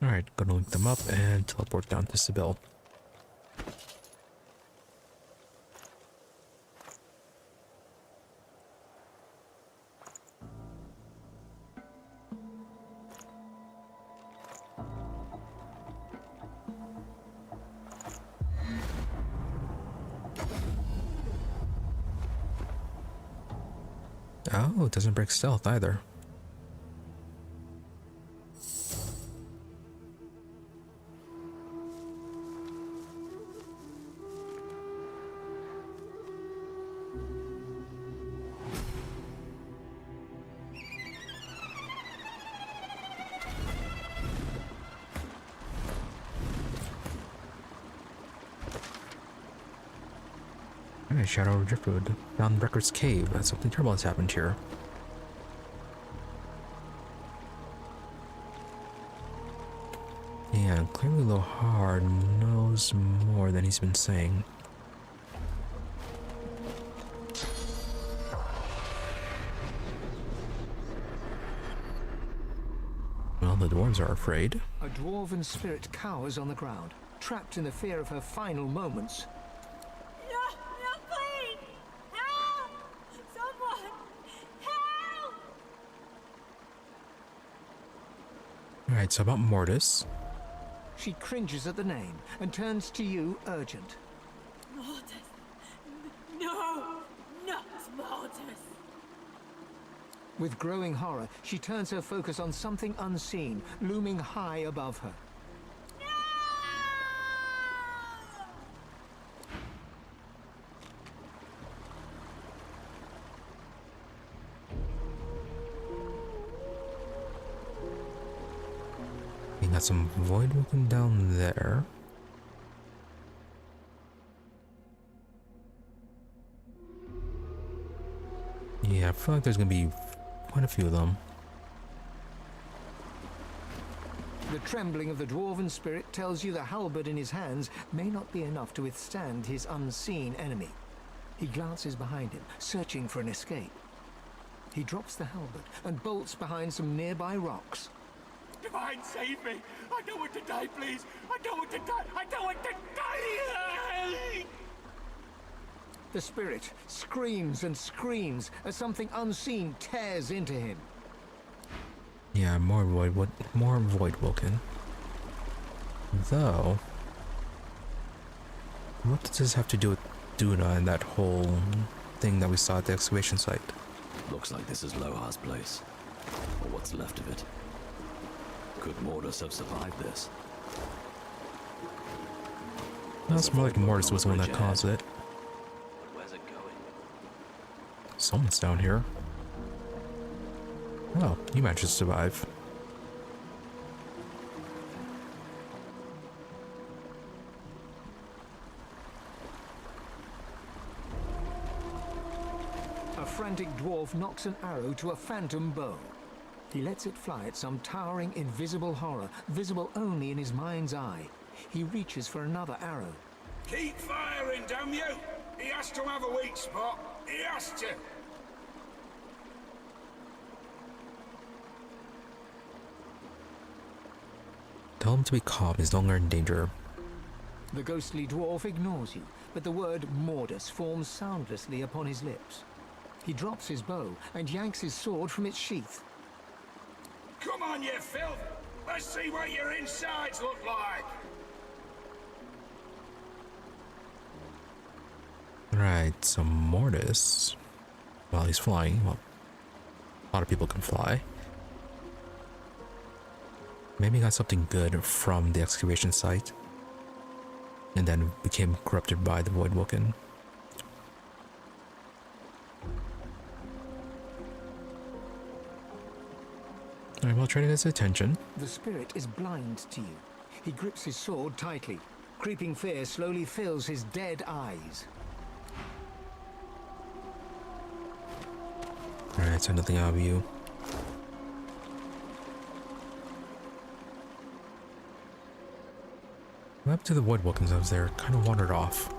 Alright, gonna link them up and teleport down to Sibyl. Oh, it doesn't break stealth either. Alright, Shadow of Driftwood. Found Record's Cave. Something terrible has happened here. Yeah, clearly Lohar knows more than he's been saying. Well, the dwarves are afraid. A dwarven spirit cowers on the ground, trapped in the fear of her final moments. Alright, so about Mortis. She cringes at the name and turns to you, urgent. Mortis! No! Not Mortis! With growing horror, she turns her focus on something unseen, looming high above her. Got some void looking down there. Yeah, I feel like there's gonna be quite a few of them. The trembling of the dwarven spirit tells you the halberd in his hands may not be enough to withstand his unseen enemy. He glances behind him, searching for an escape. He drops the halberd and bolts behind some nearby rocks. Divine, save me! I don't want to die, please! I don't want to die! I don't want to die! The spirit screams and screams as something unseen tears into him. Yeah, more void woken. Though, what does this have to do with Duna and that whole thing that we saw at the excavation site? Looks like this is Lohar's place, or what's left of it. Could Mortis have survived this? No, it's more like Mortis was the one that caused it. But where's it going? Someone's down here. Oh, you managed to survive. A frantic dwarf knocks an arrow to a phantom bow. He lets it fly at some towering, invisible horror, visible only in his mind's eye. He reaches for another arrow. Keep firing, damn you! He has to have a weak spot. He has to! Tell him to be calm, he's no longer in danger. The ghostly dwarf ignores you, but the word Mordus forms soundlessly upon his lips. He drops his bow and yanks his sword from its sheath. Come on, you filth! Let's see what your insides look like! Right, so Mortis, well, he's flying. Well, a lot of people can fly. Maybe he got something good from the excavation site and then became corrupted by the Voidwoken. Alright, well, trading his attention. The spirit is blind to you. He grips his sword tightly. Creeping fear slowly fills his dead eyes. Alright, so nothing out of you. What happened to the Woodwokens I was there? Kind of wandered off.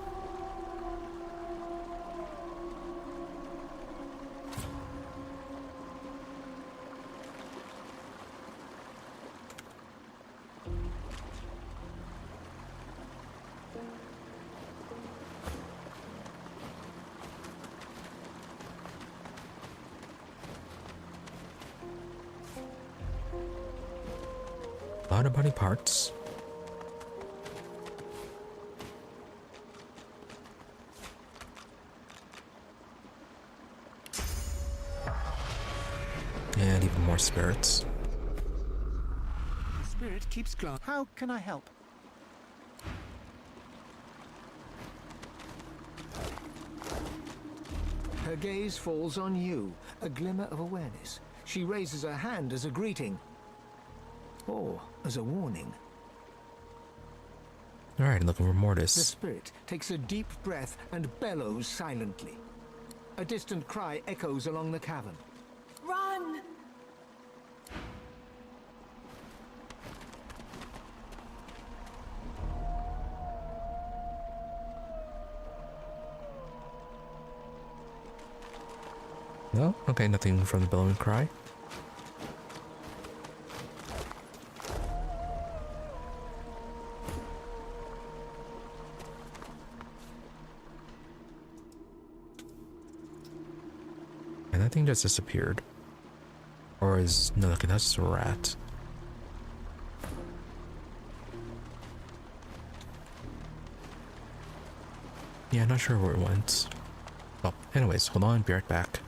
A lot of body parts. And even more spirits. The spirit keeps glowing. How can I help? Her gaze falls on you, a glimmer of awareness. She raises her hand as a greeting. Or as a warning. Alright, looking for The Mortis. spirit takes a deep breath and bellows silently. A distant cry echoes along the cavern. Run! No? Okay, nothing from the bellowing cry. And that thing just disappeared. Or is... no, look, that's just a rat. Yeah, not sure where it went. Well, anyways, hold on, be right back.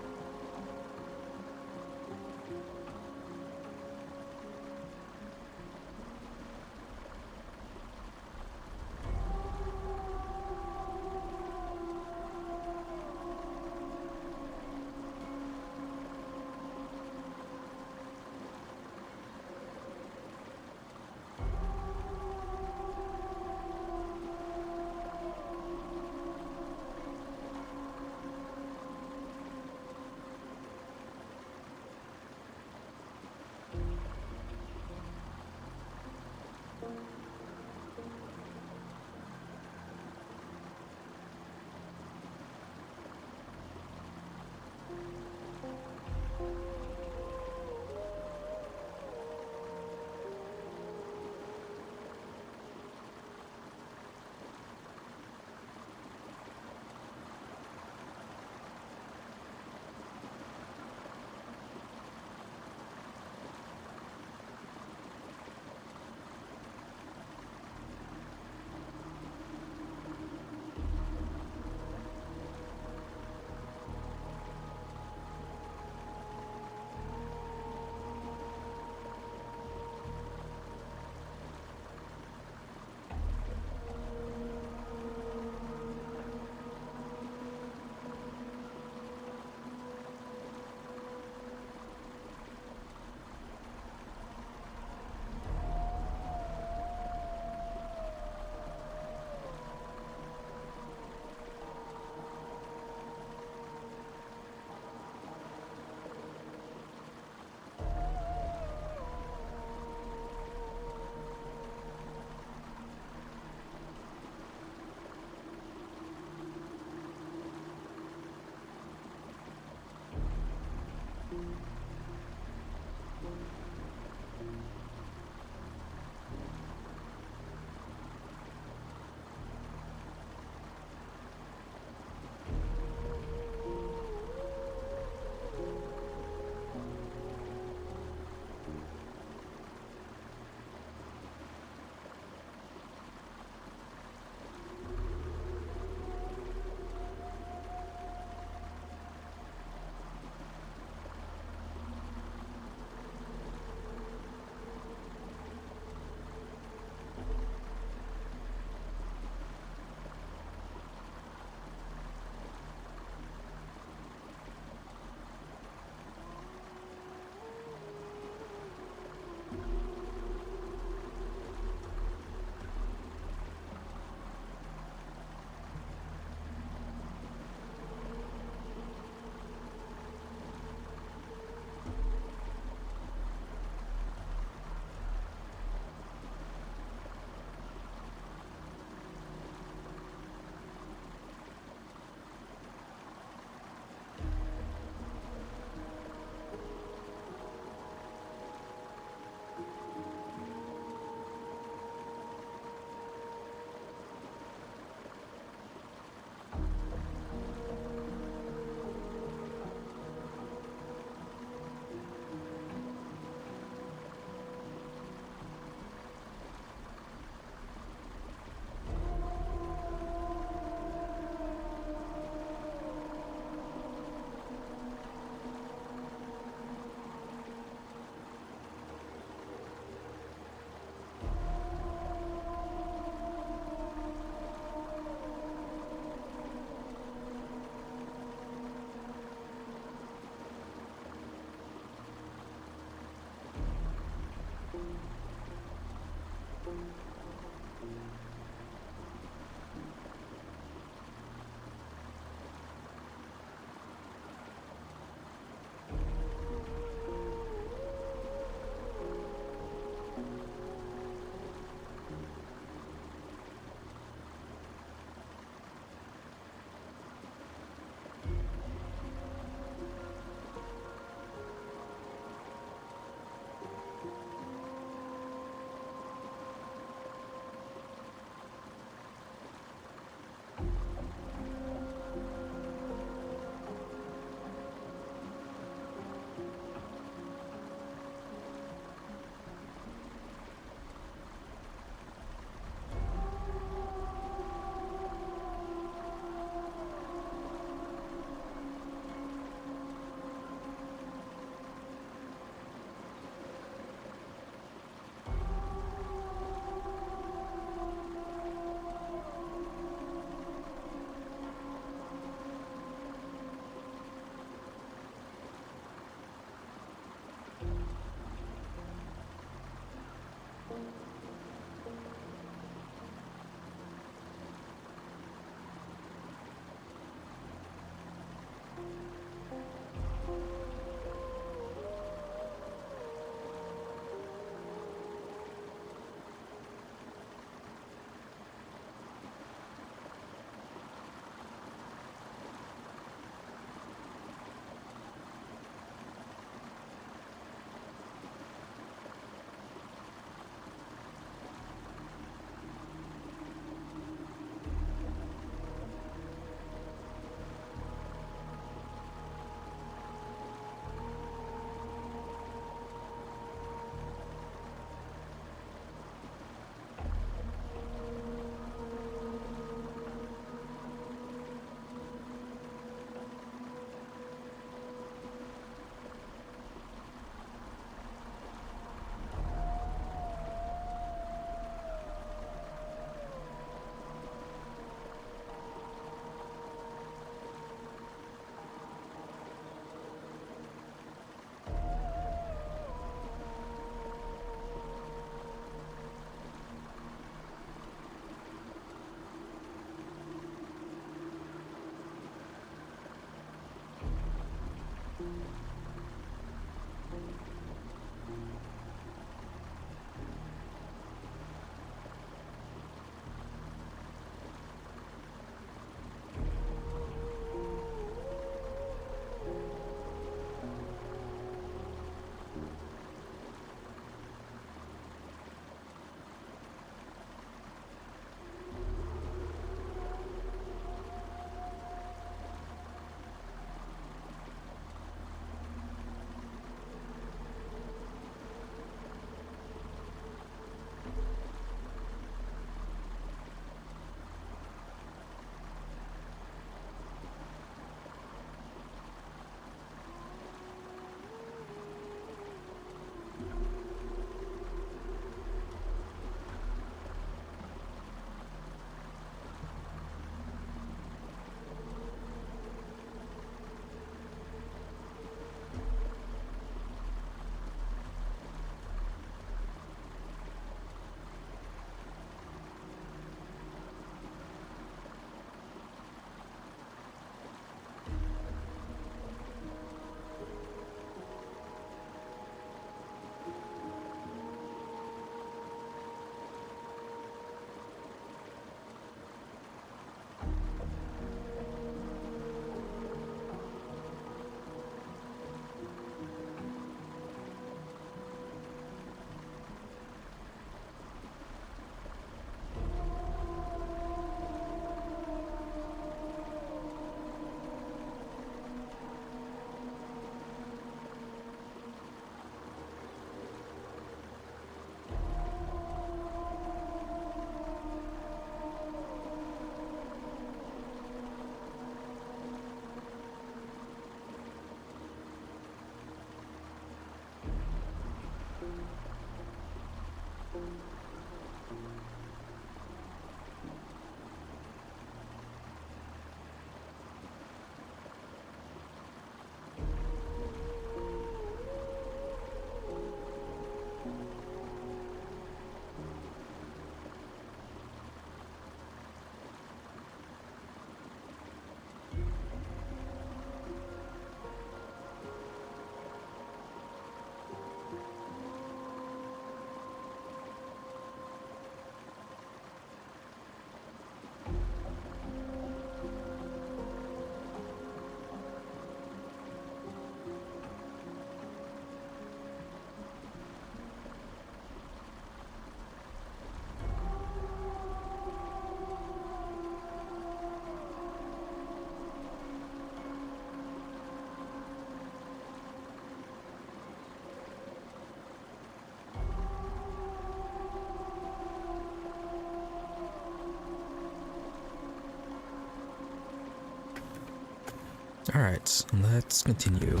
Alright, let's continue.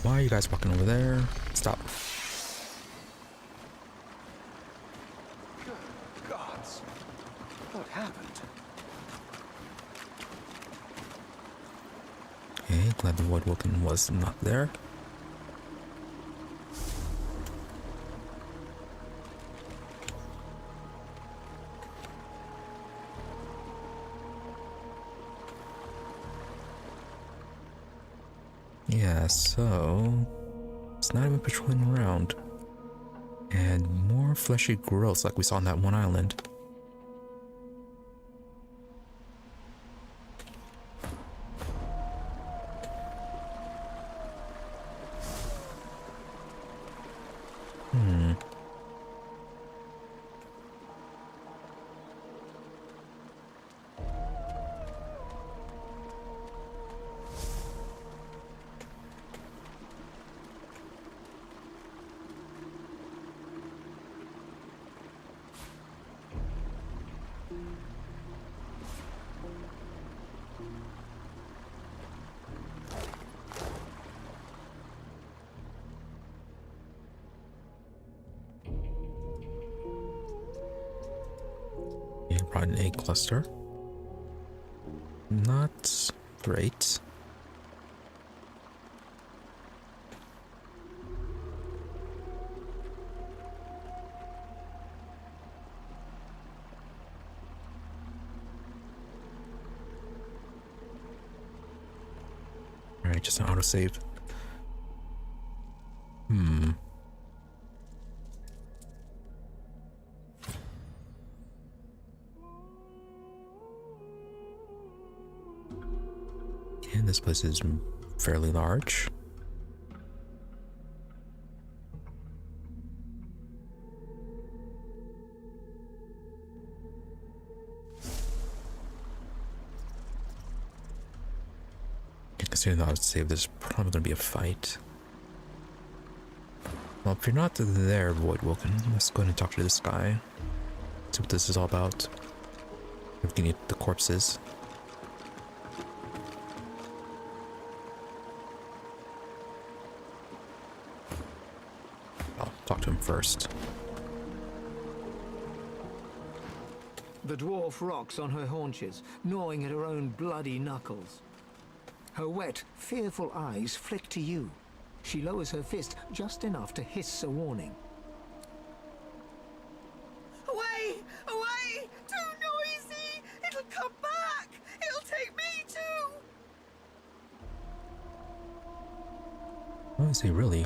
Why are you guys walking over there? Stop. Good gods. What happened? Okay, glad the Void Woken was not there. Yeah, so it's not even patrolling around. And more fleshy growths like we saw on that one island. Brought an egg cluster. Not great. Alright, just an autosave. And this place is fairly large. Considering the autosave, there's probably going to be a fight. Well, if you're not there, Void Woken, let's go ahead and talk to this guy. See what this is all about. If we can eat the corpses. I'll talk to him first. The dwarf rocks on her haunches, gnawing at her own bloody knuckles. Her wet, fearful eyes flick to you. She lowers her fist just enough to hiss a warning. Away! Away! Too noisy! It'll come back! It'll take me too! What is he really?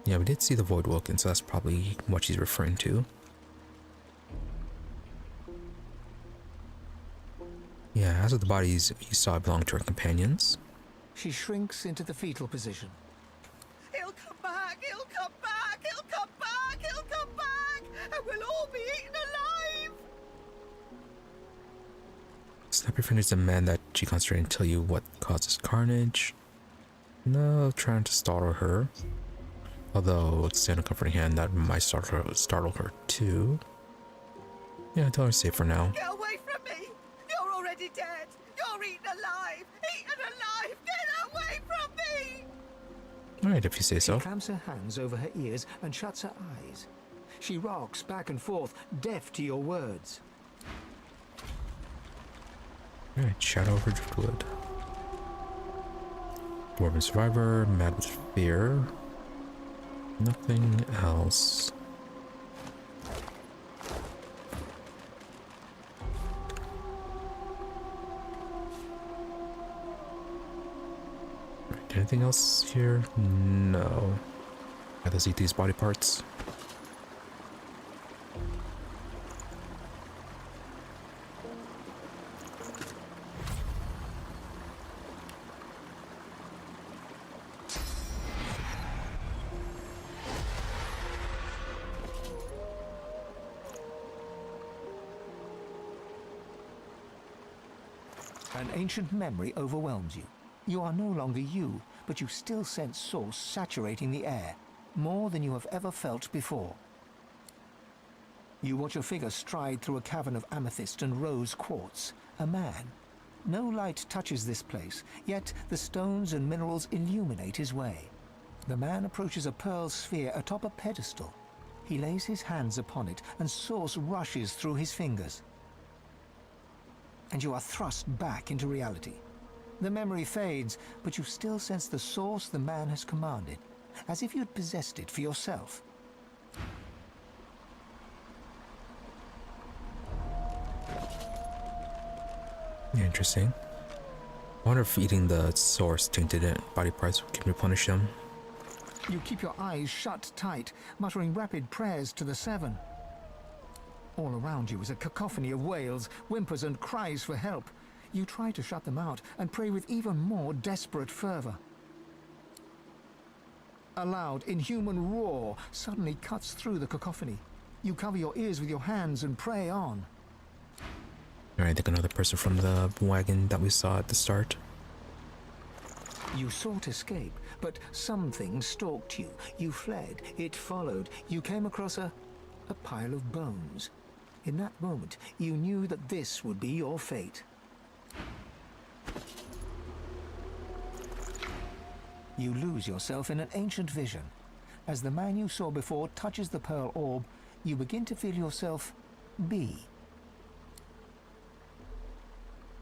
Yeah, we did see the Void Woken, so that's probably what she's referring to. Yeah, as with the bodies you saw belong to her companions. She shrinks into the fetal position. It'll come back! It'll come back! It'll come back! It'll come back! And we'll all be eaten alive! Snap your fingers demand that she concentrate and tell you what causes carnage. No, trying to startle her. Although, extend a comforting hand, that might startle her too. Yeah, tell her safe for now. Get away from me! You're already dead! You're eaten alive! Eaten alive! Get away from me! Alright, if you say so. She clamps her hands over her ears and shuts her eyes. She rocks back and forth, deaf to your words. Alright, Shadow over Driftwood. Dwarven survivor, mad with fear. Nothing else. Right, anything else here? No. Let's eat these body parts. An ancient memory overwhelms you. You are no longer you, but you still sense source saturating the air, more than you have ever felt before. You watch a figure stride through a cavern of amethyst and rose quartz. A man. No light touches this place, yet the stones and minerals illuminate his way. The man approaches a pearl sphere atop a pedestal. He lays his hands upon it, and source rushes through his fingers. And you are thrust back into reality. The memory fades, but you still sense the source the man has commanded, as if you'd possessed it for yourself. Interesting. I wonder if eating the source tainted body parts can replenish them. You keep your eyes shut tight, muttering rapid prayers to the Seven. All around you is a cacophony of wails, whimpers, and cries for help. You try to shut them out and pray with even more desperate fervor. A loud, inhuman roar suddenly cuts through the cacophony. You cover your ears with your hands and pray on. Alright, I think another person from the wagon that we saw at the start. You sought escape, but something stalked you. You fled, it followed. You came across a pile of bones. In that moment, you knew that this would be your fate. You lose yourself in an ancient vision. As the man you saw before touches the pearl orb, you begin to feel yourself be.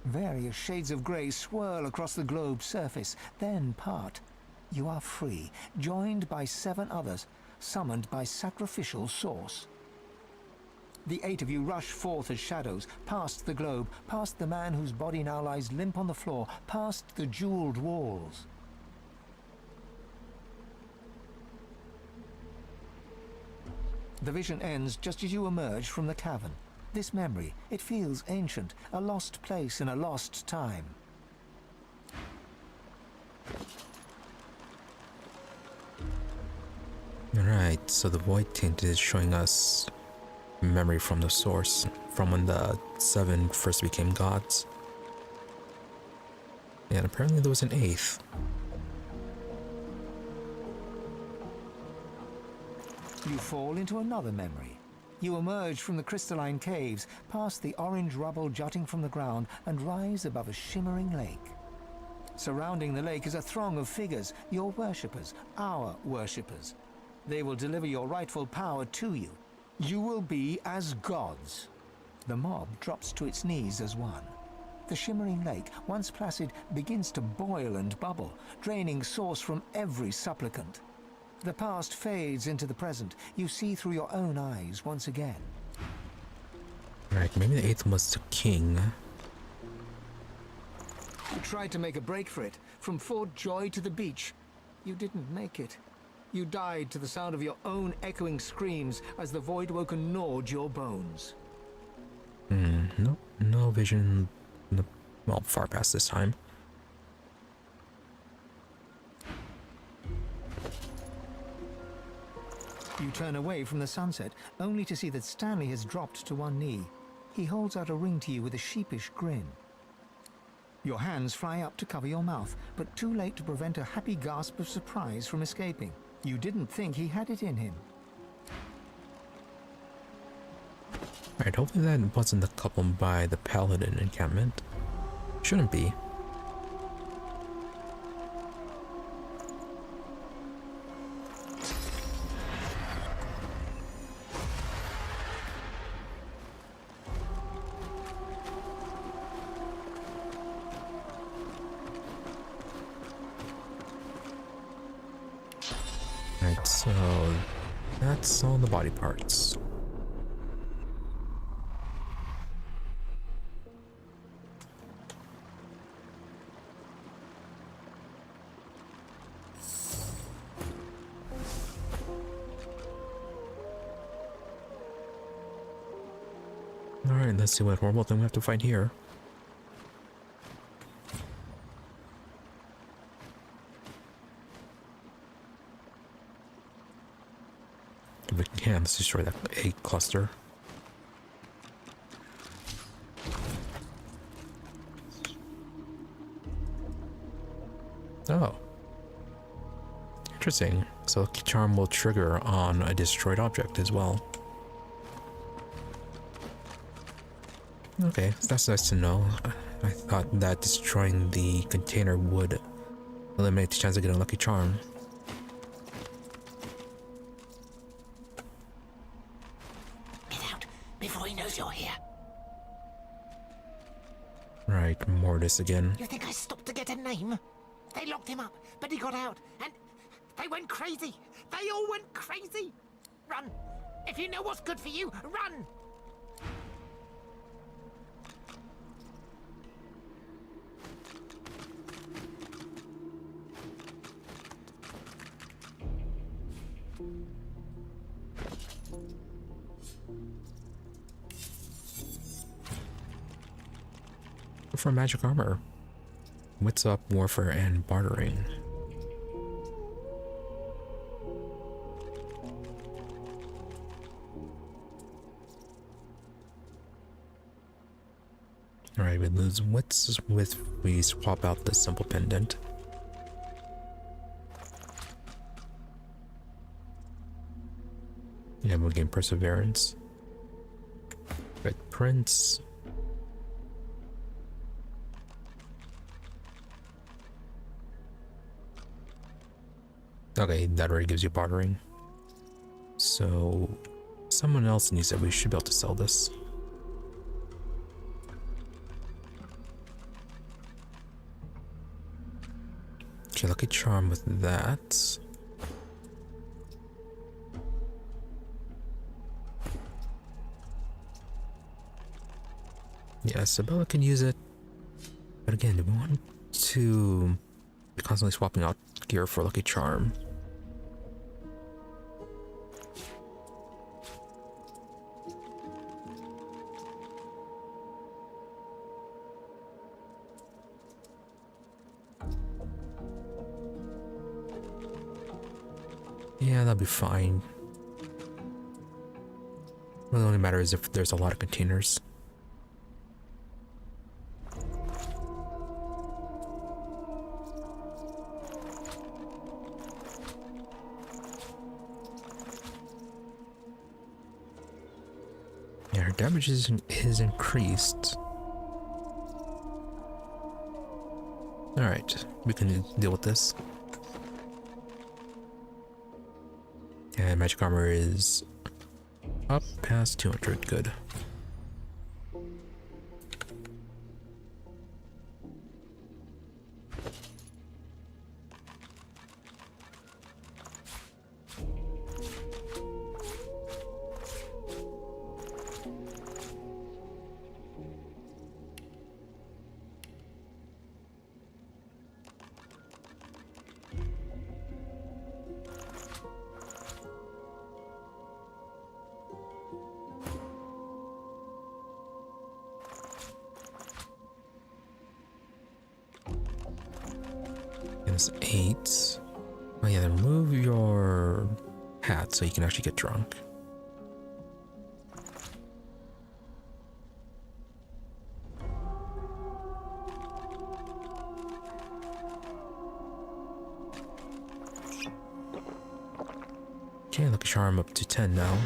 Various shades of grey swirl across the globe's surface, then part. You are free, joined by 7 others, summoned by sacrificial source. The 8 of you rush forth as shadows, past the globe, past the man whose body now lies limp on the floor, past the jeweled walls. The vision ends just as you emerge from the cavern. This memory, it feels ancient, a lost place in a lost time. Alright, so the void tint is showing us memory from the source, from when the 7 first became gods. And apparently there was an 8th. You fall into another memory. You emerge from the crystalline caves, past the orange rubble jutting from the ground, and rise above a shimmering lake. Surrounding the lake is a throng of figures, your worshippers, our worshippers. They will deliver your rightful power to you. You will be as gods. The mob drops to its knees as one. The shimmering lake, once placid, begins to boil and bubble, draining source from every supplicant. The past fades into the present. You see through your own eyes once again. Right, maybe the 8th was the king. You tried to make a break for it, from Fort Joy to the beach. You didn't make it. You died to the sound of your own echoing screams as the Voidwoken gnawed your bones. Nope, no vision. No, well, far past this time. You turn away from the sunset, only to see that Stanley has dropped to one knee. He holds out a ring to you with a sheepish grin. Your hands fly up to cover your mouth, but too late to prevent a happy gasp of surprise from escaping. You didn't think he had it in him. Alright, hopefully that wasn't the couple by the Paladin encampment. Shouldn't be. Right, so that's all the body parts. Alright, let's see what horrible thing we have to fight here. If we can, let's destroy that egg cluster. Oh. Interesting. So Lucky Charm will trigger on a destroyed object as well. Okay, that's nice to know. I thought that destroying the container would eliminate the chance of getting a Lucky Charm. Get out before he knows you're here. Right, Mortis again. You think I stopped to get a name? They locked him up, but he got out, and they went crazy. They all went crazy. Run. If you know what's good for you, run. For magic armor. What's up, warfare and bartering? Alright, we lose wits with we swap out the simple pendant. Yeah, we'll gain perseverance. Red Prince. Okay, that already gives you bartering. So, someone else needs it. We should be able to sell this. Okay, Lucky Charm with that. Yeah, Sabella can use it. But again, do we want to be constantly swapping out gear for Lucky Charm? Yeah, that'll be fine. What only matters is if there's a lot of containers. Yeah, her damage is increased. Alright, we can deal with this. And magic armor is up past 200. Good. It's 8. Oh yeah, then move your hat so you can actually get drunk. Okay, Lucky Charm up to 10 now.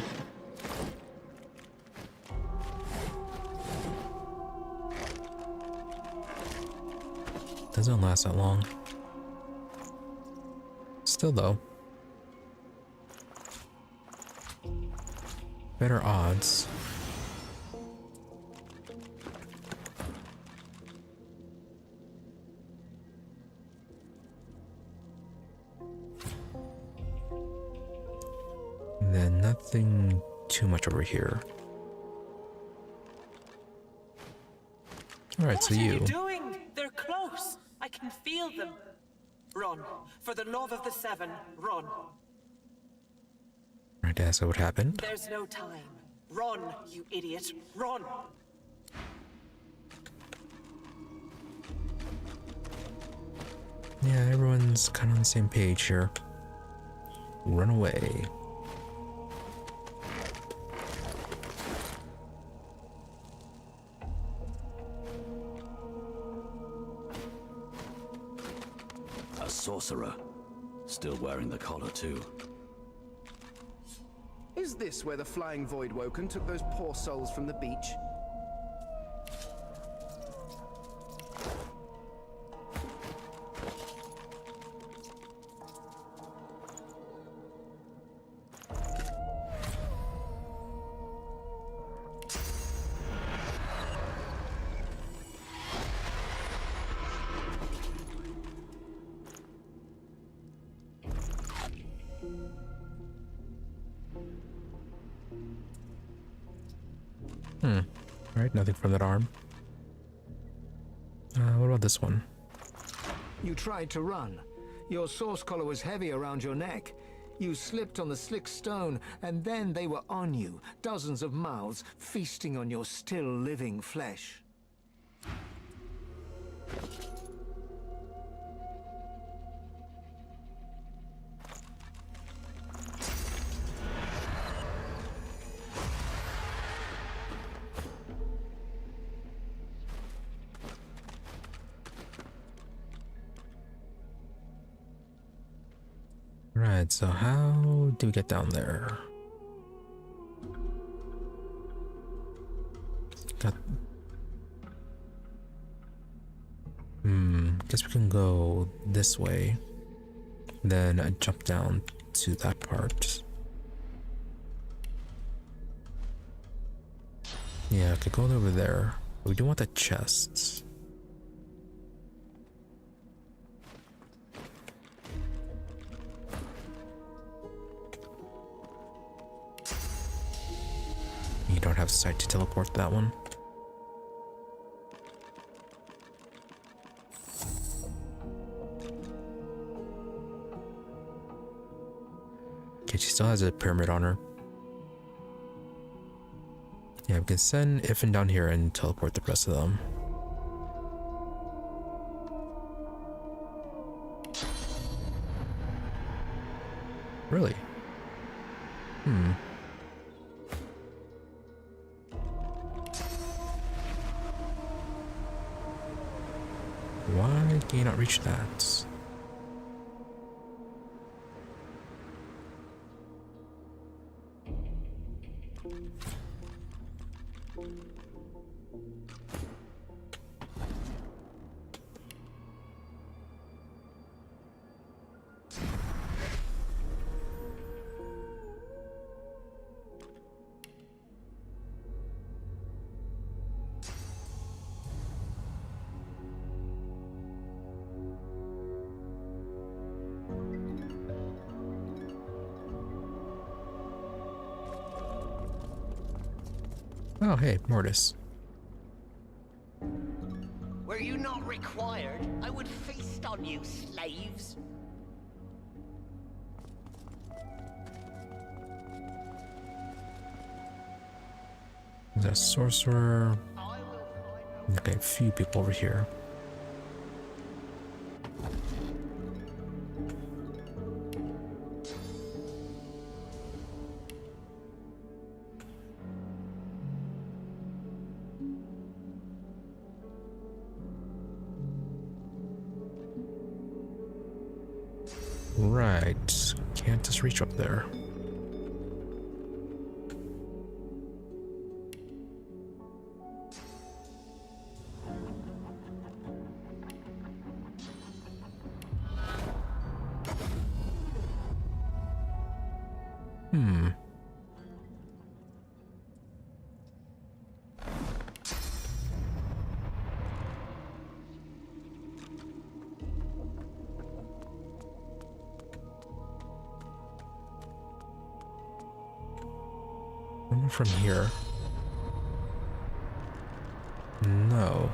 Doesn't last that long. Still though, better odds. And then nothing too much over here. All right, so you. What are you doing? They're close. I can feel them. Run. For the love of the Seven, run. Right, that's what happened. There's no time. Run, you idiot. Run. Yeah, everyone's kind of on the same page here. Run away. A sorcerer. Still wearing the collar, too. Is this where the flying void woken took those poor souls from the beach? Alright, nothing from that arm. What about this one? You tried to run. Your source collar was heavy around your neck. You slipped on the slick stone, and then they were on you, dozens of mouths feasting on your still living flesh. Right, so how do we get down there? Guess we can go this way, then jump down to that part. Yeah, I could go over there. But we do want the chests. You don't have sight to teleport that one. Okay, she still has a pyramid on her. Yeah, we can send Iffin down here and teleport the rest of them. Really? Why can you not reach that? Oh, hey, Mortis. Were you not required, I would feast on you, slaves. There's a sorcerer. Okay, a few people over here. Right, can't just reach up there. From here? No.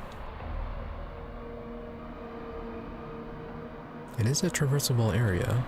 It is a traversable area.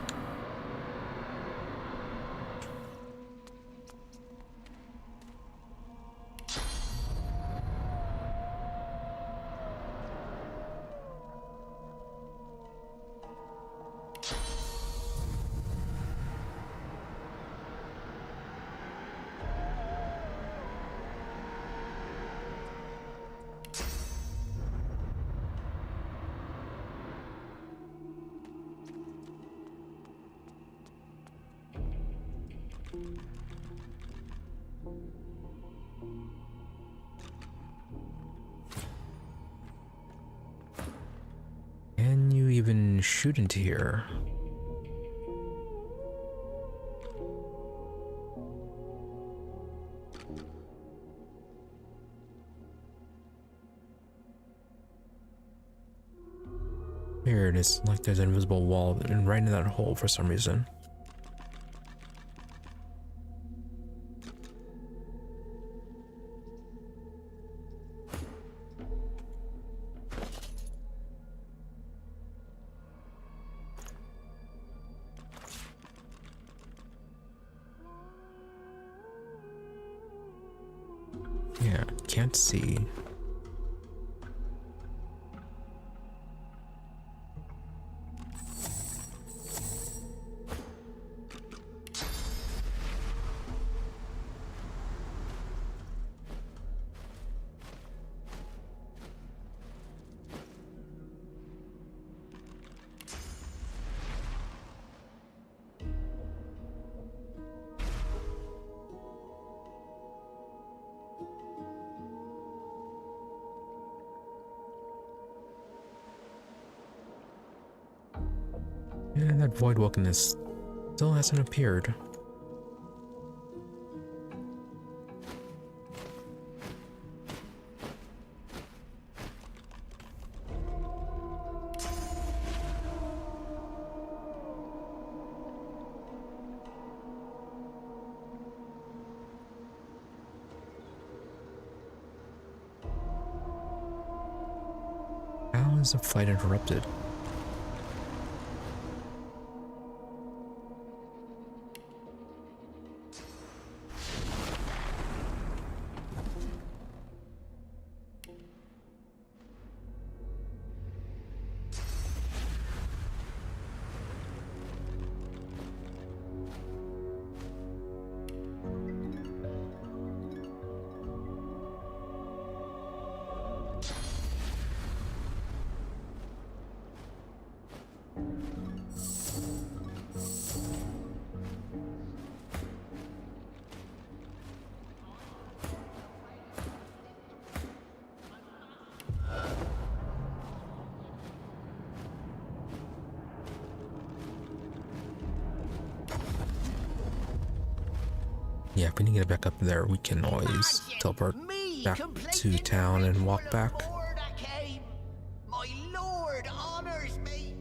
Can you even shoot into here? Weird, it's like there's an invisible wall right in that hole for some reason. Yeah, can't see. Yeah, that void wilderness still hasn't appeared. How is the flight interrupted? Yeah, if we need to get back up there, we can always teleport back to town and walk back. My lord honors me.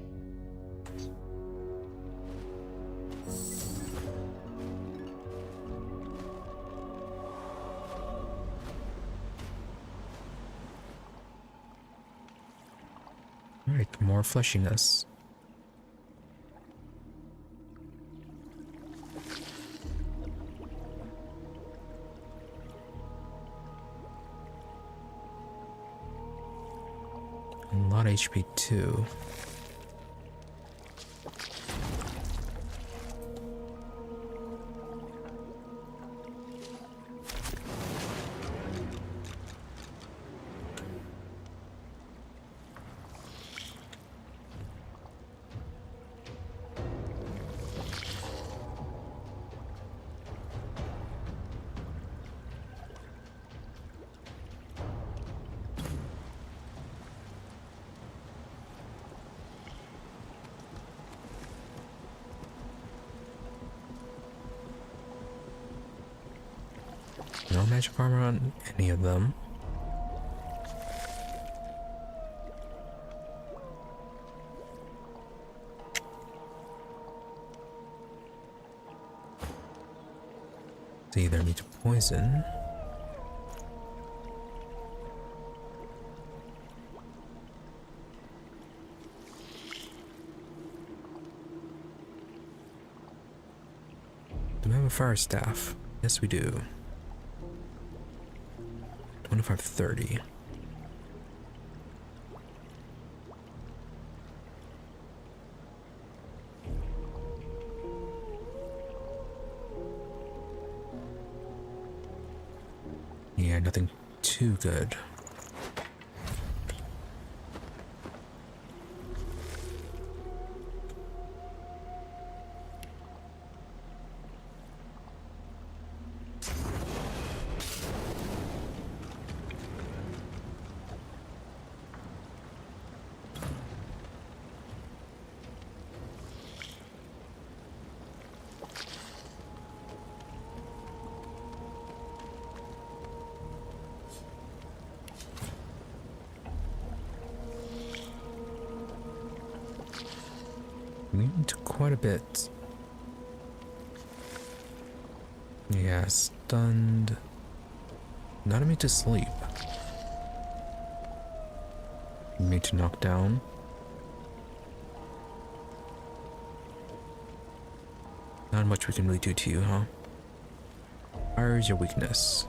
Alright, more fleshiness. A lot of HP too. No magic armor on any of them. They either need to poison. Do we have a fire staff? Yes, we do. 2530. Yeah, nothing too good. Immune to quite a bit. Yeah, stunned. Not immune to sleep. Immune to knockdown. Not much we can really do to you, huh? Fire is your weakness.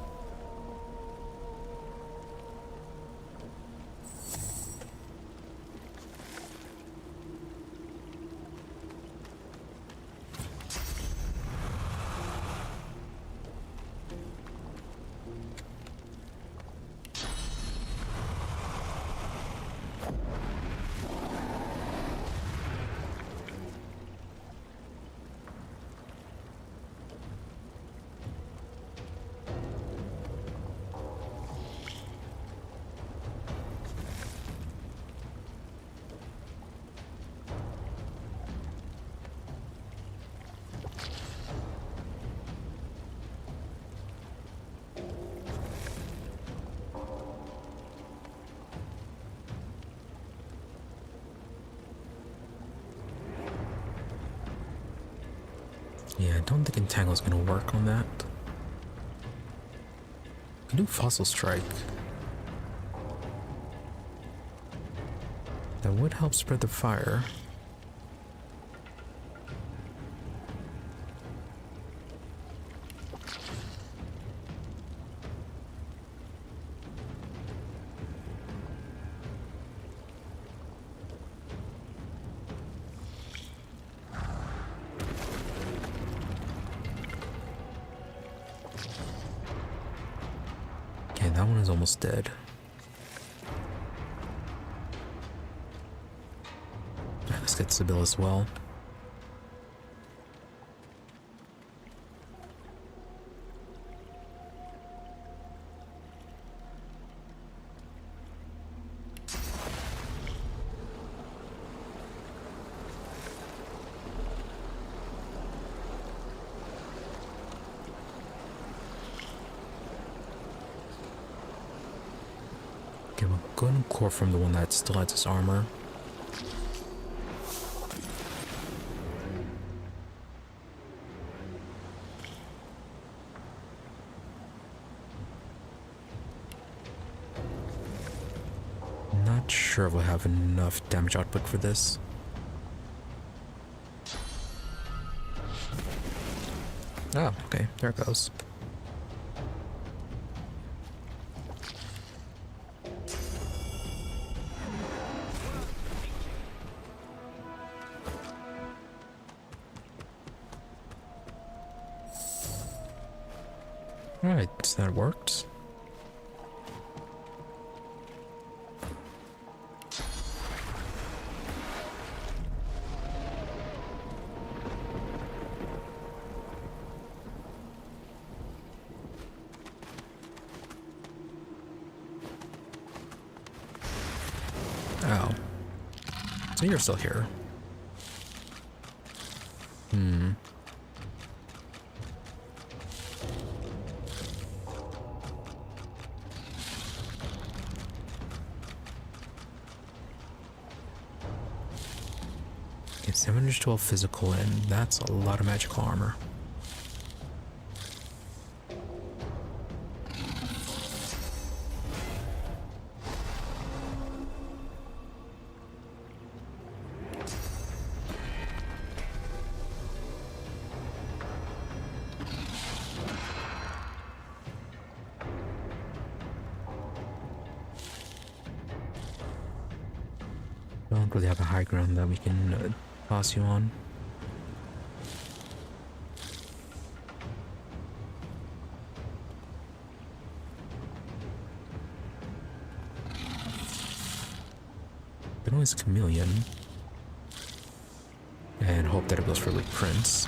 Yeah, I don't think Entangle's gonna work on that. Can do Fossil Strike. That would help spread the fire. Okay, that one is almost dead. Let's get Sibyl as well. Okay, we'll go and core from the one that still has his armor. Not sure if we'll have enough damage output for this. Oh, okay, there it goes. Alright, so that worked. Oh. So you're still here. Okay, 712 physical, and that's a lot of magical armor. Don't really have a high ground that we can toss you on. But always Chameleon. And hope that it goes for reprints.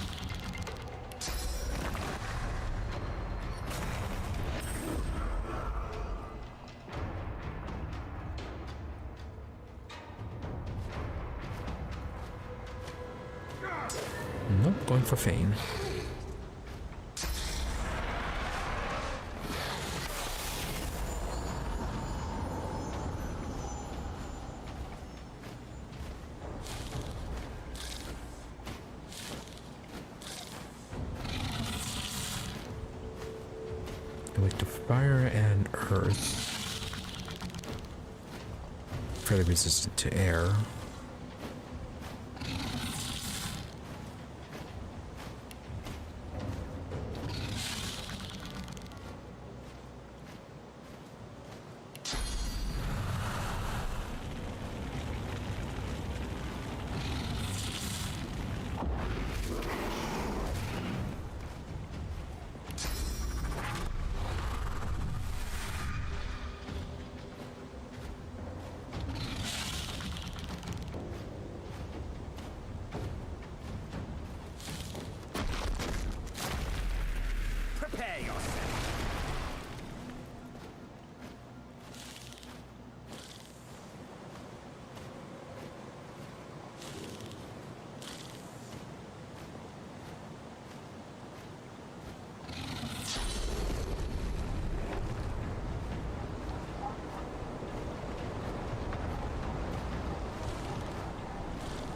Nope, going for Feign. Awake to fire and earth. Fairly resistant to air.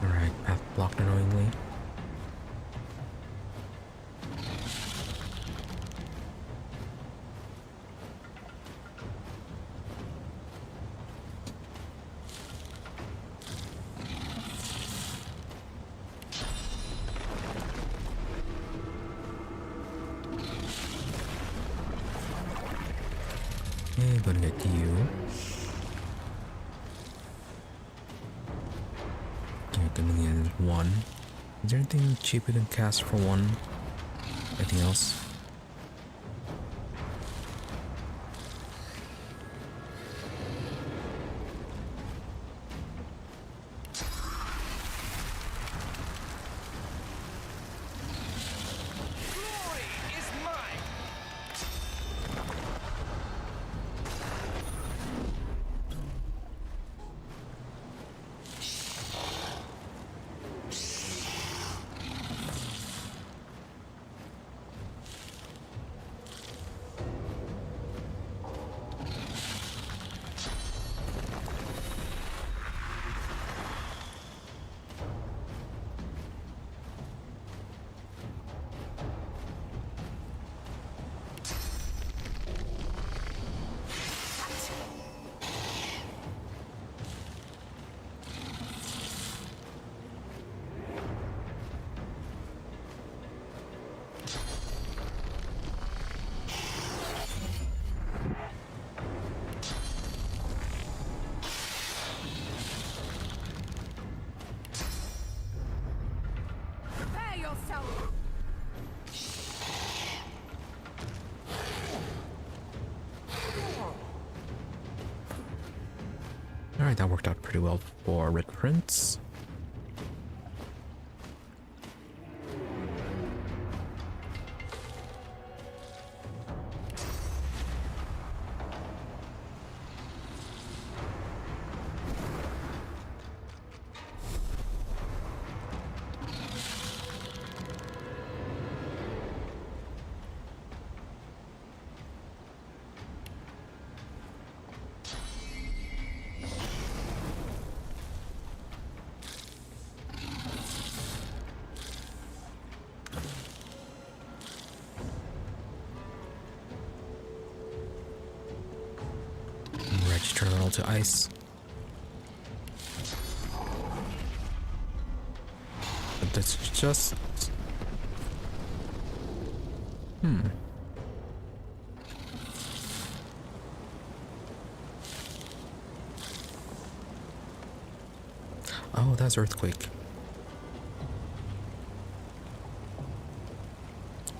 Alright, path blocked annoyingly. Okay, gonna get you. Okay, gonna get one. Is there anything cheaper than cast for one? Anything else? Alright, that worked out pretty well for Red Prince. Turn it all to ice. But that's just... Oh, that's earthquake.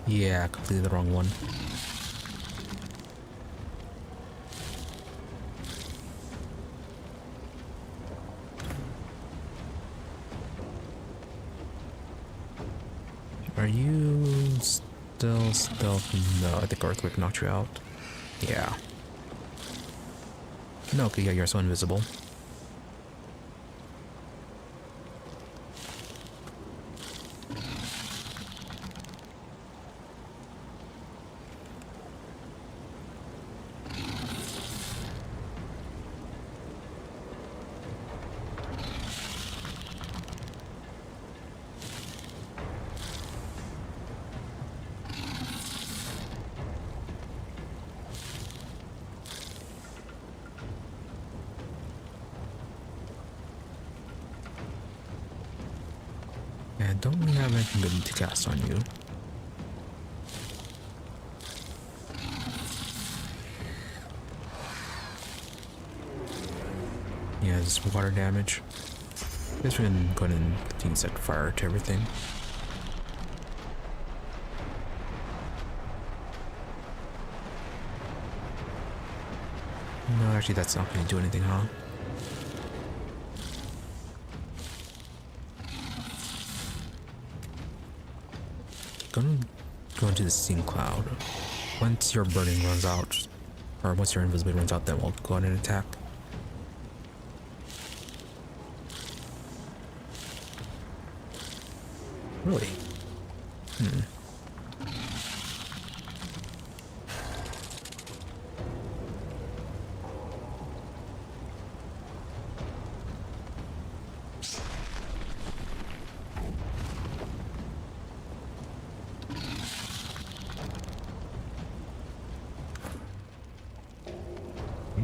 Yeah, completely the wrong one. Are you still stealth? No, I think earthquake knocked you out. Yeah. No, okay, yeah, you're so invisible. Yeah, I don't really have anything good to cast on you. Yeah, this water damage. I guess we can go ahead and continue to set fire to everything. No, actually that's not going to do anything, huh? Gonna go into the steam cloud. Once your burning runs out, or once your invisibility runs out, then we'll go ahead and attack. Really?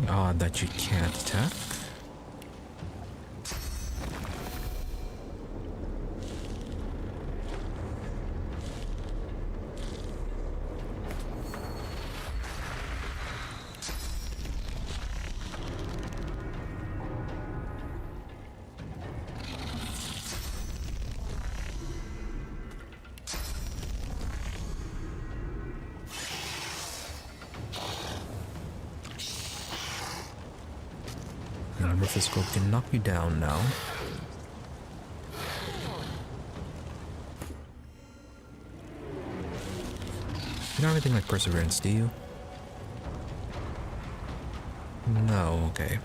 Odd that you can't attack. Remember, physical can knock you down now. You don't have anything like perseverance, do you? No, okay.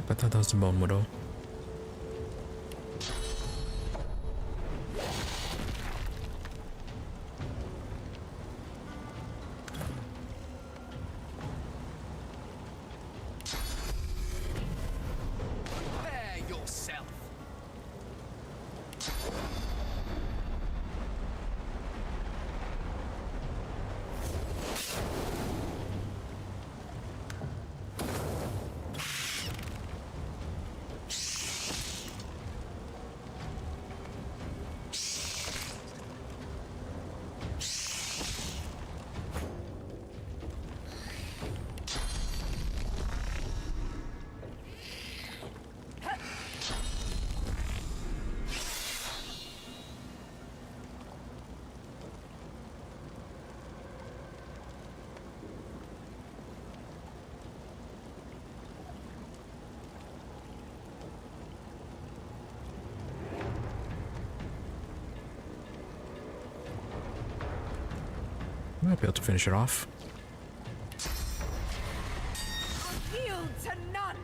I thought that was the Bone Widow. Prepare yourself. Might be able to finish it off. Yield to none.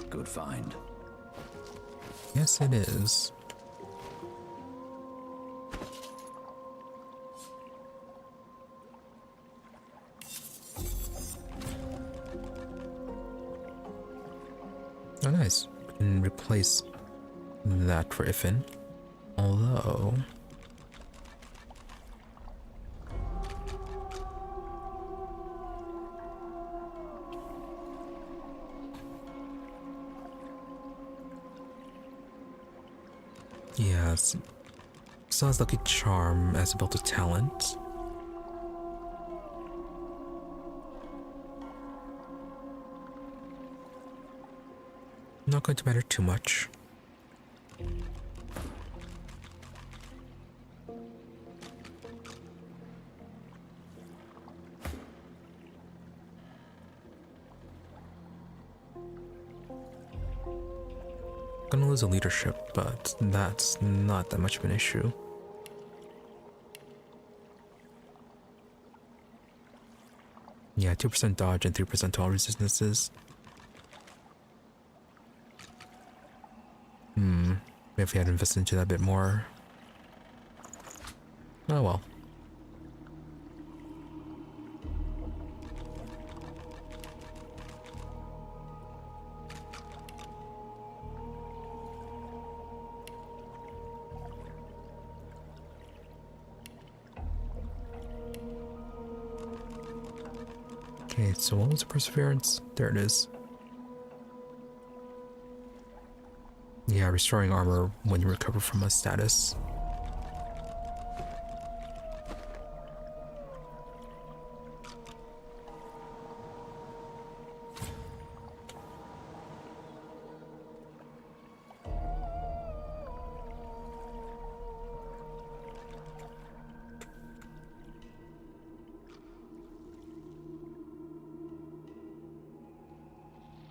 Good find. Yes, it is. Oh, nice. We can replace that for Ifin. Although... yes. Sounds like a charm as about a talent. Not going to matter too much. gonna lose a leadership, but that's not that much of an issue. Yeah, 2% dodge and 3% to all resistances. Maybe if we had invested into that a bit more. Oh well. Okay, so what was the perseverance? There it is. Yeah, restoring armor when you recover from a status.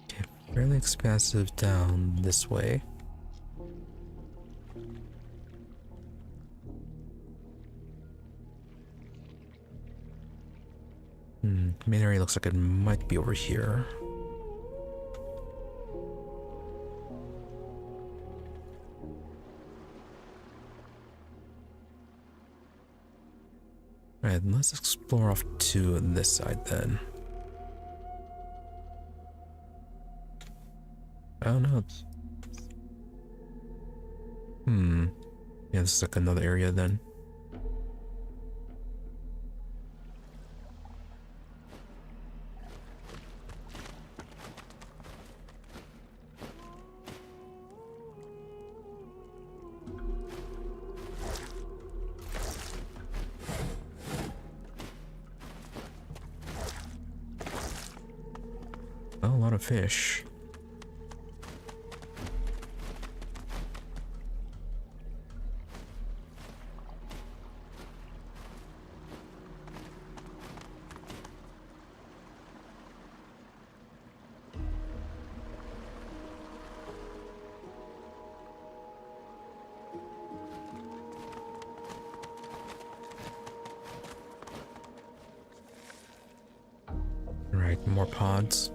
Okay, fairly expansive down this way. Main area looks like it might be over here. Alright, let's explore off to this side then. Oh no. Yeah, this is like another area then. Oh, a lot of fish. Right, more pods.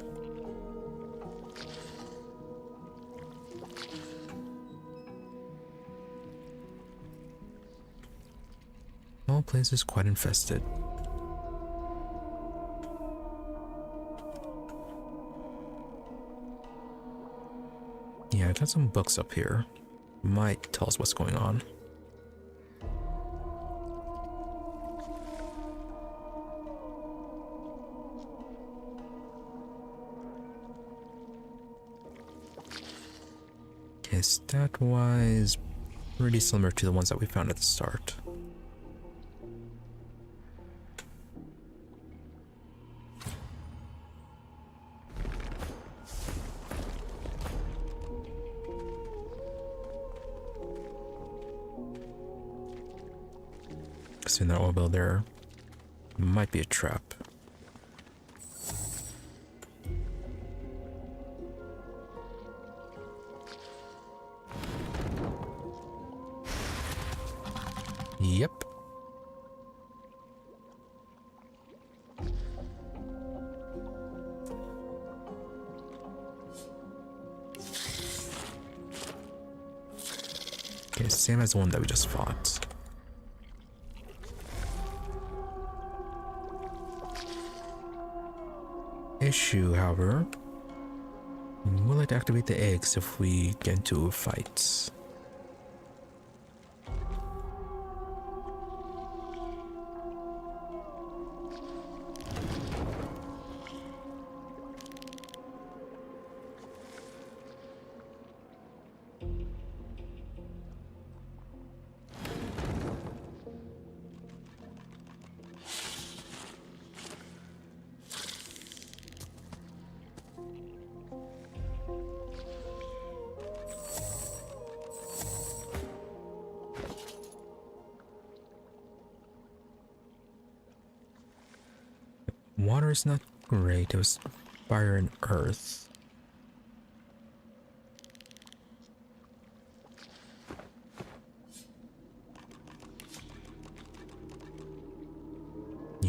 All place is quite infested. Yeah, I got some books up here. Might tell us what's going on. Okay, stat-wise, pretty similar to the ones that we found at the start. In that oil bill there might be a trap. Yep. Okay, same as the one that we just fought. Issue, however, will it activate the eggs if we get into fights? Water is not great, it was fire and earth.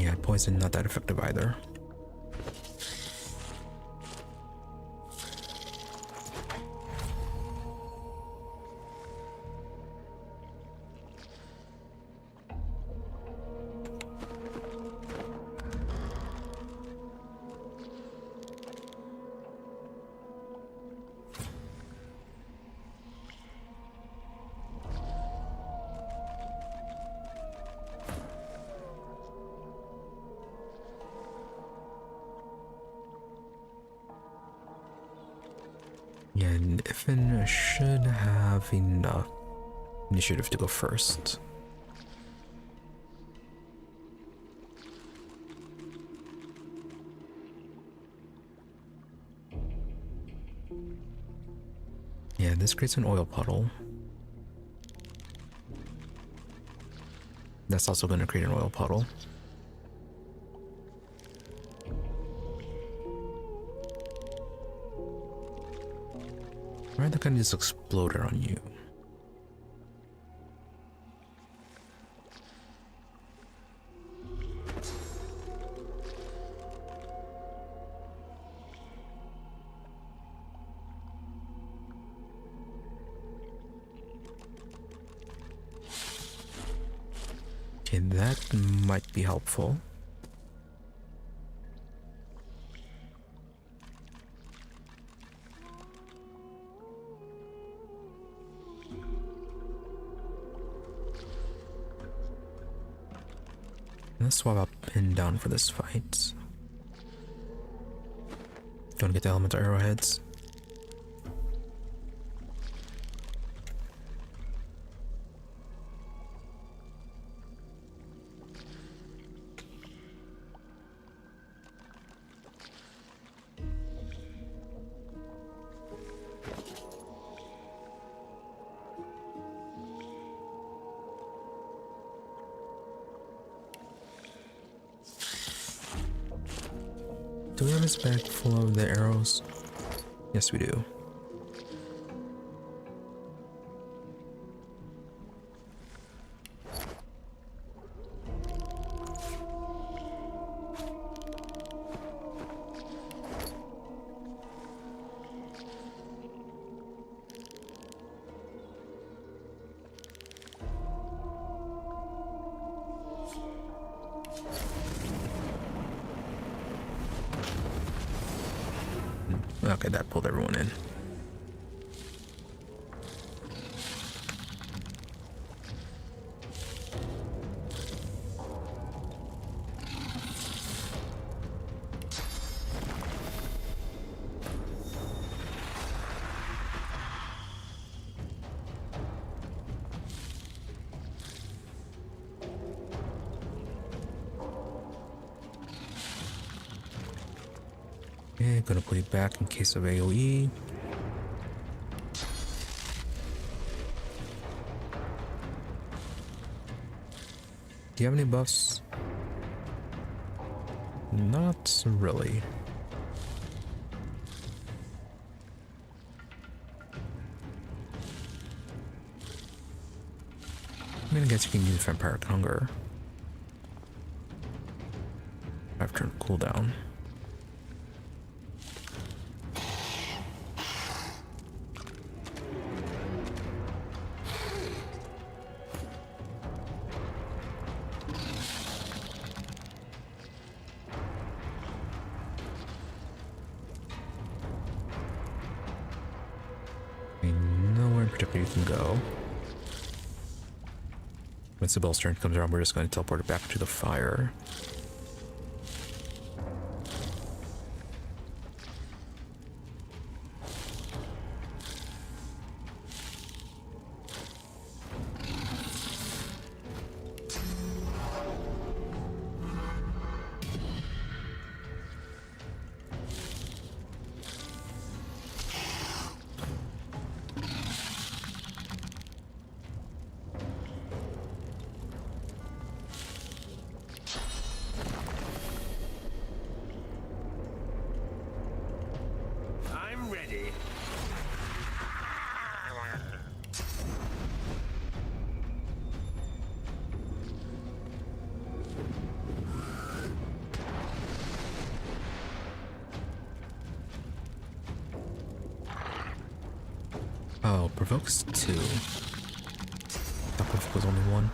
Yeah, poison not that effective either. Yeah, and Ifin should have enough initiative to go first. Yeah, this creates an oil puddle. That's also going to create an oil puddle. Right, that kind of just exploded on you. Okay, that might be helpful. Let's swap out pin down for this fight. Don't get the elemental arrowheads. Do we have this bag full of the arrows? Yes, we do. Okay, that pulled everyone in. Okay, gonna put it back in case of AoE. Do you have any buffs? Not really. I mean, I guess you can use Vampiric Hunger after cooldown. You can go. When Sibyl's turn comes around, we're just going to teleport it back to the fire. Oh, provokes 2. I thought provoke was only 1.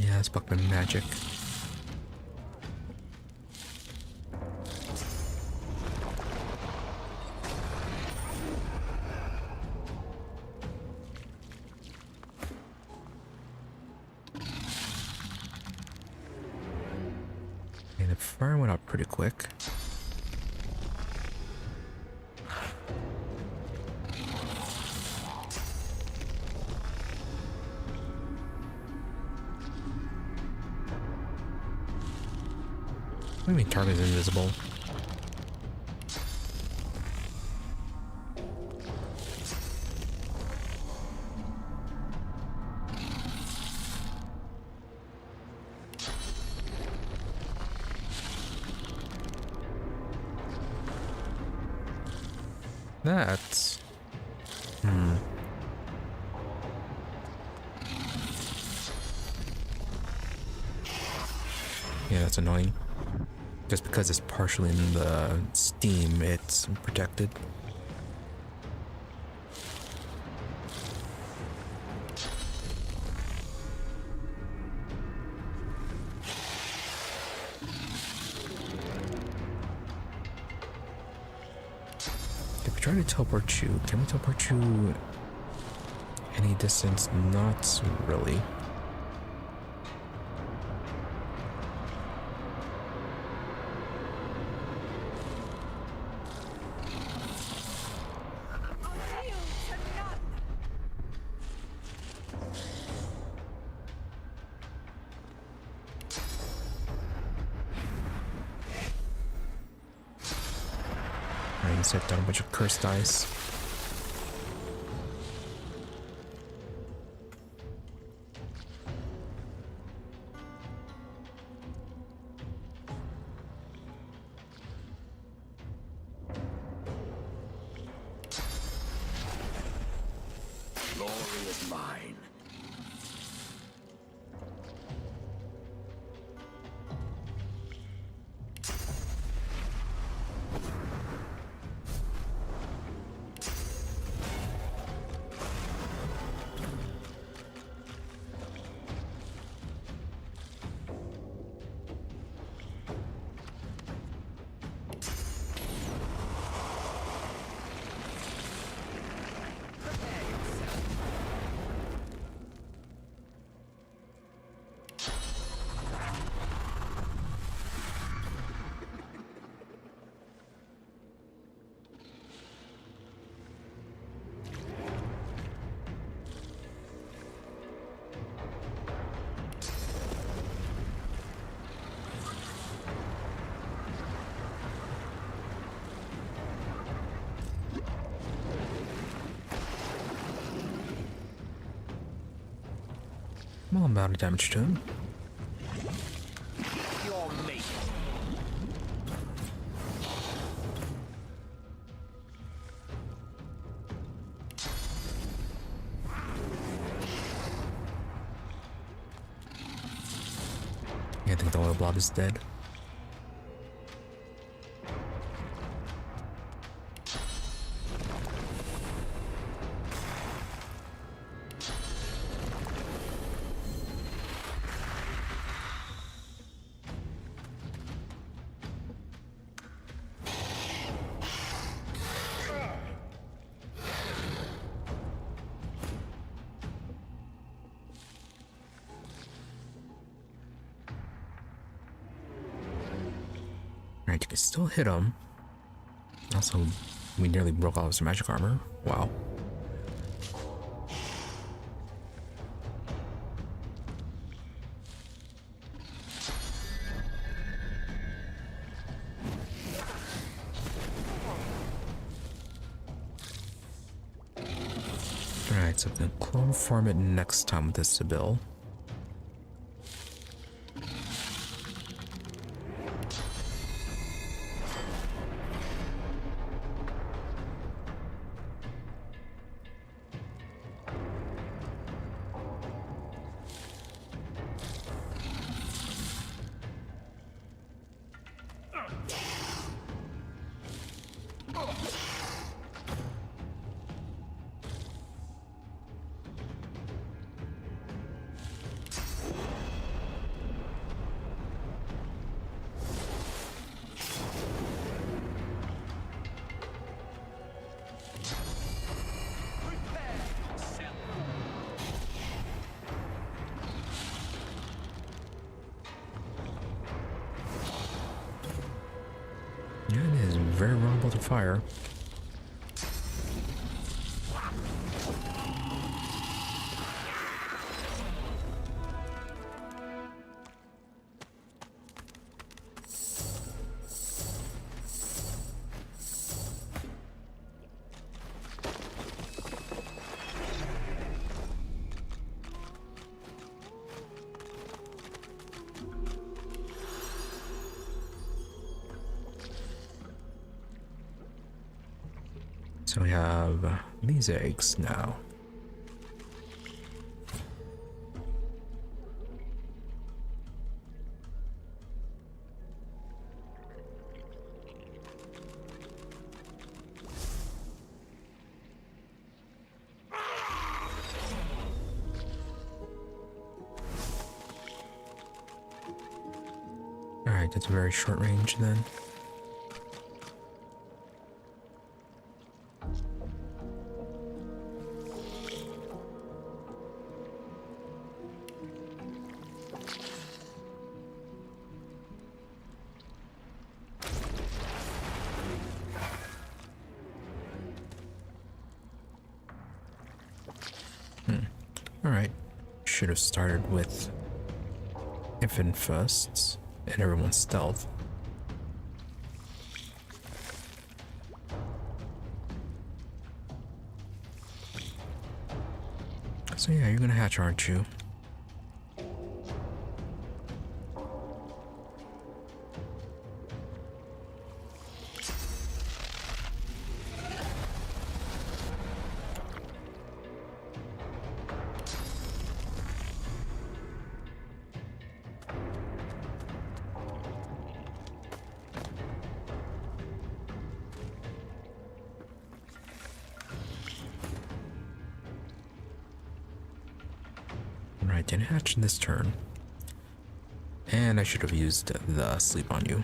Yeah, it's fucked by magic. And the fire went out pretty quick. What do you mean target is invisible? That's... Yeah, that's annoying. Just because it's partially in the steam, it's protected. If we try to teleport you, can we teleport you any distance? Not really. Set down a bunch of cursed dice. Glory is mine. Small amount of damage to him. You're me. Yeah, I think the oil blob is dead. Alright, you can still hit him. Also, we nearly broke all of his magic armor. Wow. Alright, so I'm gonna chloroform it next time with this Sibyl. Yeah, it is very vulnerable to fire. So we have these eggs now. Alright, that's a very short range then. Alright, should have started with infant firsts and everyone's stealth. So yeah, you're gonna hatch, aren't you? Right, didn't hatch this turn. And I should have used the sleep on you.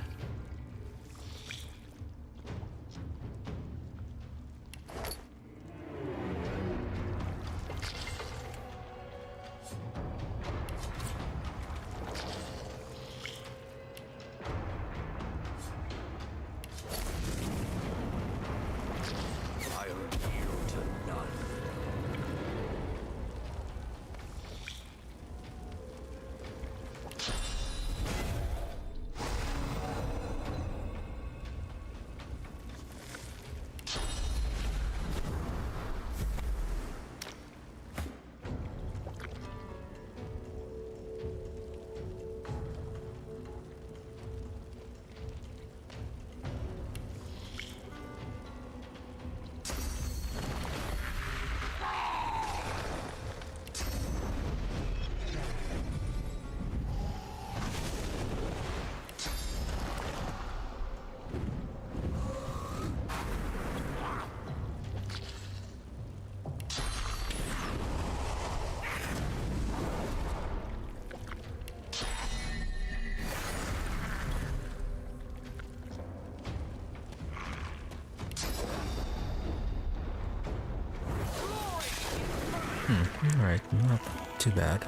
Alright, not too bad.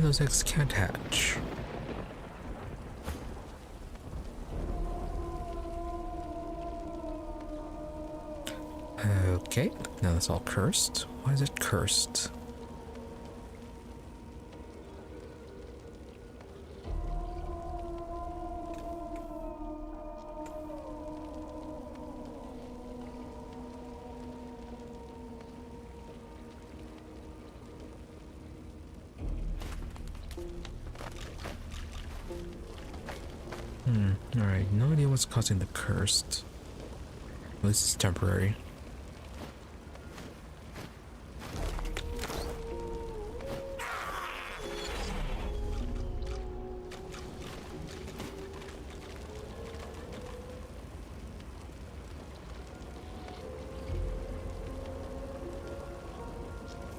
And those eggs can't hatch. Okay, now that's all cursed. Why is it cursed? Alright, no idea what's causing the cursed. Well, this is temporary.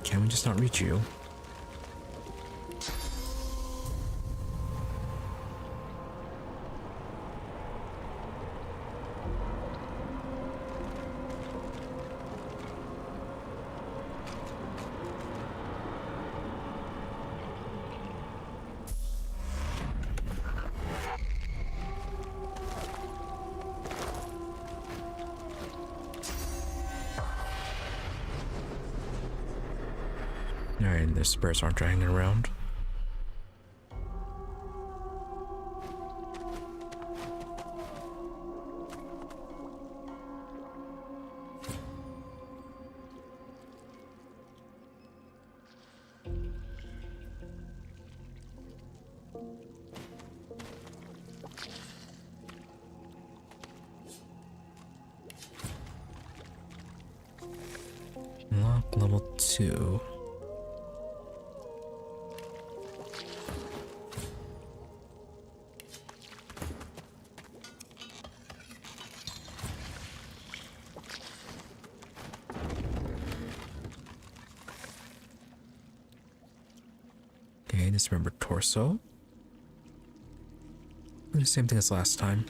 Can we just not reach you? Alright, the spirits aren't hanging around. Lock level 2. Okay, dismember torso. The same thing as last time.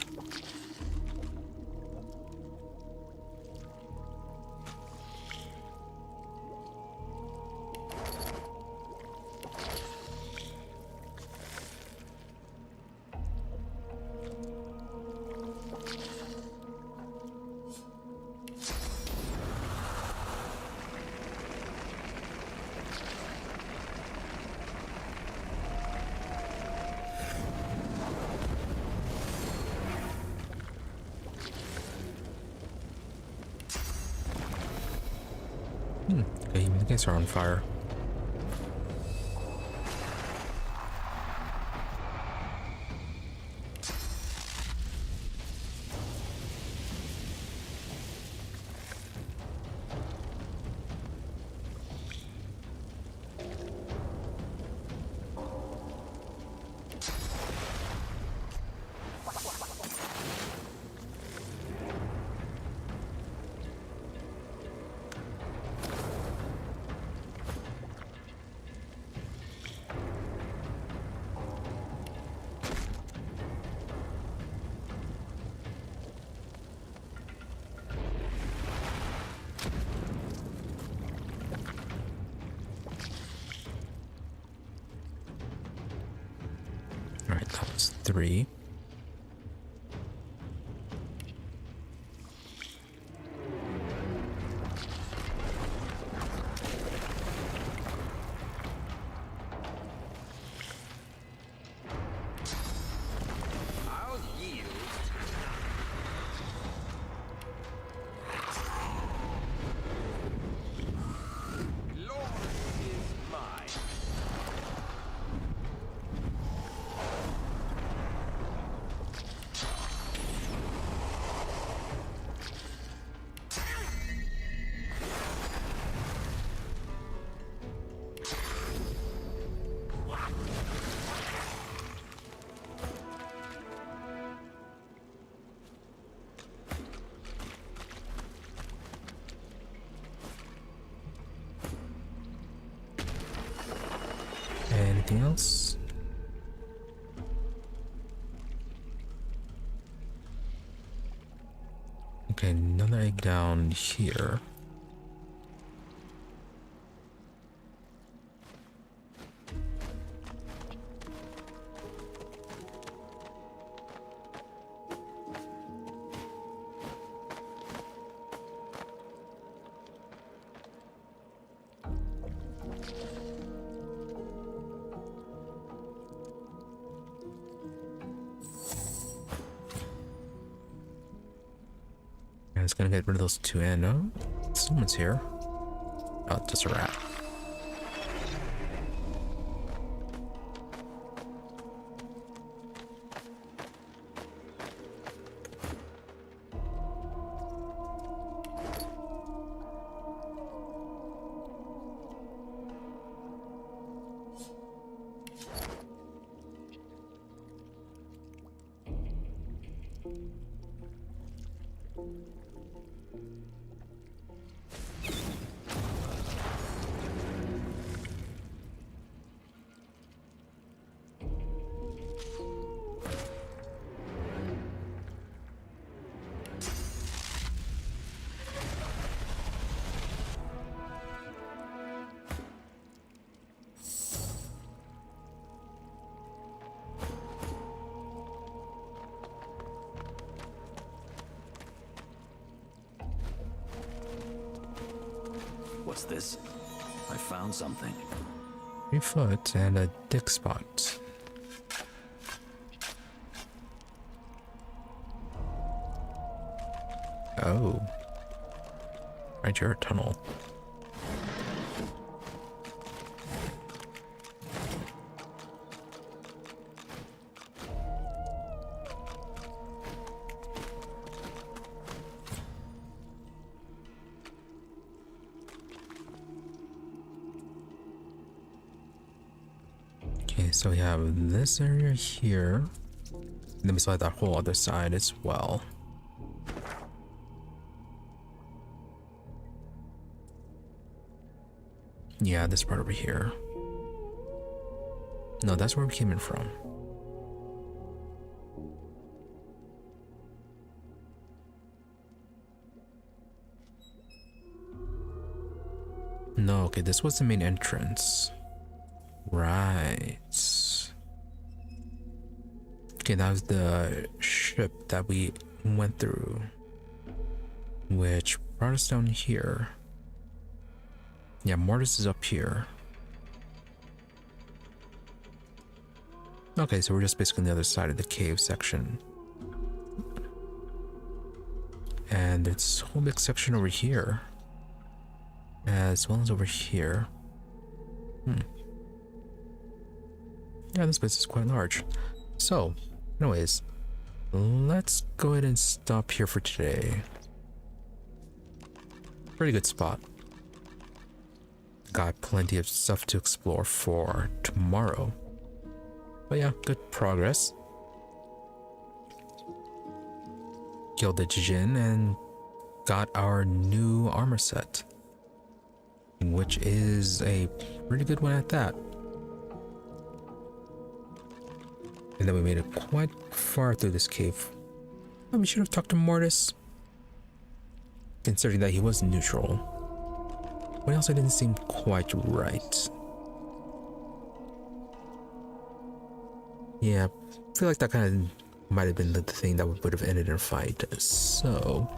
Okay, even the gates are on fire. Alright, that was 3. Anything else? Okay, another egg down here. it's gonna get rid of those two, and someone's here. Oh, just a rat. What's this? I found something. 3 foot and a dick spot. Oh. Right here, a tunnel. Okay, so we have this area here. And then we still have that whole other side as well. Yeah, this part over here. No, that's where we came in from. No, okay, this was the main entrance. Right. Okay, that was the ship that we went through, which brought us down here. Yeah, Mortis is up here. Okay, so we're just basically on the other side of the cave section. And there's a whole big section over here, as well as over here. Yeah, this place is quite large. So, anyways, let's go ahead and stop here for today. Pretty good spot. Got plenty of stuff to explore for tomorrow. But yeah, good progress. Killed the Jin and got our new armor set, which is a pretty good one at that. And then we made it quite far through this cave. Oh, we should have talked to Mortis, considering that he was neutral. What else didn't seem quite right? Yeah, I feel like that kind of might have been the thing that would have ended in a fight. So,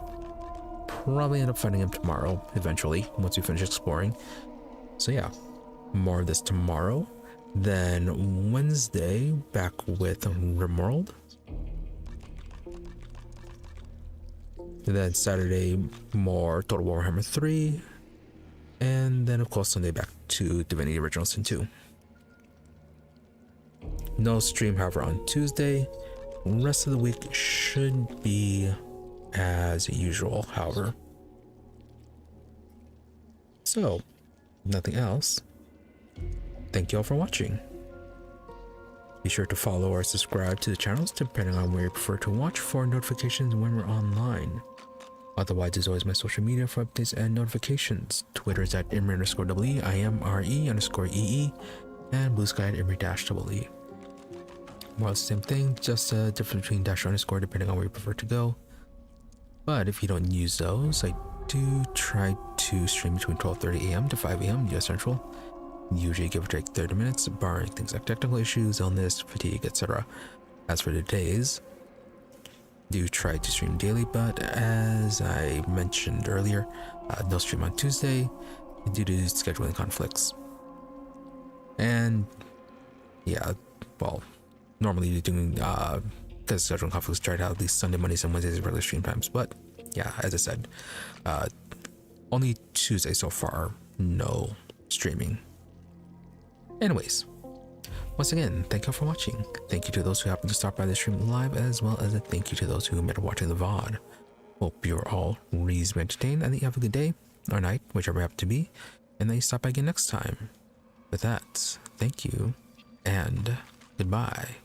probably end up fighting him tomorrow, eventually, once we finish exploring. So yeah, more of this tomorrow. Then Wednesday, back with Rimworld. Then Saturday, more Total Warhammer 3. And then of course Sunday back to Divinity Original Sin 2. No stream, however, on Tuesday. Rest of the week should be as usual, however. So, nothing else. Thank you all for watching. Be sure to follow or subscribe to the channels depending on where you prefer to watch for notifications when we're online. Otherwise, as always, my social media for updates and notifications. Twitter is at Imre_EE, IMRE_EE, and Blue Sky at Imre-EE. Well, same thing, just a difference between _ depending on where you prefer to go. But if you don't use those, I do try to stream between 12:30 a.m. to 5 a.m. US Central. Usually give or take 30 minutes, barring things like technical issues, illness, fatigue, etc. As for today's, do try to stream daily, but as I mentioned earlier, no stream on Tuesday due to scheduling conflicts. And yeah, well, normally you're doing because scheduling conflicts, try to have at least Sunday, Mondays, and Wednesdays regular stream times, but yeah, as I said, only Tuesday so far, no streaming. Anyways, once again, thank you for watching. Thank you to those who happened to stop by the stream live, as well as a thank you to those who made watching the VOD. Hope you're all reasonably entertained and that you have a good day or night, whichever you happen to be, and that you stop by again next time. With that, thank you and goodbye.